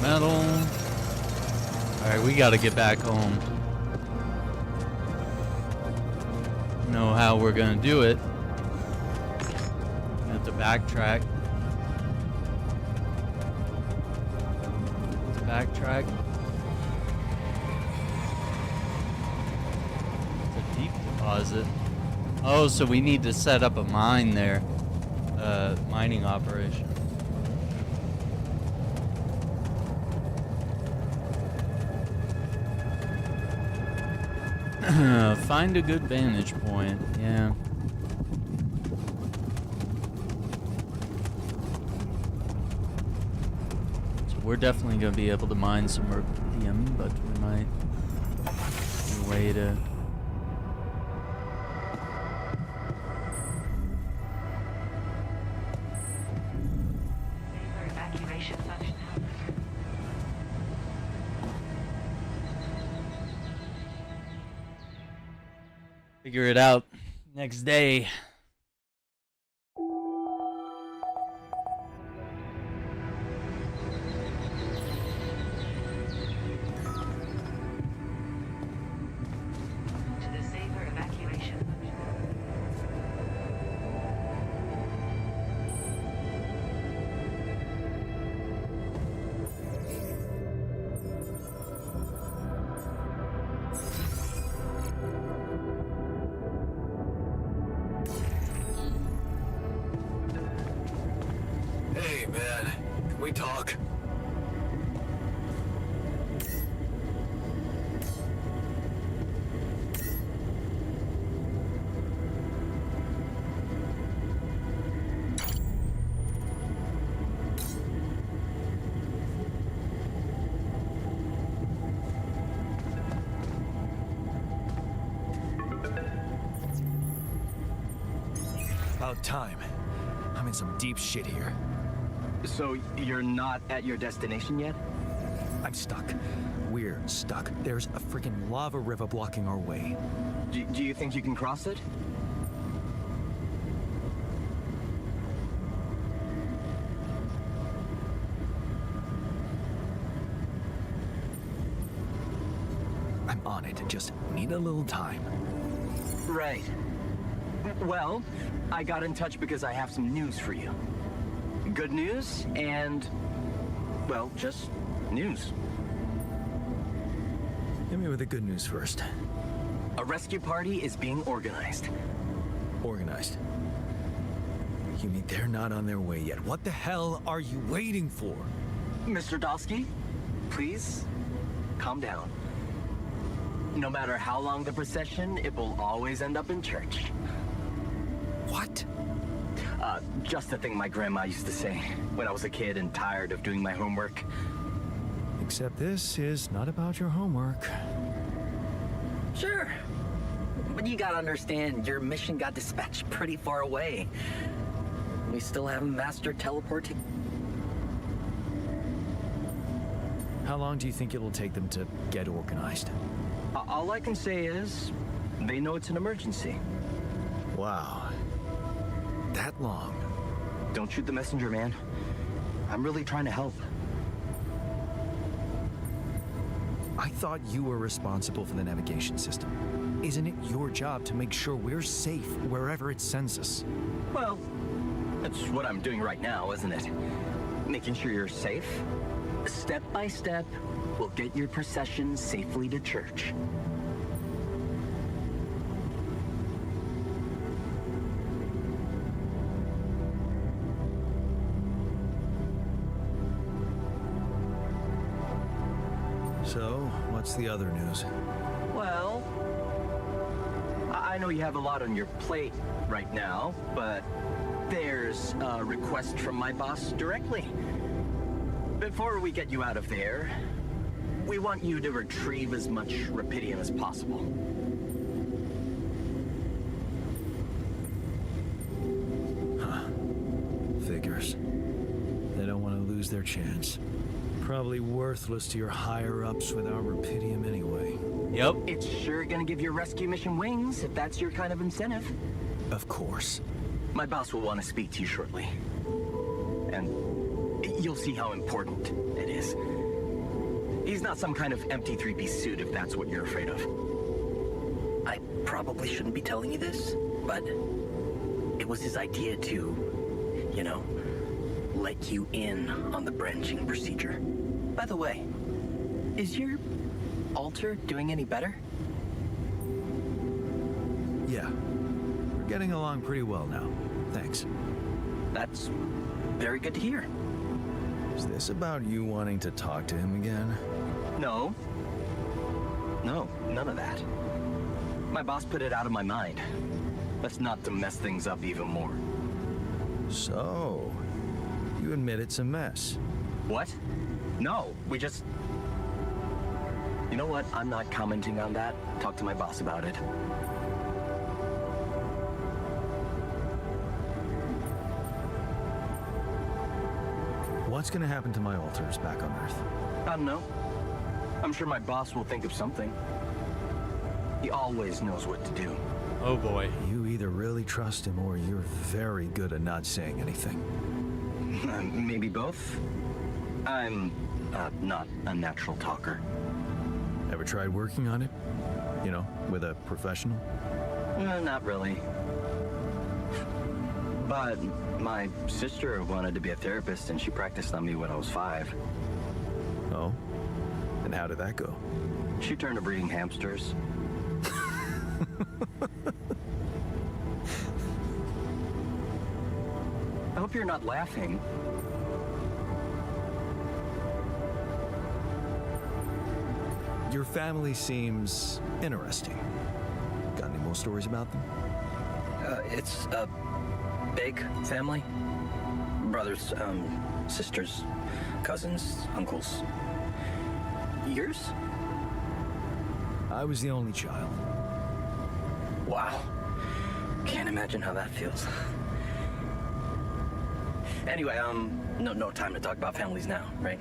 Metal. Alright, we gotta get back home. Know how we're gonna do it. We have to backtrack. Backtrack. It's a deep deposit. Oh, so we need to set up a mine there. Mining operation. Find a good vantage point. Yeah. So we're definitely gonna be able to mine some rubidium, but we might need a way to. Safer evacuation functionality. Figure it out next day. To the safer evacuation functionality. Hey, man. Can we talk? About time. I'm in some deep shit here. So you're not at your destination yet? I'm stuck. We're stuck. There's a freaking lava river blocking our way. Do you think you can cross it? I'm on it. Just need a little time. Right. Well, I got in touch because I have some news for you. Good news and, well, just news. Hit me with the good news first. A rescue party is being organized. Organized. You mean they're not on their way yet? What the hell are you waiting for? Mr. Dolski, please calm down. No matter how long the procession, it will always end up in church. What? Just a thing my grandma used to say when I was a kid and tired of doing my homework. Except this is not about your homework. Sure. But you gotta understand, your mission got dispatched pretty far away. We still haven't mastered teleporting. How long do you think it'll take them to get organized? All I can say is, they know it's an emergency. Wow. That long? Don't shoot the messenger, man. I'm really trying to help. I thought you were responsible for the navigation system. Isn't it your job to make sure we're safe wherever it sends us? Well, that's what I'm doing right now, isn't it? Making sure you're safe. Step by step, we'll get your procession safely to church. So, what's the other news? Well, I know you have a lot on your plate right now, but there's a request from my boss directly. Before we get you out of there, we want you to retrieve as much rupidium as possible. Figures. They don't want to lose their chance. Probably worthless to your higher-ups without rupidium anyway. Yep. It's sure gonna give your rescue mission wings, if that's your kind of incentive. Of course. My boss will want to speak to you shortly. And you'll see how important it is. He's not some kind of empty three-piece suit, if that's what you're afraid of. I probably shouldn't be telling you this, but it was his idea to, you know, let you in on the branching procedure. By the way, is your altar doing any better? Yeah. We're getting along pretty well now. Thanks. That's very good to hear. Is this about you wanting to talk to him again? No. No, none of that. My boss put it out of my mind. That's not to mess things up even more. So, you admit it's a mess. What? No, we just... You know what? I'm not commenting on that. Talk to my boss about it. What's gonna happen to my altars back on Earth? I don't know. I'm sure my boss will think of something. He always knows what to do. Oh boy. You either really trust him or you're very good at not saying anything. Maybe both. I'm not a natural talker. Ever tried working on it? You know, with a professional? Not really. But my sister wanted to be a therapist and she practiced on me when I was 5. Oh? And how did that go? She turned to breeding hamsters. I hope you're not laughing. Your family seems interesting. Got any more stories about them? It's a big family. Brothers, sisters, cousins, uncles. Yours? I was the only child. Wow. Can't imagine how that feels. Anyway, no time to talk about families now, right?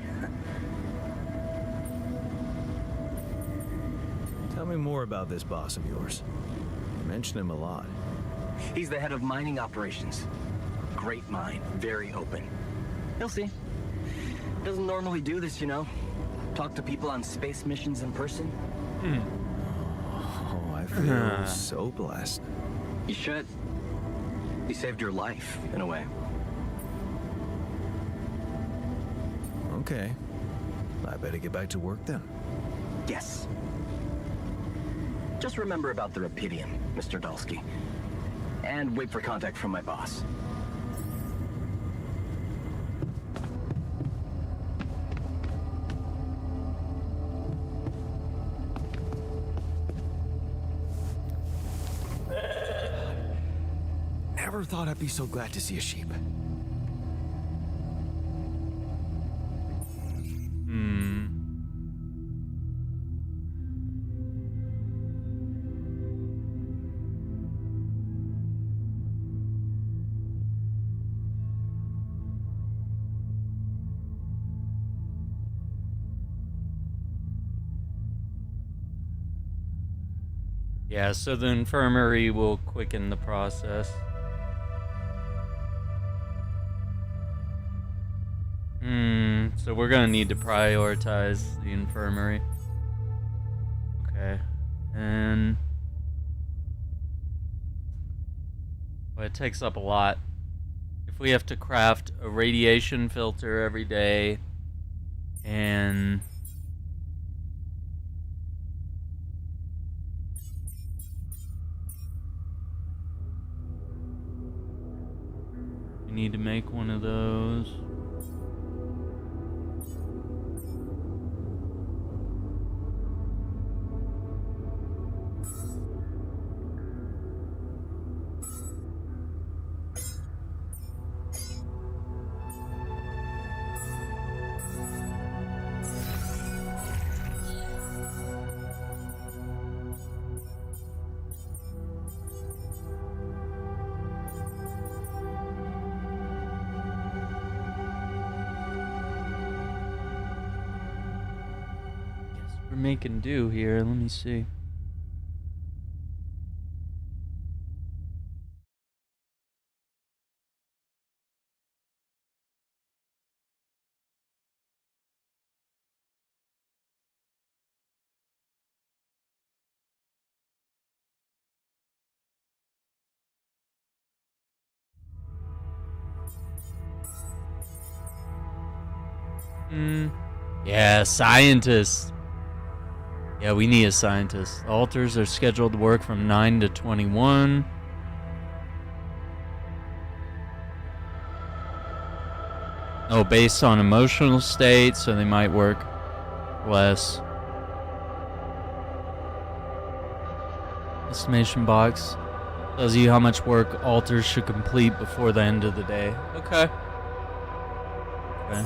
Tell me more about this boss of yours. You mention him a lot. He's the head of mining operations. Great mind, very open. You'll see. Doesn't normally do this, you know. Talk to people on space missions in person. Oh, I feel so blessed. You should. He saved your life, in a way. Okay. I better get back to work then. Yes. Just remember about the rupidium, Mr. Dolski. And wait for contact from my boss. Never thought I'd be so glad to see a sheep. Yeah, so the infirmary will quicken the process. So we're gonna need to prioritize the infirmary. Okay. And well, it takes up a lot. If we have to craft a radiation filter every day and we need to make one of those. We're making do here. Let me see. Yeah, scientists. Yeah, we need a scientist. Altars are scheduled to work from 9 to 21. Oh, based on emotional state, so they might work less. Estimation box tells you how much work altars should complete before the end of the day. Okay. Okay.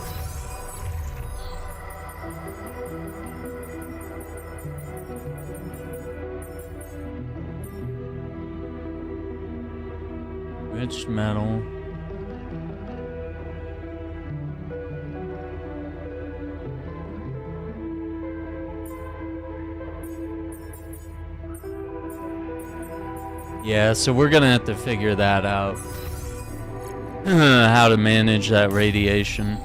Rich metal. Yeah, so we're gonna have to figure that out. How to manage that radiation.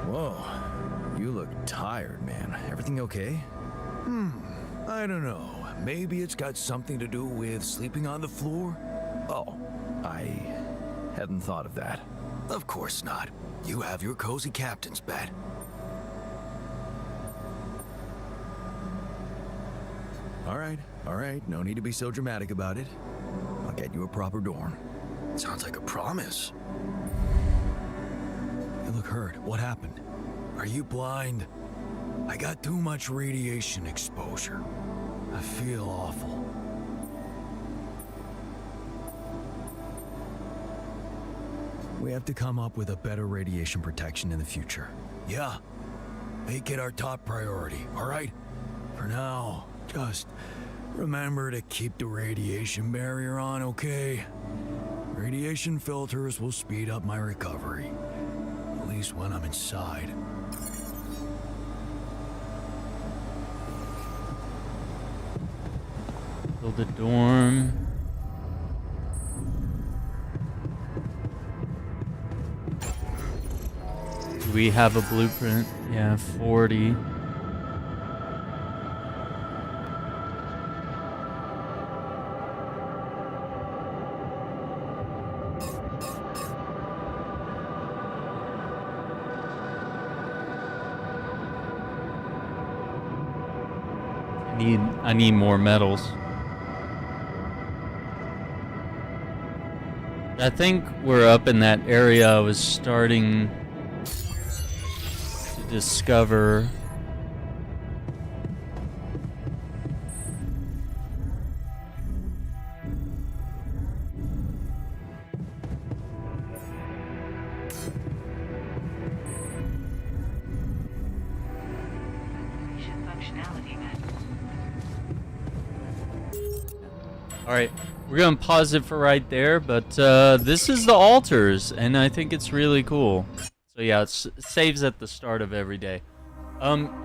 Whoa, you look tired, man. Everything okay? I don't know. Maybe it's got something to do with sleeping on the floor? Oh, I hadn't thought of that. Of course not. You have your cozy captain's bed. All right. No need to be so dramatic about it. I'll get you a proper dorm. Sounds like a promise. You look hurt. What happened? Are you blind? I got too much radiation exposure. I feel awful. We have to come up with a better radiation protection in the future. Yeah. Make it our top priority, all right? For now, just remember to keep the radiation barrier on, okay? Radiation filters will speed up my recovery. At least when I'm inside. Build a dorm. Do we have a blueprint? Yeah, 40. I need more metals. I think we're up in that area I was starting to discover. Mission functionality met. Alright, we're gonna pause it for right there, but this is the altars, and I think it's really cool. So yeah, it saves at the start of every day.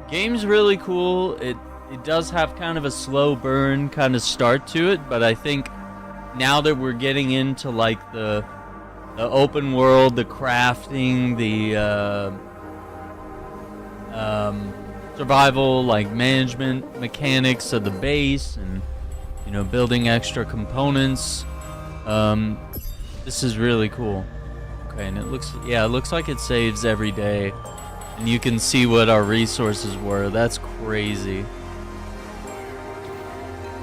Game's really cool. It does have kind of a slow burn kind of start to it, but I think now that we're getting into like the open world, the crafting, the survival, like management mechanics of the base, and you know, building extra components. This is really cool. Okay, and it looks like it saves every day, and you can see what our resources were. That's crazy.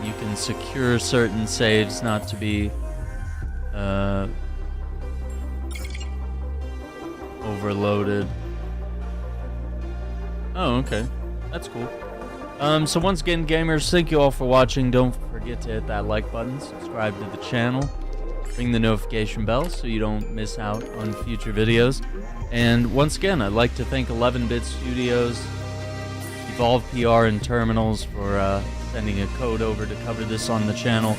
You can secure certain saves not to be overloaded. Oh, okay. That's cool. So once again, gamers, thank you all for watching. Don't forget to hit that like button, subscribe to the channel, ring the notification bell so you don't miss out on future videos. And once again, I'd like to thank 11-Bit Studios, Evolve PR, and Terminals for sending a code over to cover this on the channel.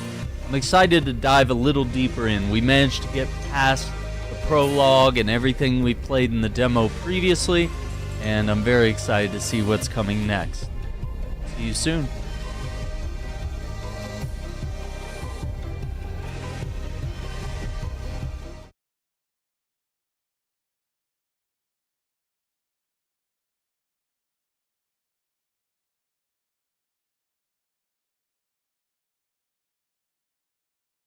I'm excited to dive a little deeper in. We managed to get past the prologue and everything we played in the demo previously, and I'm very excited to see what's coming next. See you soon.